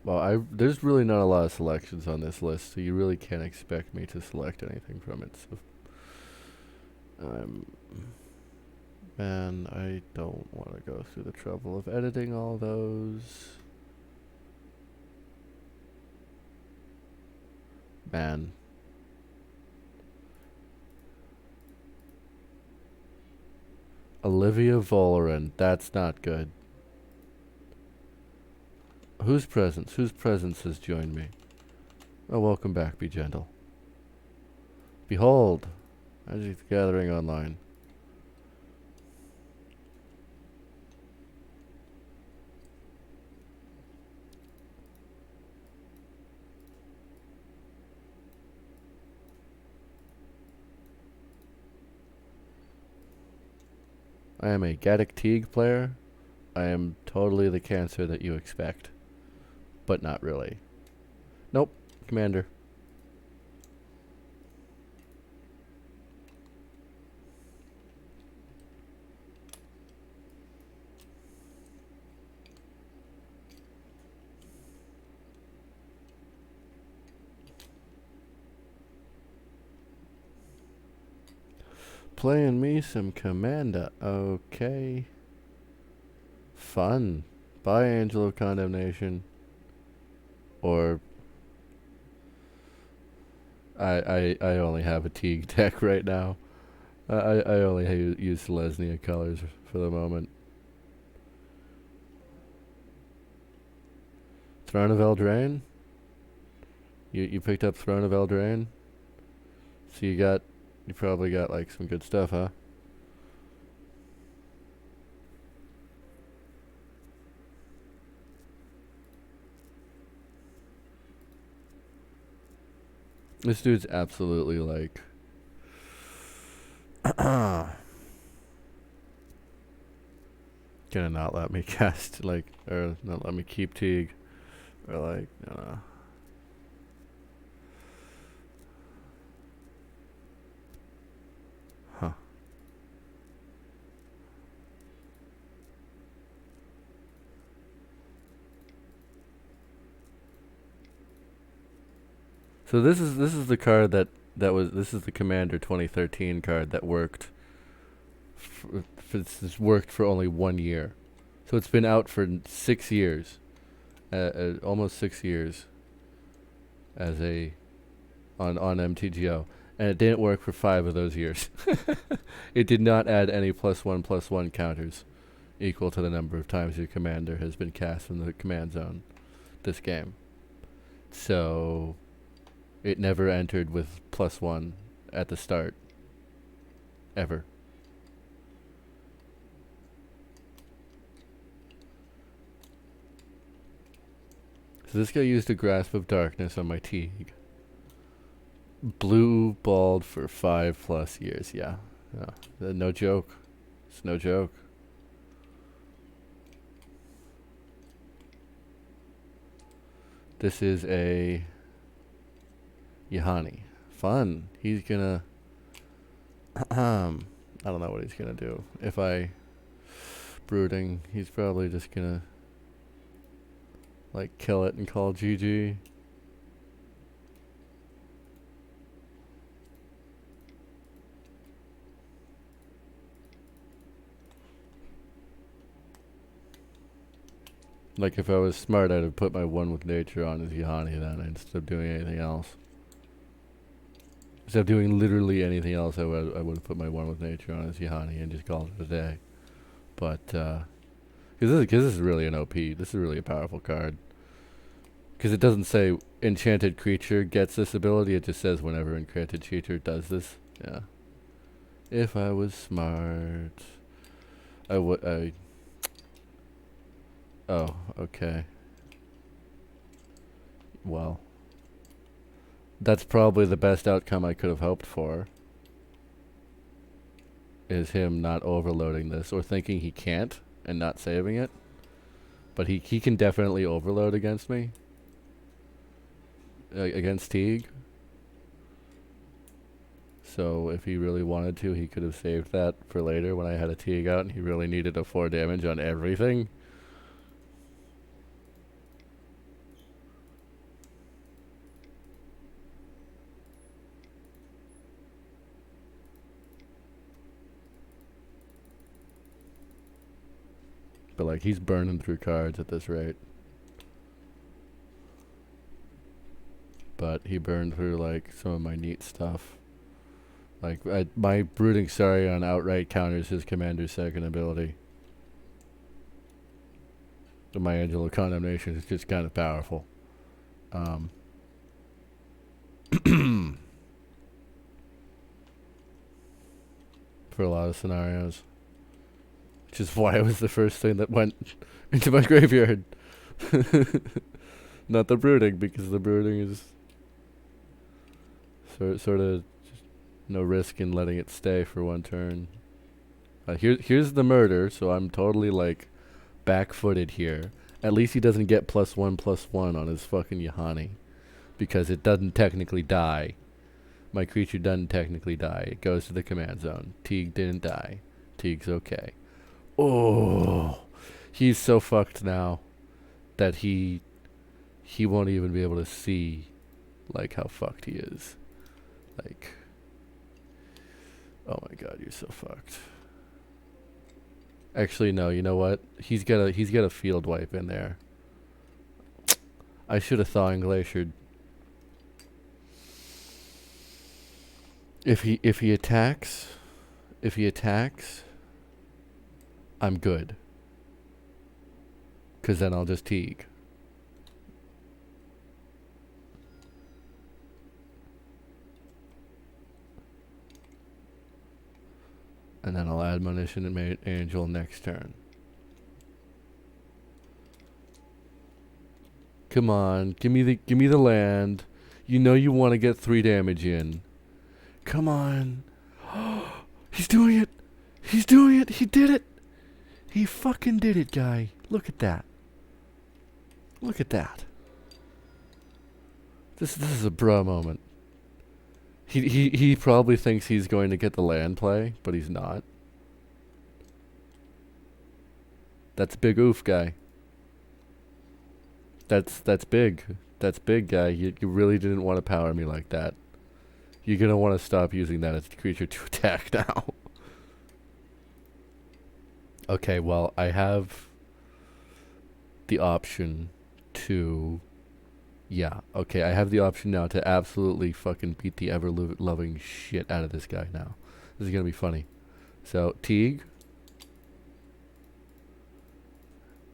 Well, there's really not a lot of selections on this list, so you really can't expect me to select anything from it. So, man, I don't want to go through the trouble of editing all those. Man. Olivia Volerin, that's not good. Whose presence has joined me? Oh, welcome back, Begentle. Behold, Magic's Gathering Online. I am a Gaddock Teeg player. I am totally the cancer that you expect. But not really. Nope, Commander. Playing me some Commander. Okay. Fun. Bye, Angel of Condemnation. Or I only have a Teeg deck right now. I only use Selesnya colors for the moment. Throne of Eldraine? You picked up Throne of Eldraine? So you probably got like some good stuff, huh? This dude's absolutely like gonna not let me cast like, or not let me keep Teeg, or like huh. So this is the card this is the Commander 2013 card that worked. It's worked for only 1 year, so it's been out for 6 years, almost 6 years, as on MTGO, and it didn't work for 5 of those years. It did not add any +1/+1 counters equal to the number of times your commander has been cast from the command zone this game. So it never entered with +1 at the start. Ever. So this guy used a Grasp of Darkness on my Teeg. Blue balled for 5+ years, yeah. No joke. It's no joke. This is a Yahani. Fun. He's gonna I don't know what he's gonna do. If I brooding, he's probably just gonna like kill it and call GG. Like if I was smart, I'd have put my one with nature on as Yahani then instead of doing anything else. Instead of doing literally anything else, I would have put my one with nature on as Yahani and just called it a day. But because this is really an OP. This is really a powerful card. Because it doesn't say enchanted creature gets this ability. It just says whenever enchanted creature does this. Yeah. If I was smart, I would. Oh, okay. Well, that's probably the best outcome I could have hoped for. is him not overloading this or thinking he can't and not saving it. But he can definitely overload against me. Against Teeg. So if he really wanted to, he could have saved that for later when I had a Teeg out and he really needed a 4 damage on everything. But like, he's burning through cards at this rate. But he burned through like some of my neat stuff. Like, my Brooding Saurian outright counters his commander's second ability. And my Angel of Condemnation is just kind of powerful. For a lot of scenarios. Which is why it was the first thing that went into my graveyard. Not the Brooding, because the Brooding is sort of no risk in letting it stay for one turn. Here's the murder, so I'm totally like back-footed here. At least he doesn't get +1/+1 on his fucking Yahani, because it doesn't technically die. My creature doesn't technically die. It goes to the command zone. Teeg didn't die. Teeg's okay. Oh, he's so fucked now that he won't even be able to see like how fucked he is. Like, oh my god, you're so fucked. Actually, no, you know what? He's got a field wipe in there. I should have Thawing Glaciered. If he attacks, I'm good. 'Cause then I'll just Teeg. And then I'll Admonition and Angel next turn. Come on, give me the land. You know you want to get 3 damage in. Come on. He's doing it. He's doing it. He did it. He fucking did it, guy. Look at that. Look at that. This is a bruh moment. He probably thinks he's going to get the land play, but he's not. That's big oof, guy. That's big. That's big, guy. You really didn't want to power me like that. You're gonna want to stop using that as a creature to attack now. Okay, well, I have the option to... Yeah, okay, I have the option now to absolutely fucking beat the ever-loving shit out of this guy now. This is gonna be funny. So, Teeg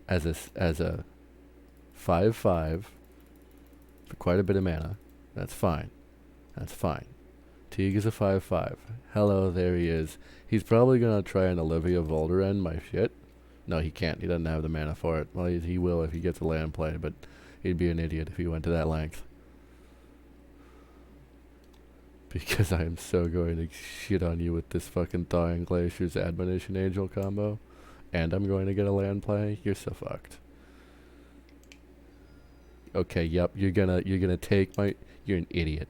as a 5/5 for quite a bit of mana. That's fine. That's fine. Teeg is a 5/5. Hello, there he is. He's probably gonna try and Olivia Volderen my shit. No, he can't. He doesn't have the mana for it. Well, he will if he gets a land play, but he'd be an idiot if he went to that length. Because I am so going to shit on you with this fucking Thawing Glacier's Admonition Angel combo. And I'm going to get a land play. You're so fucked. Okay, yep, you're gonna take my... You're an idiot.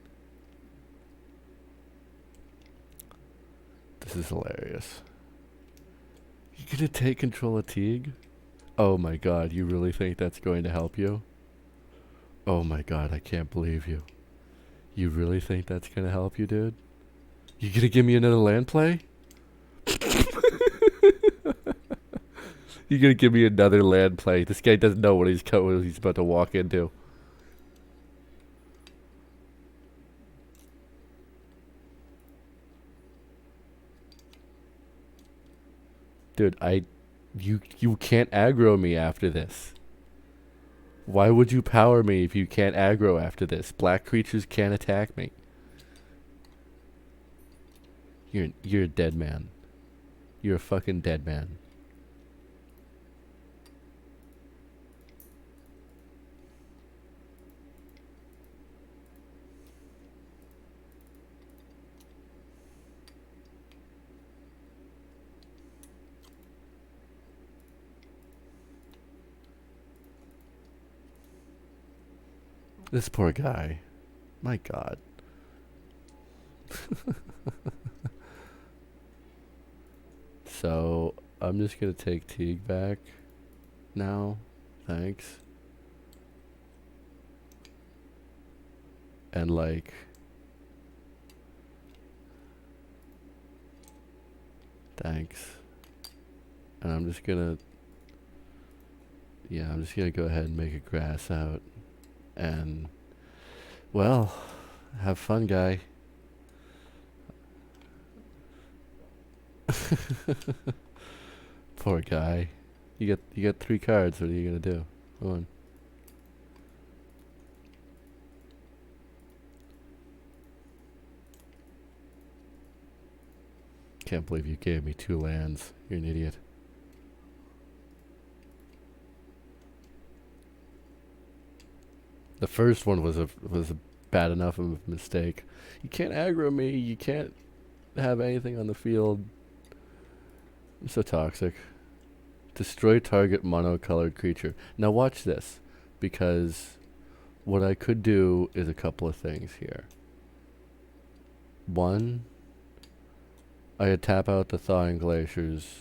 This is hilarious. You're gonna take control of Teeg? Oh my god, you really think that's going to help you? Oh my god, I can't believe you. You really think that's gonna help you, dude? You gonna give me another land play? You're gonna give me another land play. This guy doesn't know what he's about to walk into. Dude, you can't aggro me after this. Why would you power me if you can't aggro after this? Black creatures can't attack me. You're a dead man. You're a fucking dead man. This poor guy. My God. So, I'm just gonna take teeg back now. Thanks. And like... Thanks. And I'm just gonna... Yeah, I'm just gonna go ahead and make a grass out. And... Well, have fun, guy. Poor guy. You get 3 cards. What are you gonna do? Come on. Can't believe you gave me 2 lands. You're an idiot. The first one was a bad enough of a mistake. You can't aggro me. You can't have anything on the field. I'm so toxic. Destroy target monocolored creature. Now watch this, because what I could do is a couple of things here. One, I'd tap out the Thawing Glaciers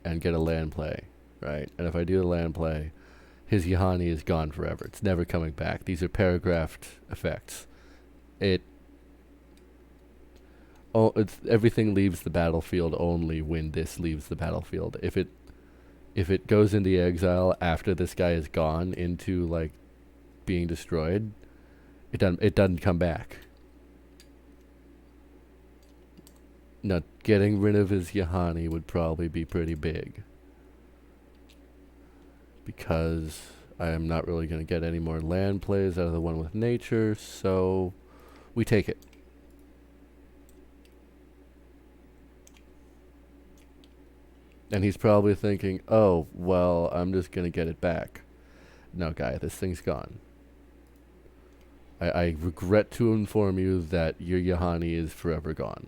and get a land play, right? And if I do the land play, his Yahani is gone forever. It's never coming back. These are paragraphed effects. Everything leaves the battlefield only when this leaves the battlefield. If it goes into exile after this guy is gone into like being destroyed, it doesn't come back. Now, getting rid of his Yahani would probably be pretty big, because I am not really going to get any more land plays out of the one with nature, so we take it. And he's probably thinking, oh, well, I'm just going to get it back. No, guy, this thing's gone. I regret to inform you that your Yahani is forever gone.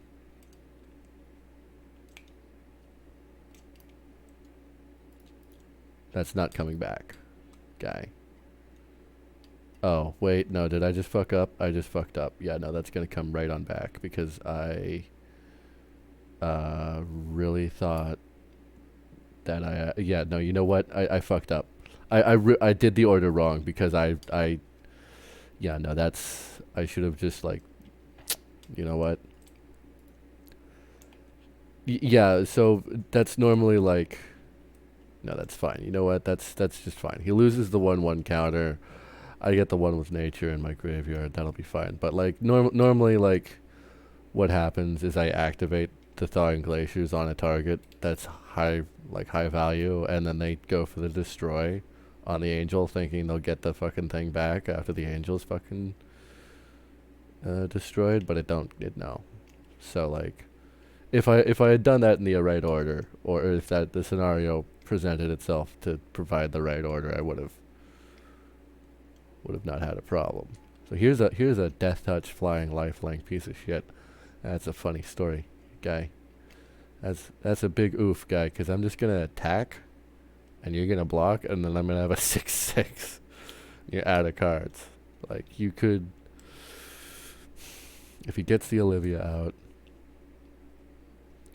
That's not coming back, guy. Oh, wait, no, did I just fuck up? I just fucked up. Yeah, no, that's going to come right on back, because I really thought that yeah, no, you know what? I fucked up. I did the order wrong, because yeah, no, I should have just, like, you know what? Yeah, so that's normally, like, no, that's fine. You know what? That's just fine. He loses the 1/1 counter. I get the one with nature in my graveyard. That'll be fine. But, like, normally, like, what happens is I activate the Thawing Glaciers on a target that's high value, and then they go for the destroy on the angel, thinking they'll get the fucking thing back after the angel's fucking destroyed, but no. So, like, if I had done that in the right order, or if the scenario presented itself to provide the right order, I would have not had a problem. So here's a death touch flying lifelink piece of shit. That's a funny story, guy. That's a big oof, guy, because I'm just gonna attack, and you're gonna block, and then I'm gonna have a 6/6. You're out of cards. Like, you could, if he gets the Olivia out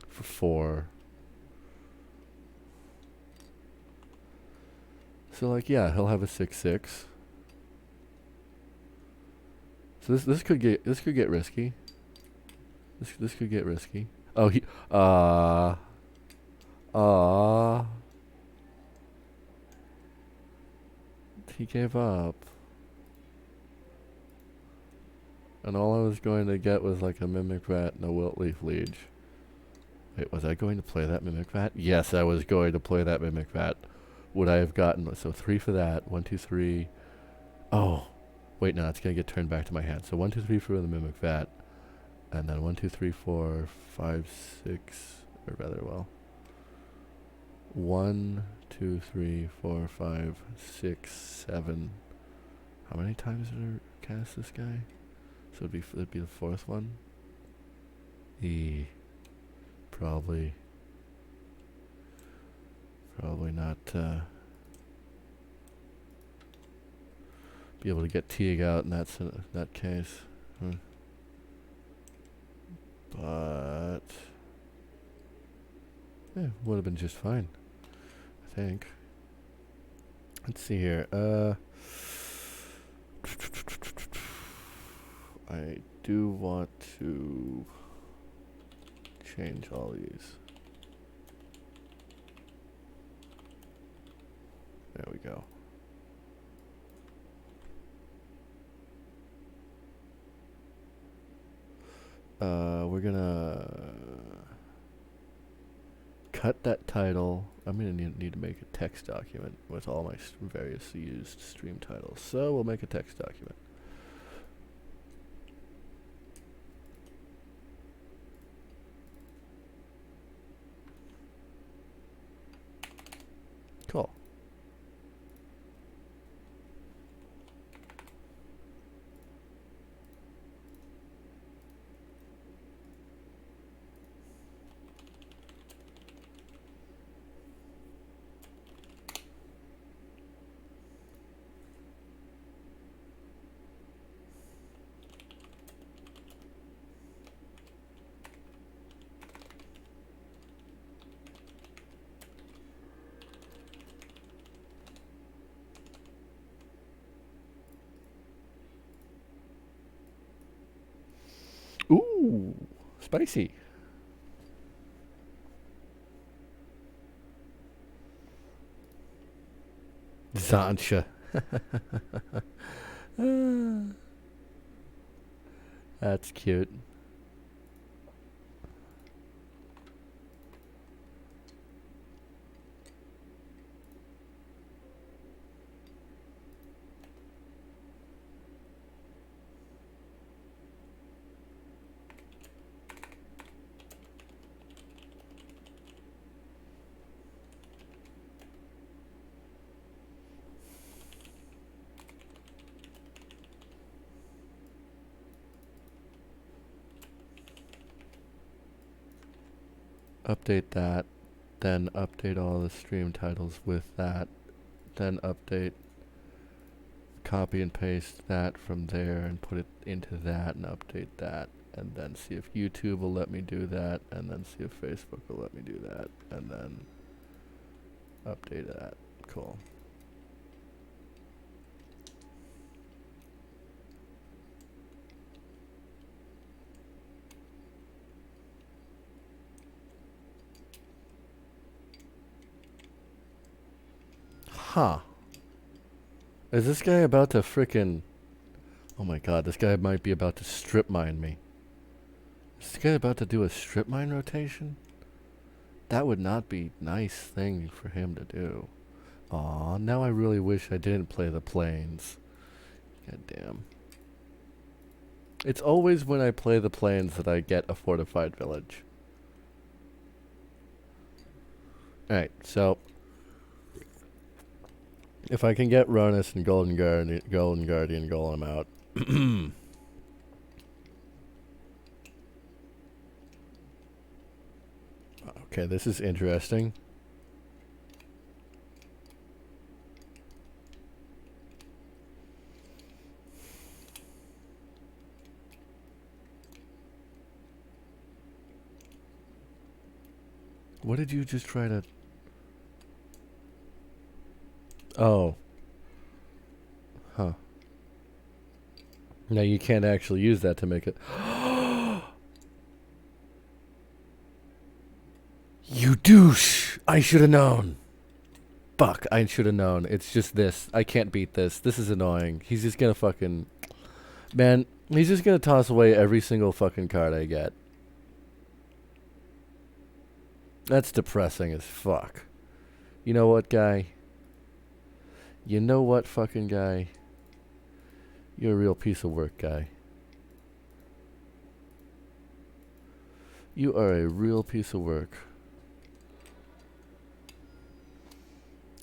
for 4. So, like, yeah, he'll have a 6/6. So this could get risky. This could get risky. Oh, he he gave up. And all I was going to get was like a Mimic Rat and a Wilt Leaf Liege. Wait, was I going to play that Mimic Rat? Yes, I was going to play that Mimic Rat. Would I have gotten... So 3 for that. 1, 2, 3. Oh. Wait, no, it's going to get turned back to my hand. So 1, 2, 3 for the Mimic Vat. And then 1, 2, 3, 4, 5, 6... Or rather, well... 1, 2, 3, 4, 5, 6, 7... How many times did I cast this guy? So it'd be the 4th one. Probably not. be able to get teeg out in that case. But yeah, would have been just fine, I think. Let's see here. I do want to change all these. There we go. We're gonna cut that title. I'm gonna need to make a text document with all my various used stream titles. So we'll make a text document. Cool. Ooh, spicy. Zancha. That's cute. Update that, then update all the stream titles with that, then update, copy and paste that from there and put it into that and update that, and then see if YouTube will let me do that, and then see if Facebook will let me do that, and then update that. Cool. Huh. Is this guy about to frickin'... Oh my god, this guy might be about to strip mine me. Is this guy about to do a strip mine rotation? That would not be a nice thing for him to do. Aw, now I really wish I didn't play the plains. God damn. It's always when I play the plains that I get a fortified village. Alright, so... if I can get Ronus and Golden Guardian Golem out. Okay, this is interesting. What did you just try to... Oh. Huh. Now you can't actually use that to make it... You douche! I should have known. Fuck, I should have known. It's just this. I can't beat this. This is annoying. He's just gonna fucking... Man, he's just gonna toss away every single fucking card I get. That's depressing as fuck. You know what, guy? You know what, fucking guy? You're a real piece of work, guy. You are a real piece of work.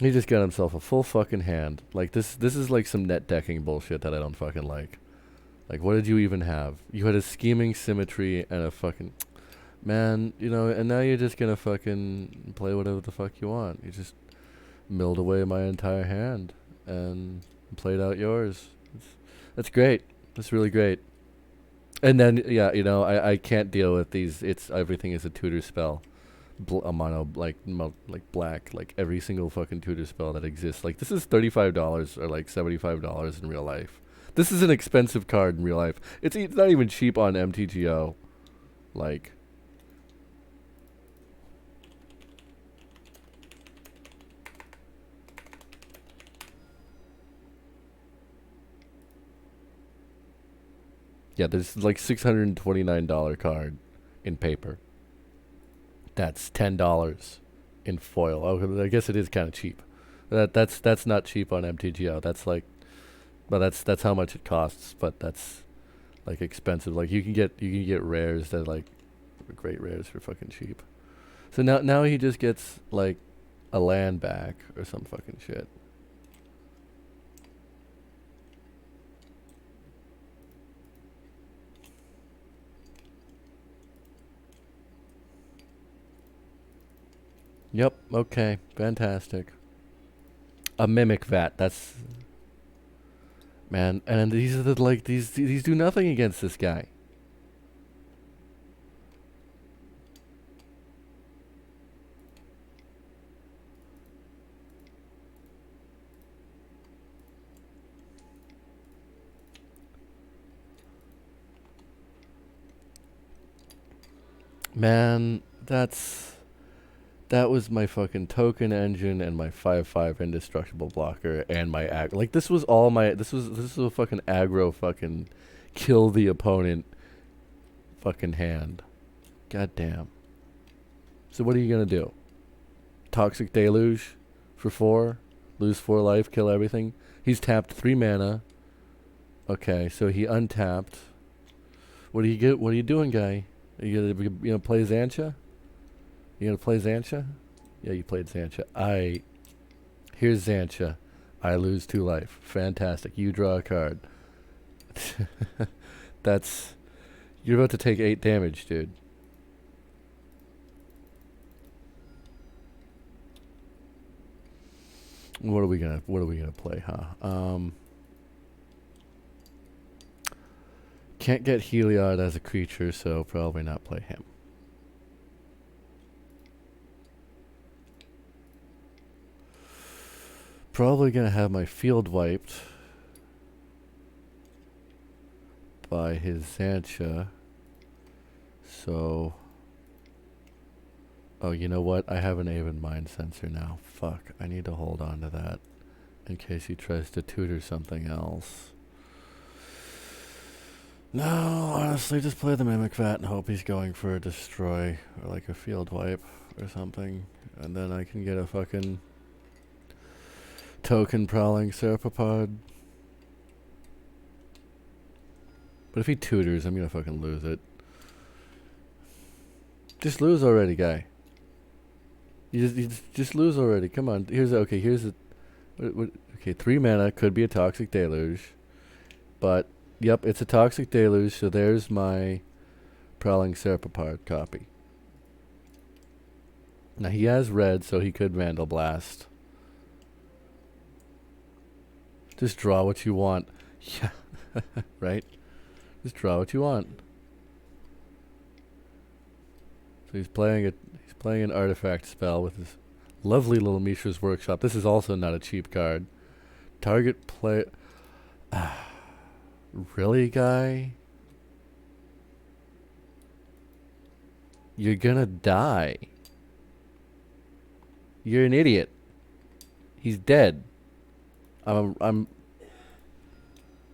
He just got himself a full fucking hand. Like, this is like some net decking bullshit that I don't fucking like. Like, what did you even have? You had a scheming symmetry and a fucking... Man, you know, and now you're just gonna fucking play whatever the fuck you want. You just milled away my entire hand and played out yours. That's great. That's really great. And then yeah, you know, I can't deal with these. It's everything is a tutor spell. A mono like black, like every single fucking tutor spell that exists. Like this is $35 or like $75 in real life. This is an expensive card in real life. It's not even cheap on MTGO. Like yeah, there's like $629 card in paper. That's $10 in foil. Oh, I guess it is kind of cheap. That's not cheap on MTGO. That's like, but that's how much it costs. But that's like expensive. Like you can get rares that like great rares for fucking cheap. So now he just gets like a land back or some fucking shit. Yep. Okay. Fantastic. A mimic vat. That's man. And these are the like these do nothing against this guy. Man, that was my fucking token engine and my 5/5 indestructible blocker and my like this was all my this was a fucking aggro fucking kill the opponent fucking hand. God damn. So what are you gonna do? Toxic Deluge for 4, lose 4 life, kill everything. He's tapped 3 mana. Okay, so he untapped. What do you get? What are you doing, guy? Are you gonna play Xantia? You gonna play Xantia? Yeah, you played Xantia. Here's Xantia. I lose 2 life. Fantastic. You draw a card. That's you're about to take 8 damage, dude. What are we gonna play, huh? Can't get Heliod as a creature, so probably not play him. Probably gonna have my field wiped by his Xantia. So oh, you know what? I have an Aven Mind Sensor now. Fuck, I need to hold on to that in case he tries to tutor something else. No, honestly, just play the Mimic Vat and hope he's going for a destroy or like a field wipe or something, and then I can get a fucking token prowling Serpapod. But if he tutors, I'm gonna fucking lose it. Just lose already, guy. You just lose already. Come on. Here's okay. 3 mana could be a Toxic Deluge, but yep, it's a Toxic Deluge. So there's my Prowling Serpapod copy. Now he has red, so he could Vandal Blast. Just draw what you want. Yeah, right. Just draw what you want. So he's playing an artifact spell with his lovely little Mishra's Workshop. This is also not a cheap card. Target play. Really, guy? You're gonna die. You're an idiot. He's dead.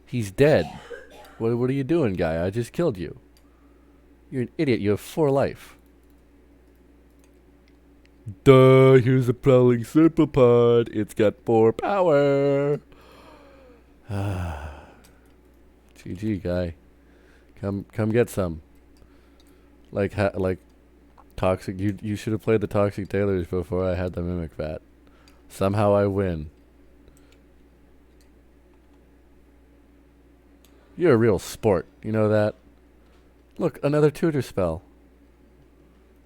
He's dead. What are you doing, guy? I just killed you. You're an idiot. You have 4 life. Duh, here's a Prowling Serpapod. It's got 4 power. GG, guy. Come get some. Like Toxic. You should have played the Toxic Deluge before I had the Mimic Vat. Somehow I win. You're a real sport. You know that? Look, another tutor spell.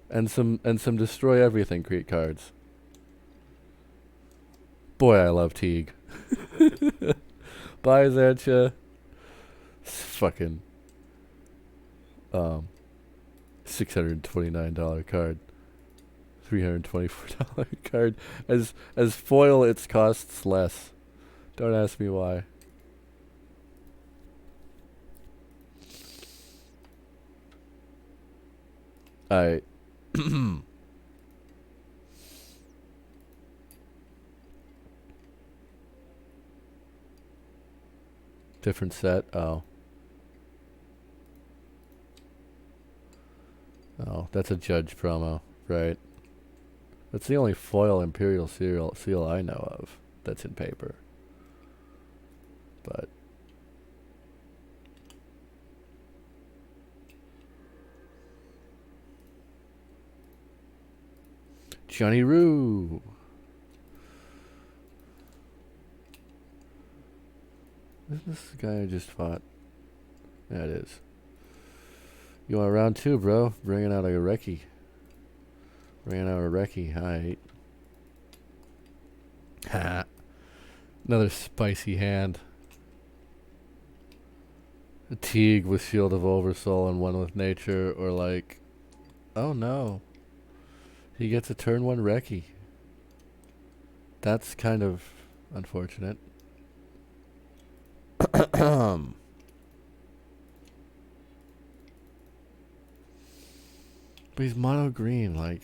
And some destroy everything create cards. Boy, I love Teeg. Bye, Zancha. Fucking $629 card. $324 card. As foil, its costs less. Don't ask me why. Alright. Different set. Oh. Oh, that's a Judge promo, right? That's the only foil Imperial seal I know of that's in paper. But Johnny Roo. Isn't this the guy I just fought? Yeah, it is. You want round 2, bro? Bringing out a Reki. Bringing out a Reki. Alright. Ha. Another spicy hand. A Teeg with Shield of Oversoul and one with Nature, or like... Oh no. He gets a turn 1 Reki. That's kind of unfortunate. But he's mono green, like...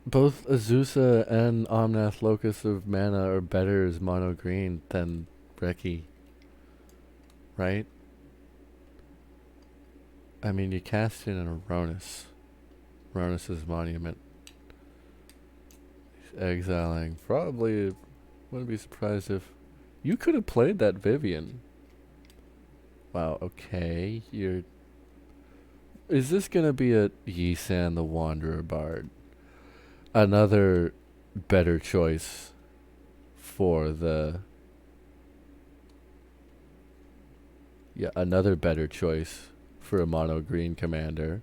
Both Azusa and Omnath Locus of Mana are better as mono green than Reki. Right? I mean, you cast in an Aronis. Aronis' Monument. He's exiling. Probably wouldn't be surprised if... You could have played that Vivian. Wow, okay. You're... Is this gonna be a Yisan the Wanderer Bard? Another better choice for the... Yeah, another better choice for a mono green commander.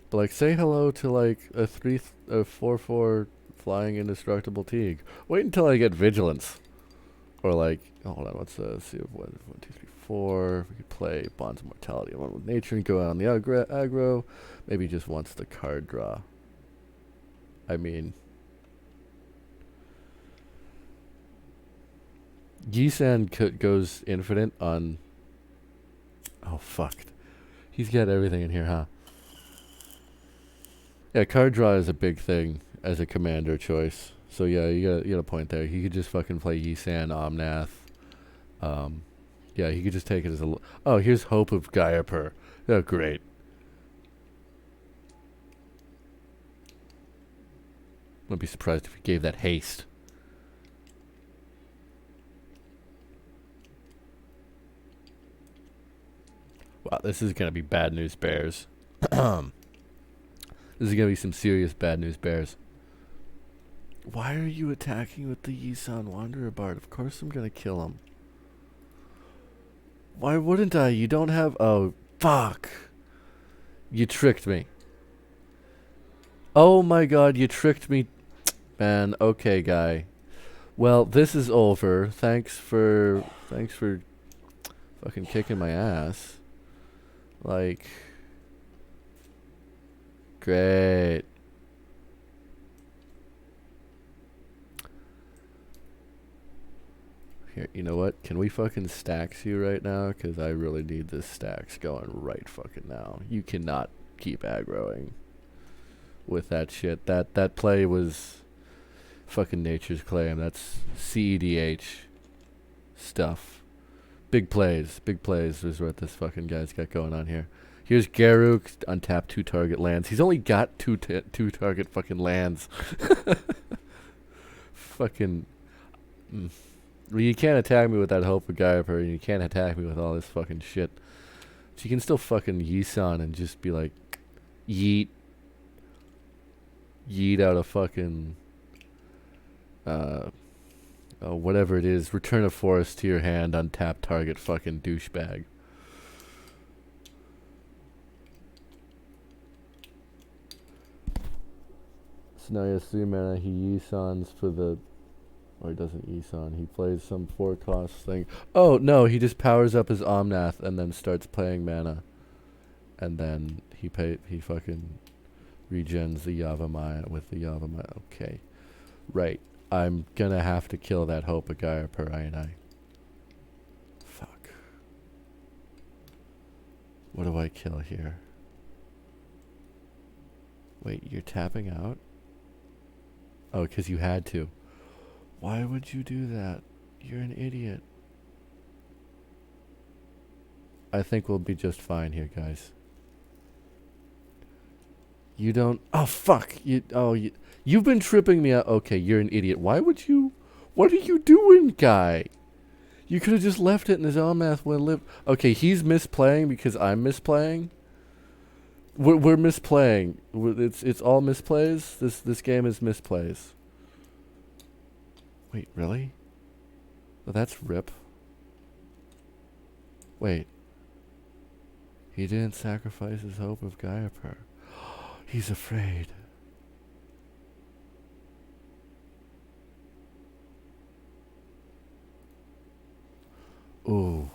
But like, say hello to like a 4/4 flying indestructible Teeg. Wait until I get Vigilance. Or like, oh, hold on, let's see if 1, 2, 3, 4. We could play Bonds of Mortality along with Nature and go out on the aggro. Maybe just wants the card draw. I mean, Yisan goes infinite on... Oh, fuck. He's got everything in here, huh? Yeah, card draw is a big thing as a commander choice. So yeah, you got a point there. He could just fucking play Yisan, Omnath. Yeah, he could just take it as a... Oh, here's Hope of Gaiapur. Oh, great. Wouldn't be surprised if he gave that haste. Wow, this is gonna be bad news bears. This is gonna be some serious bad news bears. Why are you attacking with the Yisan Wanderer Bard? Of course I'm gonna kill him. Why wouldn't I? You don't have... Oh, fuck. You tricked me. Oh my god, you tricked me. Man, okay, guy. Well, this is over. Thanks for fucking kicking my ass. Like... Great. Here, you know what? Can we fucking stacks you right now? Because I really need this stacks going right fucking now. You cannot keep aggroing with that shit. That play was fucking Nature's Claim. That's CEDH stuff. Big plays is what this fucking guy's got going on here. Here's Garuk, untap 2 target lands. He's only got two target fucking lands. Fucking... Well, you can't attack me with that Hope of Gaiapur, and you can't attack me with all this fucking shit. So you can still fucking Yisan and just be like, yeet out a fucking, whatever it is, return a forest to your hand, untap target fucking douchebag. So now he has 3 mana, he Yisans for the Or he doesn't Isan. He plays some 4-cost thing. Oh, no, he just powers up his Omnath and then starts playing mana. And then he fucking regens the Yavimaya with the Yavimaya. Okay. Right. I'm gonna have to kill that Hope of Gaia per I. Fuck. What do I kill here? Wait, you're tapping out? Oh, 'cause you had to. Why would you do that? You're an idiot. I think we'll be just fine here, guys. You don't... Oh, fuck! You've been tripping me out. Okay, you're an idiot. Why would you... What are you doing, guy? You could have just left it in his own math when live... Okay, he's misplaying because I'm misplaying. We're misplaying. It's all misplays. This game is misplays. Wait, really? Oh, that's rip. Wait. He didn't sacrifice his Hope of Gaia per. He's afraid. Ooh.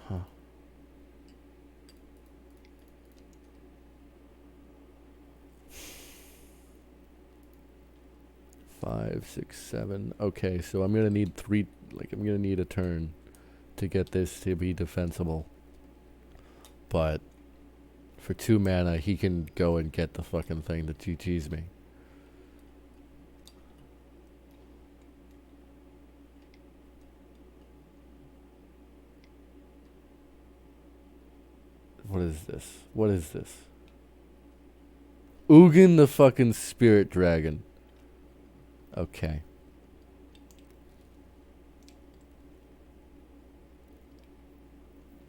Huh. 5, 6, 7. Okay, so I'm gonna need 3. Like, I'm gonna need a turn to get this to be defensible. But for 2 mana, he can go and get the fucking thing that GG's me. What is this? What is this? Ugin the fucking Spirit Dragon. Okay.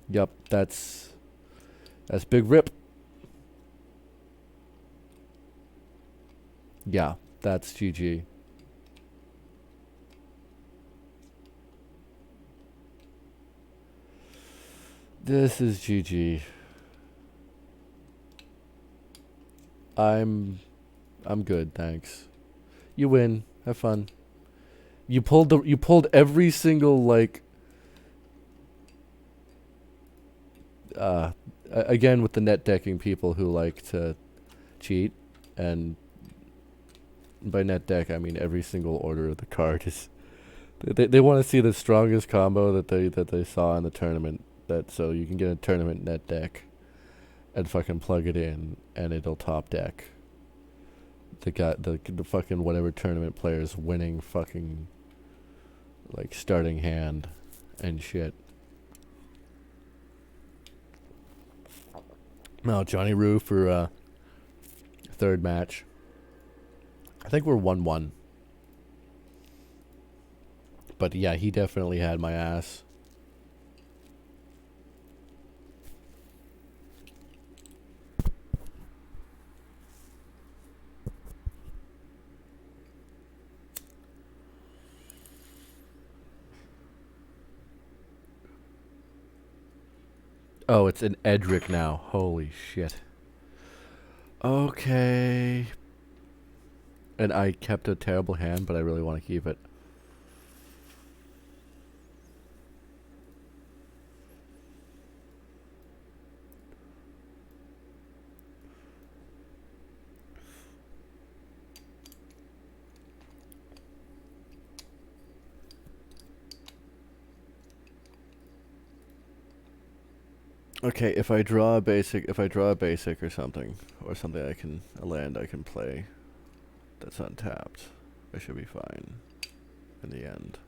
Yup, that's big rip. Yeah, that's GG. This is GG. I'm good, thanks. You win. Have fun. You pulled every single like again with the net decking people who like to cheat, and by net deck I mean every single order of the card is they want to see the strongest combo that they saw in the tournament, that so you can get a tournament net deck and fucking plug it in and it'll top deck the fucking whatever tournament player's winning fucking like starting hand and shit. No, Johnny Roo for third match. I think we're 1-1. But yeah, he definitely had my ass. Oh, it's an Edric now. Holy shit. Okay. And I kept a terrible hand, but I really want to keep it. Okay, if I draw a basic or something I can a land I can play that's untapped, I should be fine in the end.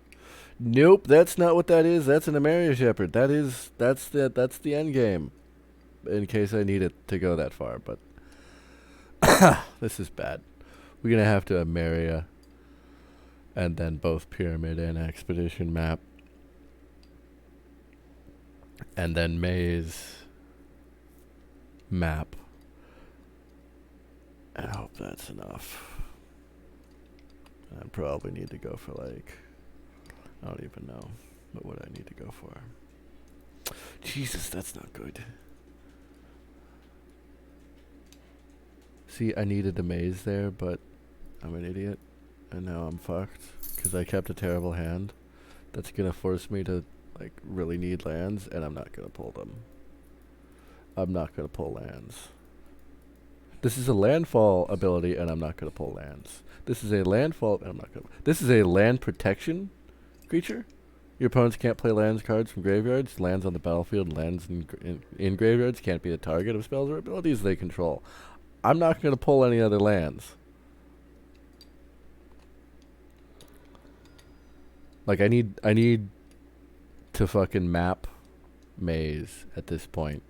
Nope, that's not what that is. That's an Amaria Shepherd. That's the end game. In case I need it to go that far, but this is bad. We're gonna have to Amaria and then both Pyramid and Expedition map. And then Maze map. I hope that's enough. I probably need to go for like, I don't even know. What would I need to go for? Jesus, that's not good. See, I needed a maze there, but I'm an idiot. And now I'm fucked. Because I kept a terrible hand. That's gonna force me to, like, really need lands, and I'm not gonna pull them. I'm not gonna pull lands. This is a landfall ability, and I'm not gonna pull lands. This is a landfall, and I'm not gonna. This is a land protection creature. Your opponents can't play lands cards from graveyards. Lands on the battlefield and lands in graveyards can't be the target of spells or abilities they control. I'm not gonna pull any other lands. Like, I need to fucking map maze at this point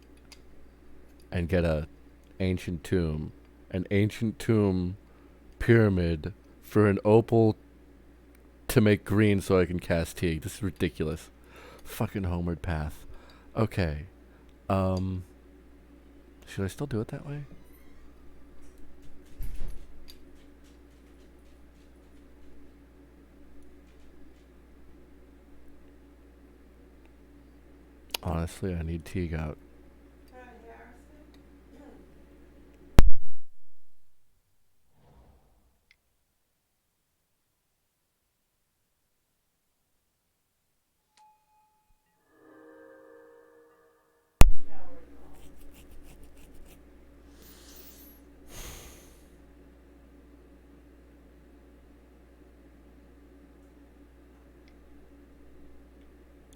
and get a ancient tomb, an ancient tomb pyramid for an opal to make green so I can cast Teeg. This is ridiculous. Fucking homeward path. Okay. Should I still do it that way? Honestly, I need Teeg out.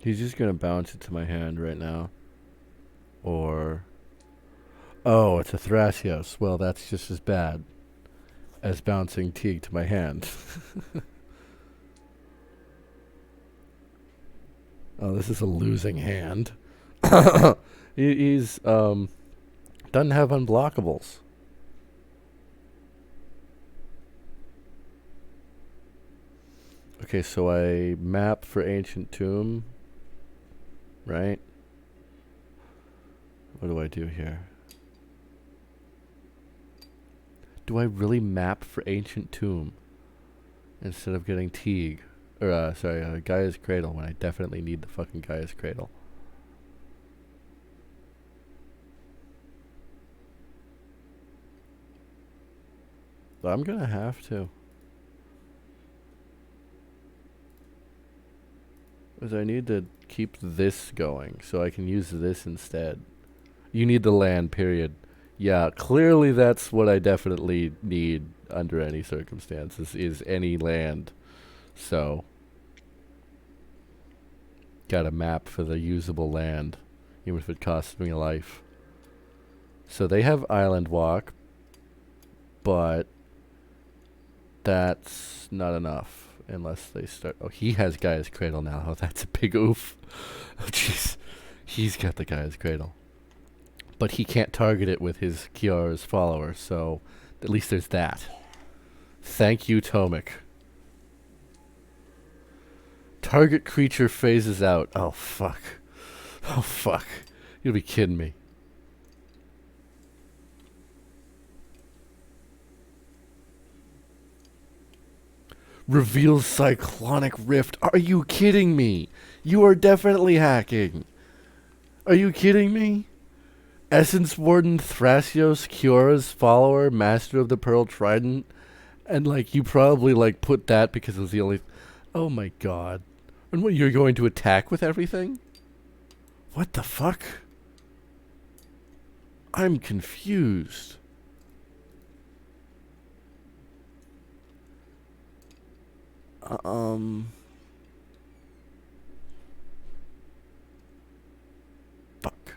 He's just gonna bounce it to my hand right now. Or... Oh, it's a Thrasios. Well, that's just as bad as bouncing Teeg to my hand. Oh, this is a losing hand. He's, doesn't have unblockables. Okay, so I map for Ancient Tomb. Right? What do I do here? Do I really map for Ancient Tomb instead of getting Teeg? Or, Gaia's Cradle when I definitely need the fucking Gaia's Cradle. But I'm gonna have to. Because I need to keep this going so I can use this instead. You need the land, period. Yeah, clearly that's what I definitely need under any circumstances, is any land. So, got a map for the usable land, even if it costs me a life. So they have Island Walk, but that's not enough. Unless they start... Oh, he has Gaia's Cradle now. Oh, that's a big oof. Oh, jeez. He's got the Gaia's Cradle. But he can't target it with his Kiara's follower, so at least there's that. Thank you, Tomic. Target creature phases out. Oh, fuck. Oh, fuck. You'll be kidding me. Reveals Cyclonic Rift. Are you kidding me? You are definitely hacking. Are you kidding me? Essence Warden, Thrasios, Kiara's follower, Master of the Pearl Trident. And, like, you probably, like, put that because it was the only... Oh, my God. And what, you're going to attack with everything? What the fuck? I'm confused. Fuck.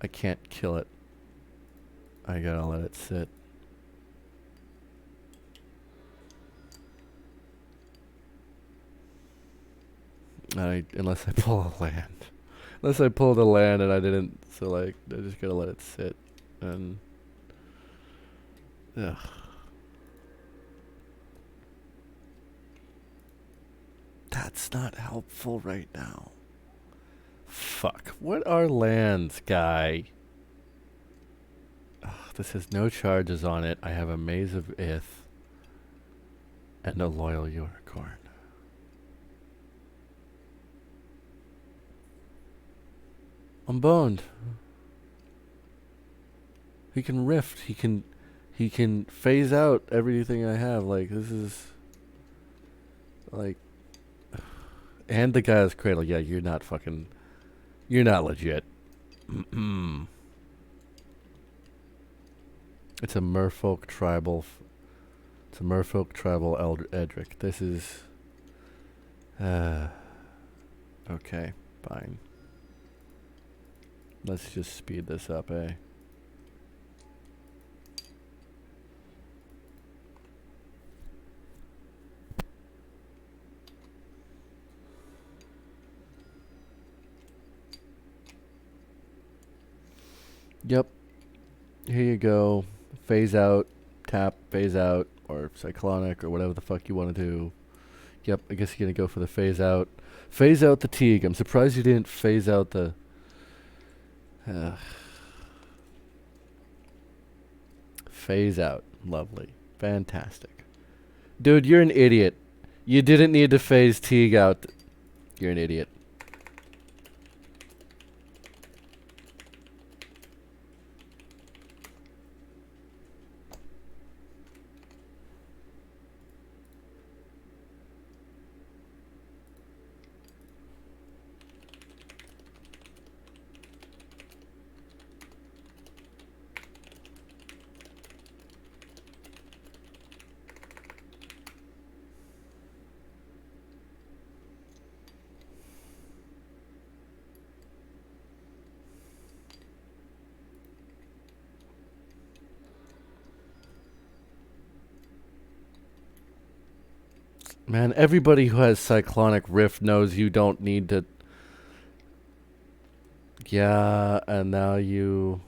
I can't kill it. I gotta let it sit. Unless I pull a land. Unless I pulled a land and I didn't, so like, I just gotta let it sit. And... Ugh. That's not helpful right now. Fuck. What are lands, guy? Ugh, this has no charges on it. I have a Maze of Ith. And a Loyal Unicorn. I'm boned. He can rift. He can phase out everything I have. Like, this is like, and the guy's cradle. Yeah, you're not legit. It's a merfolk tribal. It's a merfolk tribal Edric. This is. Okay, fine. Let's just speed this up, eh? Yep. Here you go. Phase out, tap, phase out, or cyclonic, or whatever the fuck you want to do. Yep, I guess you're gonna go for the phase out. Phase out the teeg. I'm surprised you didn't phase out the... phase out. Lovely. Fantastic. Dude, you're an idiot. You didn't need to phase teeg out. You're an idiot. Man, everybody who has Cyclonic Rift knows you don't need to... Yeah, and now you...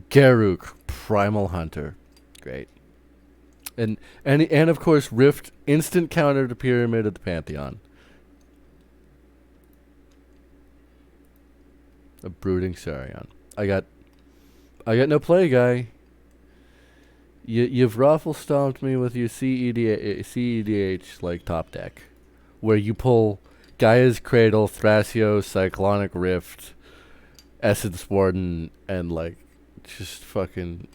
Garruk, Primal Hunter. Great. And of course, Rift, instant counter to Pyramid of the Pantheon. A Brooding Saurian. I got no play, guy. You've raffle stomped me with your CEDH like top deck, where you pull Gaia's Cradle, Thrasio, Cyclonic Rift, Essence Warden, and like just fucking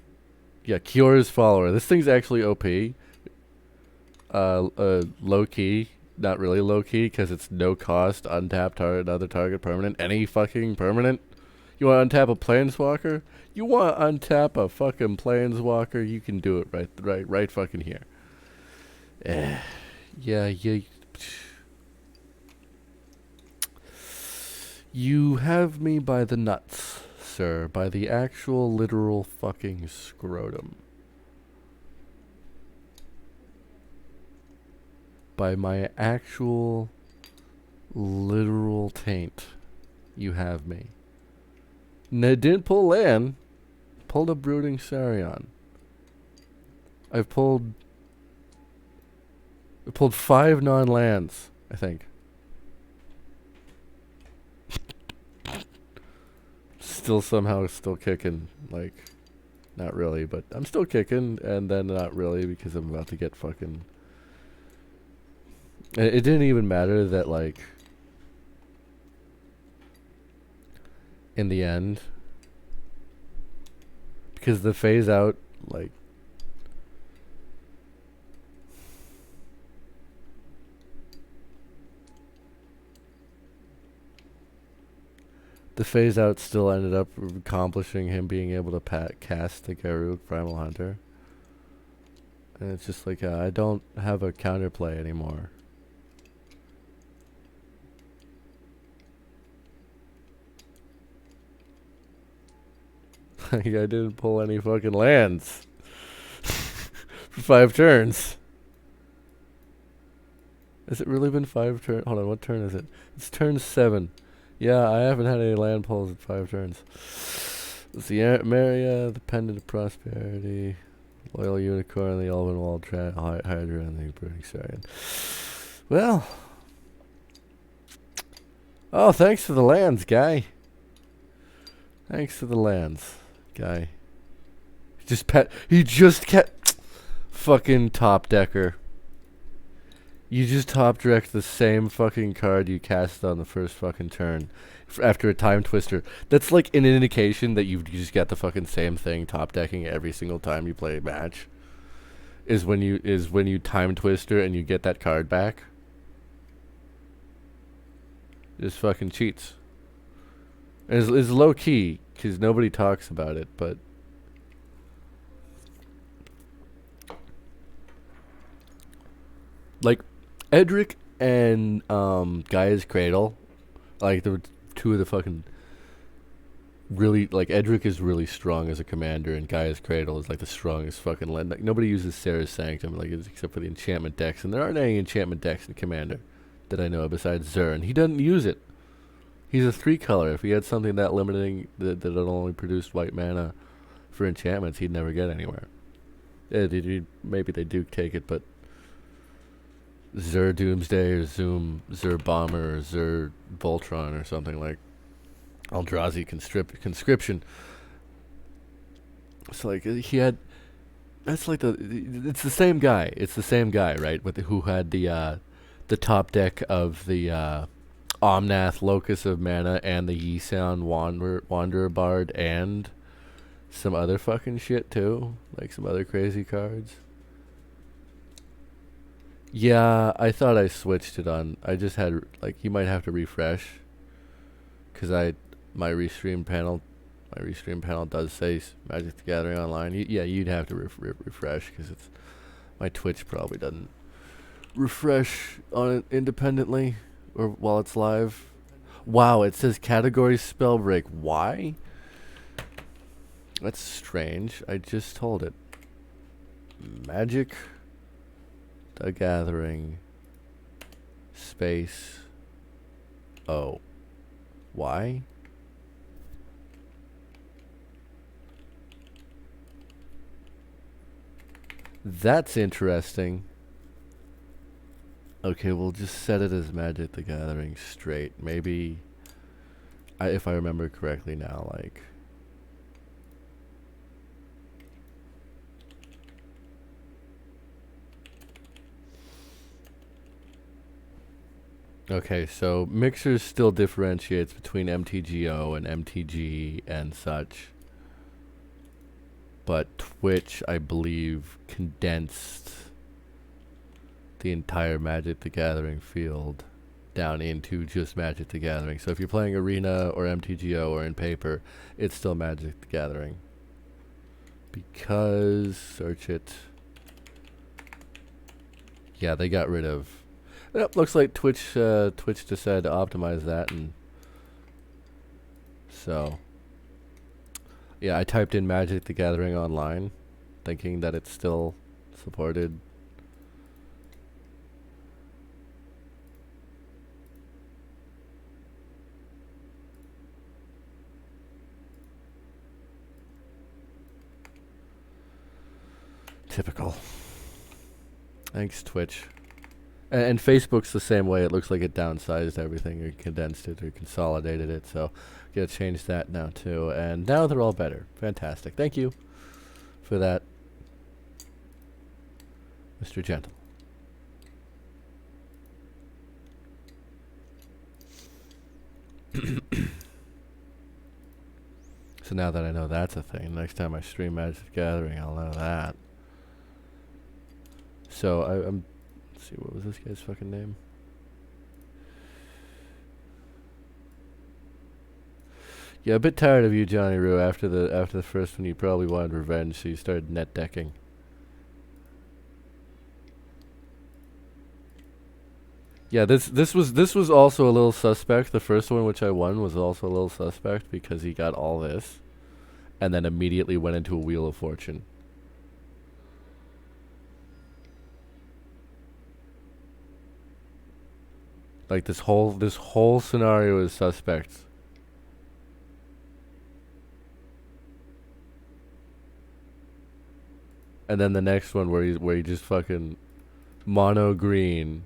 Kyora's Follower. This thing's actually OP. Low key, not really low key, because it's no cost. Untap another target permanent, any fucking permanent. You want to untap a Planeswalker? You want to untap a fucking Planeswalker? You can do it right fucking here. You have me by the nuts, sir. By the actual literal fucking scrotum. By my actual literal taint. You have me. No, didn't pull land. Pulled a Brooding Saurian. I've pulled 5 non-lands, I think. Still kicking. Like, not really, but I'm still kicking, and then not really because I'm about to get fucking... It didn't even matter that, like... in the end, because the phase out, like, the phase out still ended up accomplishing him being able to cast the Garruk Primal Hunter, and it's just like I don't have a counterplay anymore. I didn't pull any fucking lands for 5 turns. Has it really been 5 turns? Hold on, what turn is it? It's turn 7. Yeah, I haven't had any land pulls in 5 turns. It's the Maria, the Pendant of Prosperity, Loyal Unicorn, the Elven Wall, Hydra, and the Brooding Saurian. Well. Oh, thanks for the lands, guy. Thanks for the lands. Guy. He just kept fucking top decker. You just top direct the same fucking card you cast on the first fucking turn after a time twister. That's like an indication that you just get the fucking same thing top decking every single time you play a match. Is when you time twister and you get that card back. Just fucking cheats. It's low key because nobody talks about it, but like Edric and Gaia's Cradle, like the two of the fucking really, like Edric is really strong as a commander, and Gaia's Cradle is like the strongest fucking land. Like nobody uses Sarah's Sanctum like except for the enchantment decks, and there aren't any enchantment decks in Commander that I know of besides Zur, and he doesn't use it. He's a 3-color. If he had something that limiting that only produced white mana for enchantments, he'd never get anywhere. Maybe they do take it, but Zur Doomsday or Zur Bomber or Zur Voltron or something like Eldrazi Conscription. It's like he had. That's like it's the same guy. It's the same guy, right? Who had the top deck of the Omnath Locus of Mana and the Yisound Wanderer Bard and some other fucking shit too, like some other crazy cards. Yeah, I thought I switched it on. I just had like you might have to refresh, cause my restream panel does say Magic the Gathering Online. Yeah, you'd have to refresh because it's my Twitch probably doesn't refresh on it independently or while it's live. Wow, it says category spell break. Why? That's strange. I just told it. Magic the Gathering space. Oh. Why? That's interesting. Okay, we'll just set it as Magic the Gathering straight. Maybe, if I remember correctly now, like... Okay, so Mixers still differentiates between MTGO and MTG and such. But Twitch, I believe, condensed the entire Magic the Gathering field down into just Magic the Gathering. So if you're playing Arena or MTGO or in paper, it's still Magic the Gathering. Because, search it. Yeah, they got rid of... Yep, looks like Twitch decided to optimize that, and so yeah, I typed in Magic the Gathering Online, thinking that it's still supported. Typical. Thanks, Twitch. And Facebook's the same way. It looks like it downsized everything or condensed it or consolidated it. So gotta change that now too. And now they're all better. Fantastic. Thank you for that, Mr. Gentle. So now that I know that's a thing, next time I stream Magic the Gathering, I'll know that. So I'm... see, what was this guy's fucking name? Yeah, a bit tired of you, Johnny Roo. After the first one, you probably wanted revenge, so you started net decking. Yeah, this was also a little suspect. The first one, which I won, was also a little suspect because he got all this, and then immediately went into a Wheel of Fortune. Like this whole scenario is suspect. And then the next one where he just fucking mono green.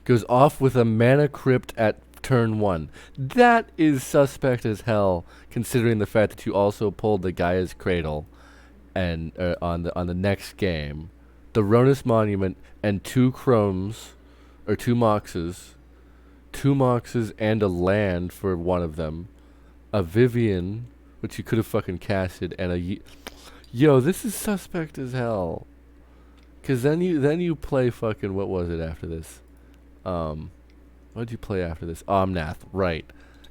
Goes off with a mana crypt at turn 1. That is suspect as hell, considering the fact that you also pulled the Gaia's Cradle, and on the next game, the Ronus Monument and 2 Chromes, or 2 Moxes, 2 Moxes and a land for one of them, a Vivian, which you could have fucking casted, and yo, this is suspect as hell. Cause then you play fucking, what was it after this? What did you play after this? Omnath, right?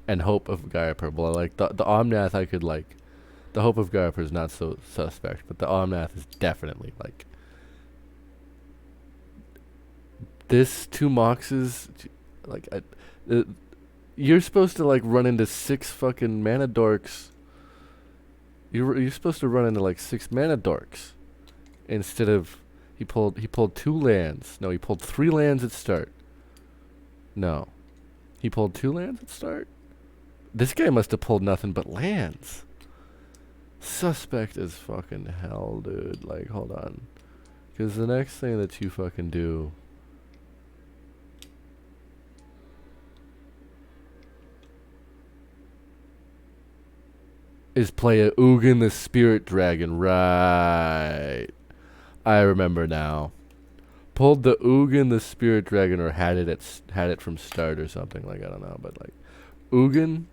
And Hope of Gaia Purple. Like the Omnath, I could like. The Hope of Gaia Purple is not so suspect, but the Omnath is definitely like. This 2 Moxes, like, you're supposed to like run into 6 fucking mana dorks. You're supposed to run into like 6 mana dorks, instead of he pulled 2 lands. No, he pulled 3 lands at start. No, he pulled 2 lands at start. This guy must have pulled nothing but lands. Suspect as fucking hell, dude. Like, hold on, because the next thing that you fucking do is play a Ugin the Spirit Dragon, right? I remember now. Pulled the Ugin the Spirit Dragon, or had it from start or something, like, I don't know, but like Ugin,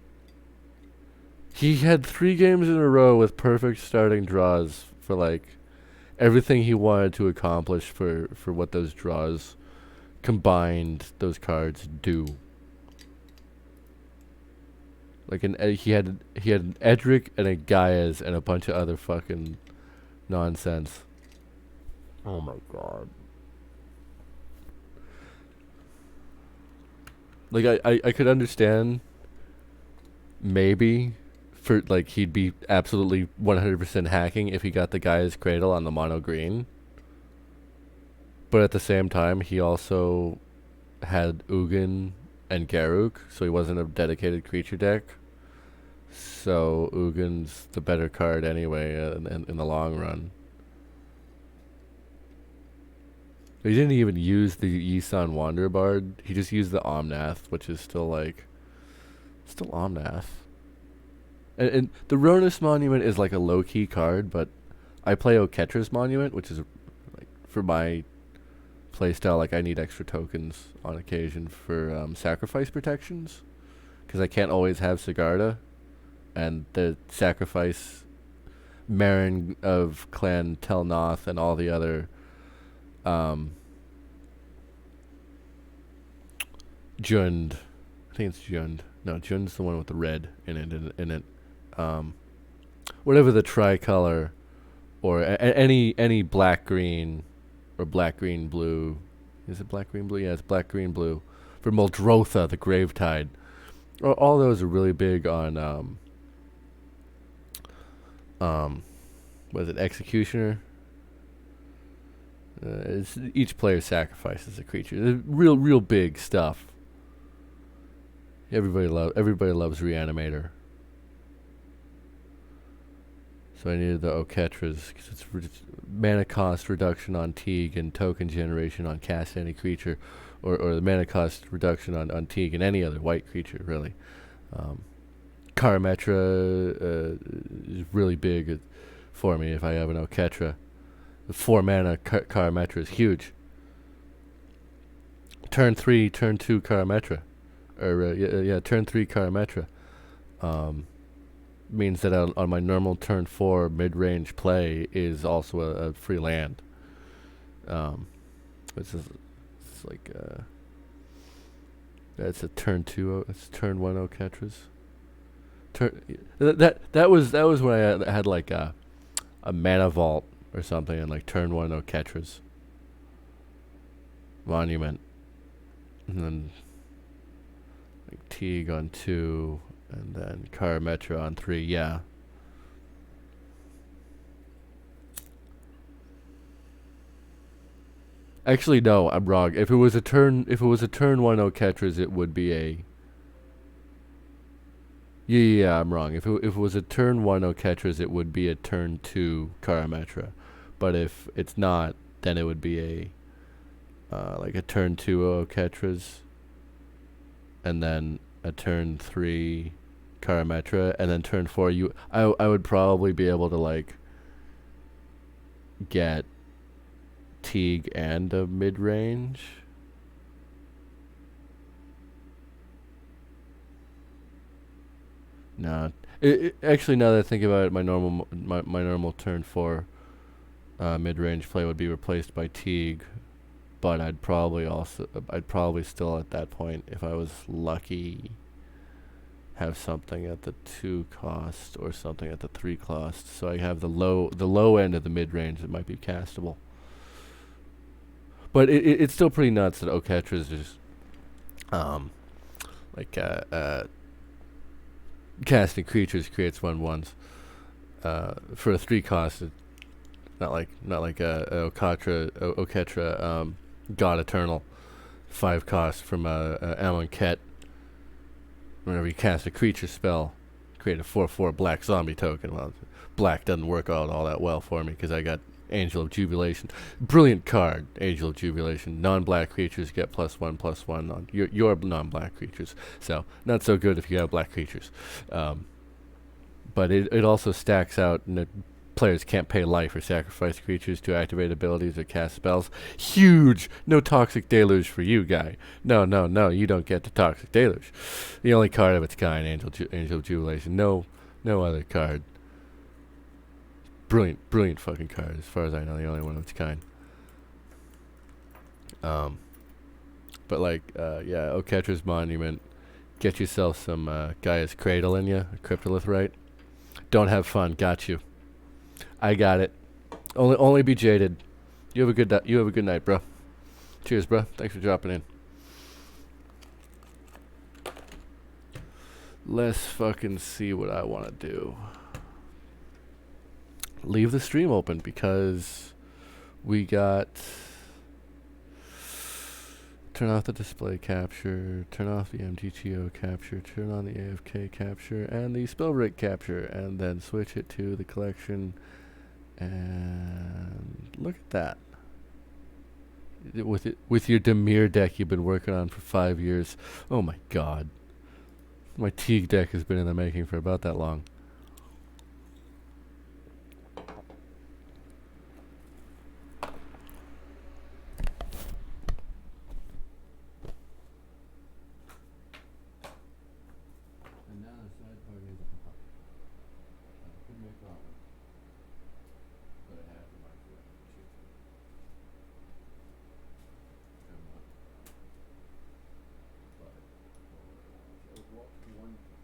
he had 3 games in a row with perfect starting draws for like everything he wanted to accomplish for what those draws combined those cards do. Like he had an Edric and a Gaia's and a bunch of other fucking nonsense. Oh my god. Like I could understand maybe for like he'd be absolutely 100% hacking if he got the Gaia's Cradle on the mono green. But at the same time, he also had Ugin and Garruk, so he wasn't a dedicated creature deck. So Ugin's the better card anyway in the long run. He didn't even use the Yisan Wanderer Bard. He just used the Omnath, which is still Omnath. And the Ronus Monument is like a low-key card, but I play Oketra's Monument, which is like for my playstyle, like I need extra tokens on occasion for sacrifice protections, because I can't always have Sigarda, and the sacrifice Marin of Clan Telnoth and all the other Jund, I think it's Jund. No, Jund's the one with the red in it. Whatever the tricolor, or any black green, or black green blue. Is it black green blue? Yeah, it's black green blue. For Muldrotha, the Gravetide. All those are really big on what is it, Executioner? It's each player sacrifices a creature. It's real big stuff. Everybody loves Reanimator. So I needed the Oketras because it's mana cost reduction on Teeg and token generation on cast any creature, or the mana cost reduction on Teeg and any other white creature, really. Karametra is really big for me if I have an Oketra. The 4 mana Karametra is huge. Turn 3, turn 2 Karametra. Or, turn 3 Karametra. Means that on my normal turn 4 mid-range play is also a free land. It's like, that's a turn 2, it's turn 1 Oketras. That was when I had like a mana vault or something, and like turn 1 Oketras. Monument. And then like Teeg on 2, and then Karametra on 3, yeah. Actually, no, I'm wrong. If it was a turn 1 Oketras, it would be a. Yeah, I'm wrong. If it was a turn 1 Oketras, it would be a turn 2 Karametra. But if it's not, then it would be a like a turn 2 Oketras, and then a turn 3 Karametra, and then turn 4 I would probably be able to like get Teeg and a mid range. No, actually, now that I think about it, my normal turn 4 mid range play would be replaced by Teeg, but I'd probably still at that point, if I was lucky, have something at the 2 cost or something at the 3 cost. So I have the low end of the mid range that might be castable. But it's still pretty nuts that Oketra's just like casting creatures creates 1/1s for a 3 cost. Not like Oketra God Eternal 5 cost from Amonkhet. Whenever you cast a creature spell, create a 4/4 black zombie token. Well, black doesn't work out all that well for me because I got Angel of Jubilation. Brilliant card, Angel of Jubilation. Non-black creatures get +1/+1 on your non-black creatures. So not so good if you have black creatures. But it also stacks out, and players can't pay life or sacrifice creatures to activate abilities or cast spells. Huge! No Toxic Deluge for you, guy. No, you don't get the Toxic Deluge. The only card of its kind, Angel of Jubilation. No other card. Brilliant fucking card, as far as I know, the only one of its kind. But like, yeah, Oketra's Monument. Get yourself some Gaia's Cradle in you, a Cryptolith, right? Don't have fun, got you. I got it. Only be jaded. You have a good night, bro. Cheers, bro. Thanks for dropping in. Let's fucking see what I want to do. Leave the stream open because we got turn off the display capture, turn off the MTGO capture, turn on the AFK capture and the spell break capture, and then switch it to the collection. And look at that. With your Dimir deck you've been working on for 5 years. Oh my god. My Teeg deck has been in the making for about that long. And now the side part is I couldn't make ramen, but I have the microwave chicken. But I was watching One Piece.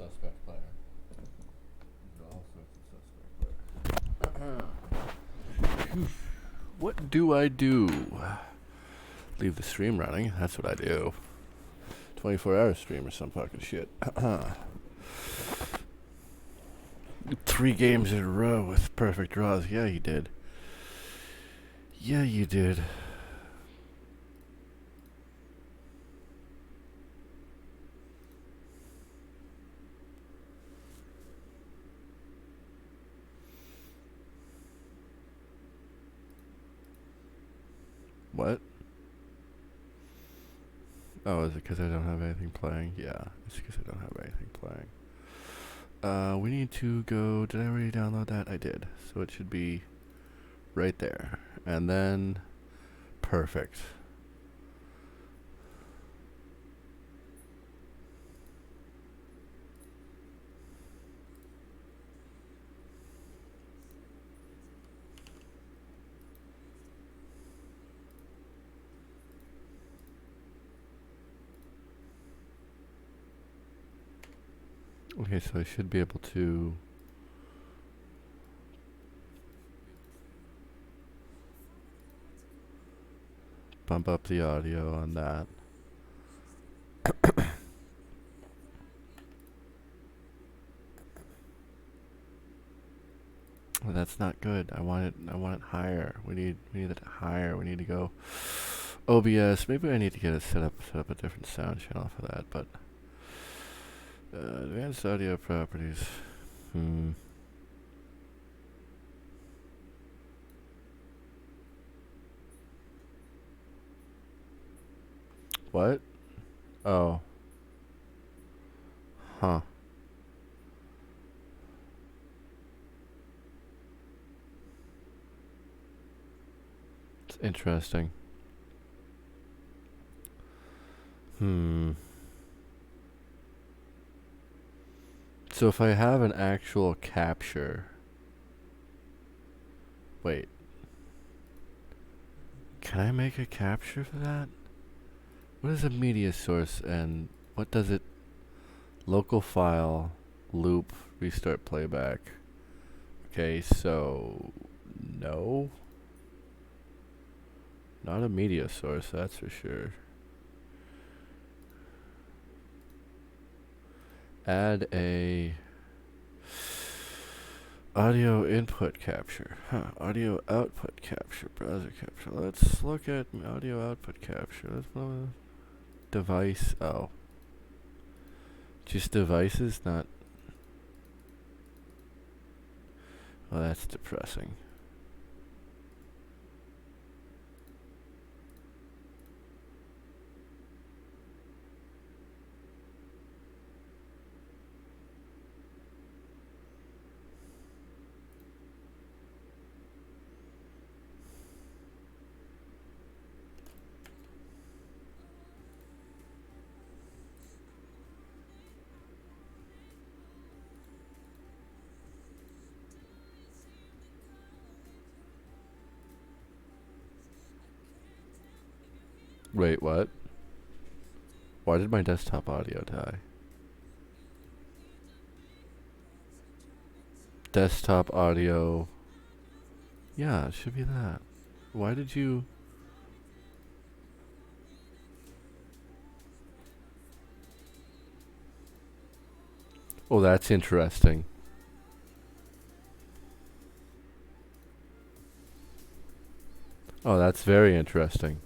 suspect player. All sorts of suspect player. What do I do? Leave the stream running. That's what I do. 24-hour stream or some fucking shit. 3 games in a row with perfect draws. Yeah, you did. Yeah, you did. What? Oh, is it because I don't have anything playing? Yeah, it's because I don't have anything playing. We need to go... Did I already download that? I did. So it should be right there. And then... Perfect. Okay, so I should be able to... bump up the audio on that. Well, that's not good. I want it higher. We need it higher. We need to go OBS. Maybe I need to get it set up a different sound channel for that, but advanced audio properties. What? Oh. Huh. It's interesting. So if I have an actual capture... Wait. Can I make a capture for that? What is a media source and what does it... Local file, loop, restart playback. Okay, so... No? Not a media source, that's for sure. Add a... audio input capture. Audio output capture. Browser capture. Let's look at audio output capture. Let's device. Oh. Just devices, not... Well, that's depressing. Wait, what? Why did my desktop audio die? Desktop audio... Yeah, it should be that. Why did you... Oh, that's interesting. Oh, that's very interesting.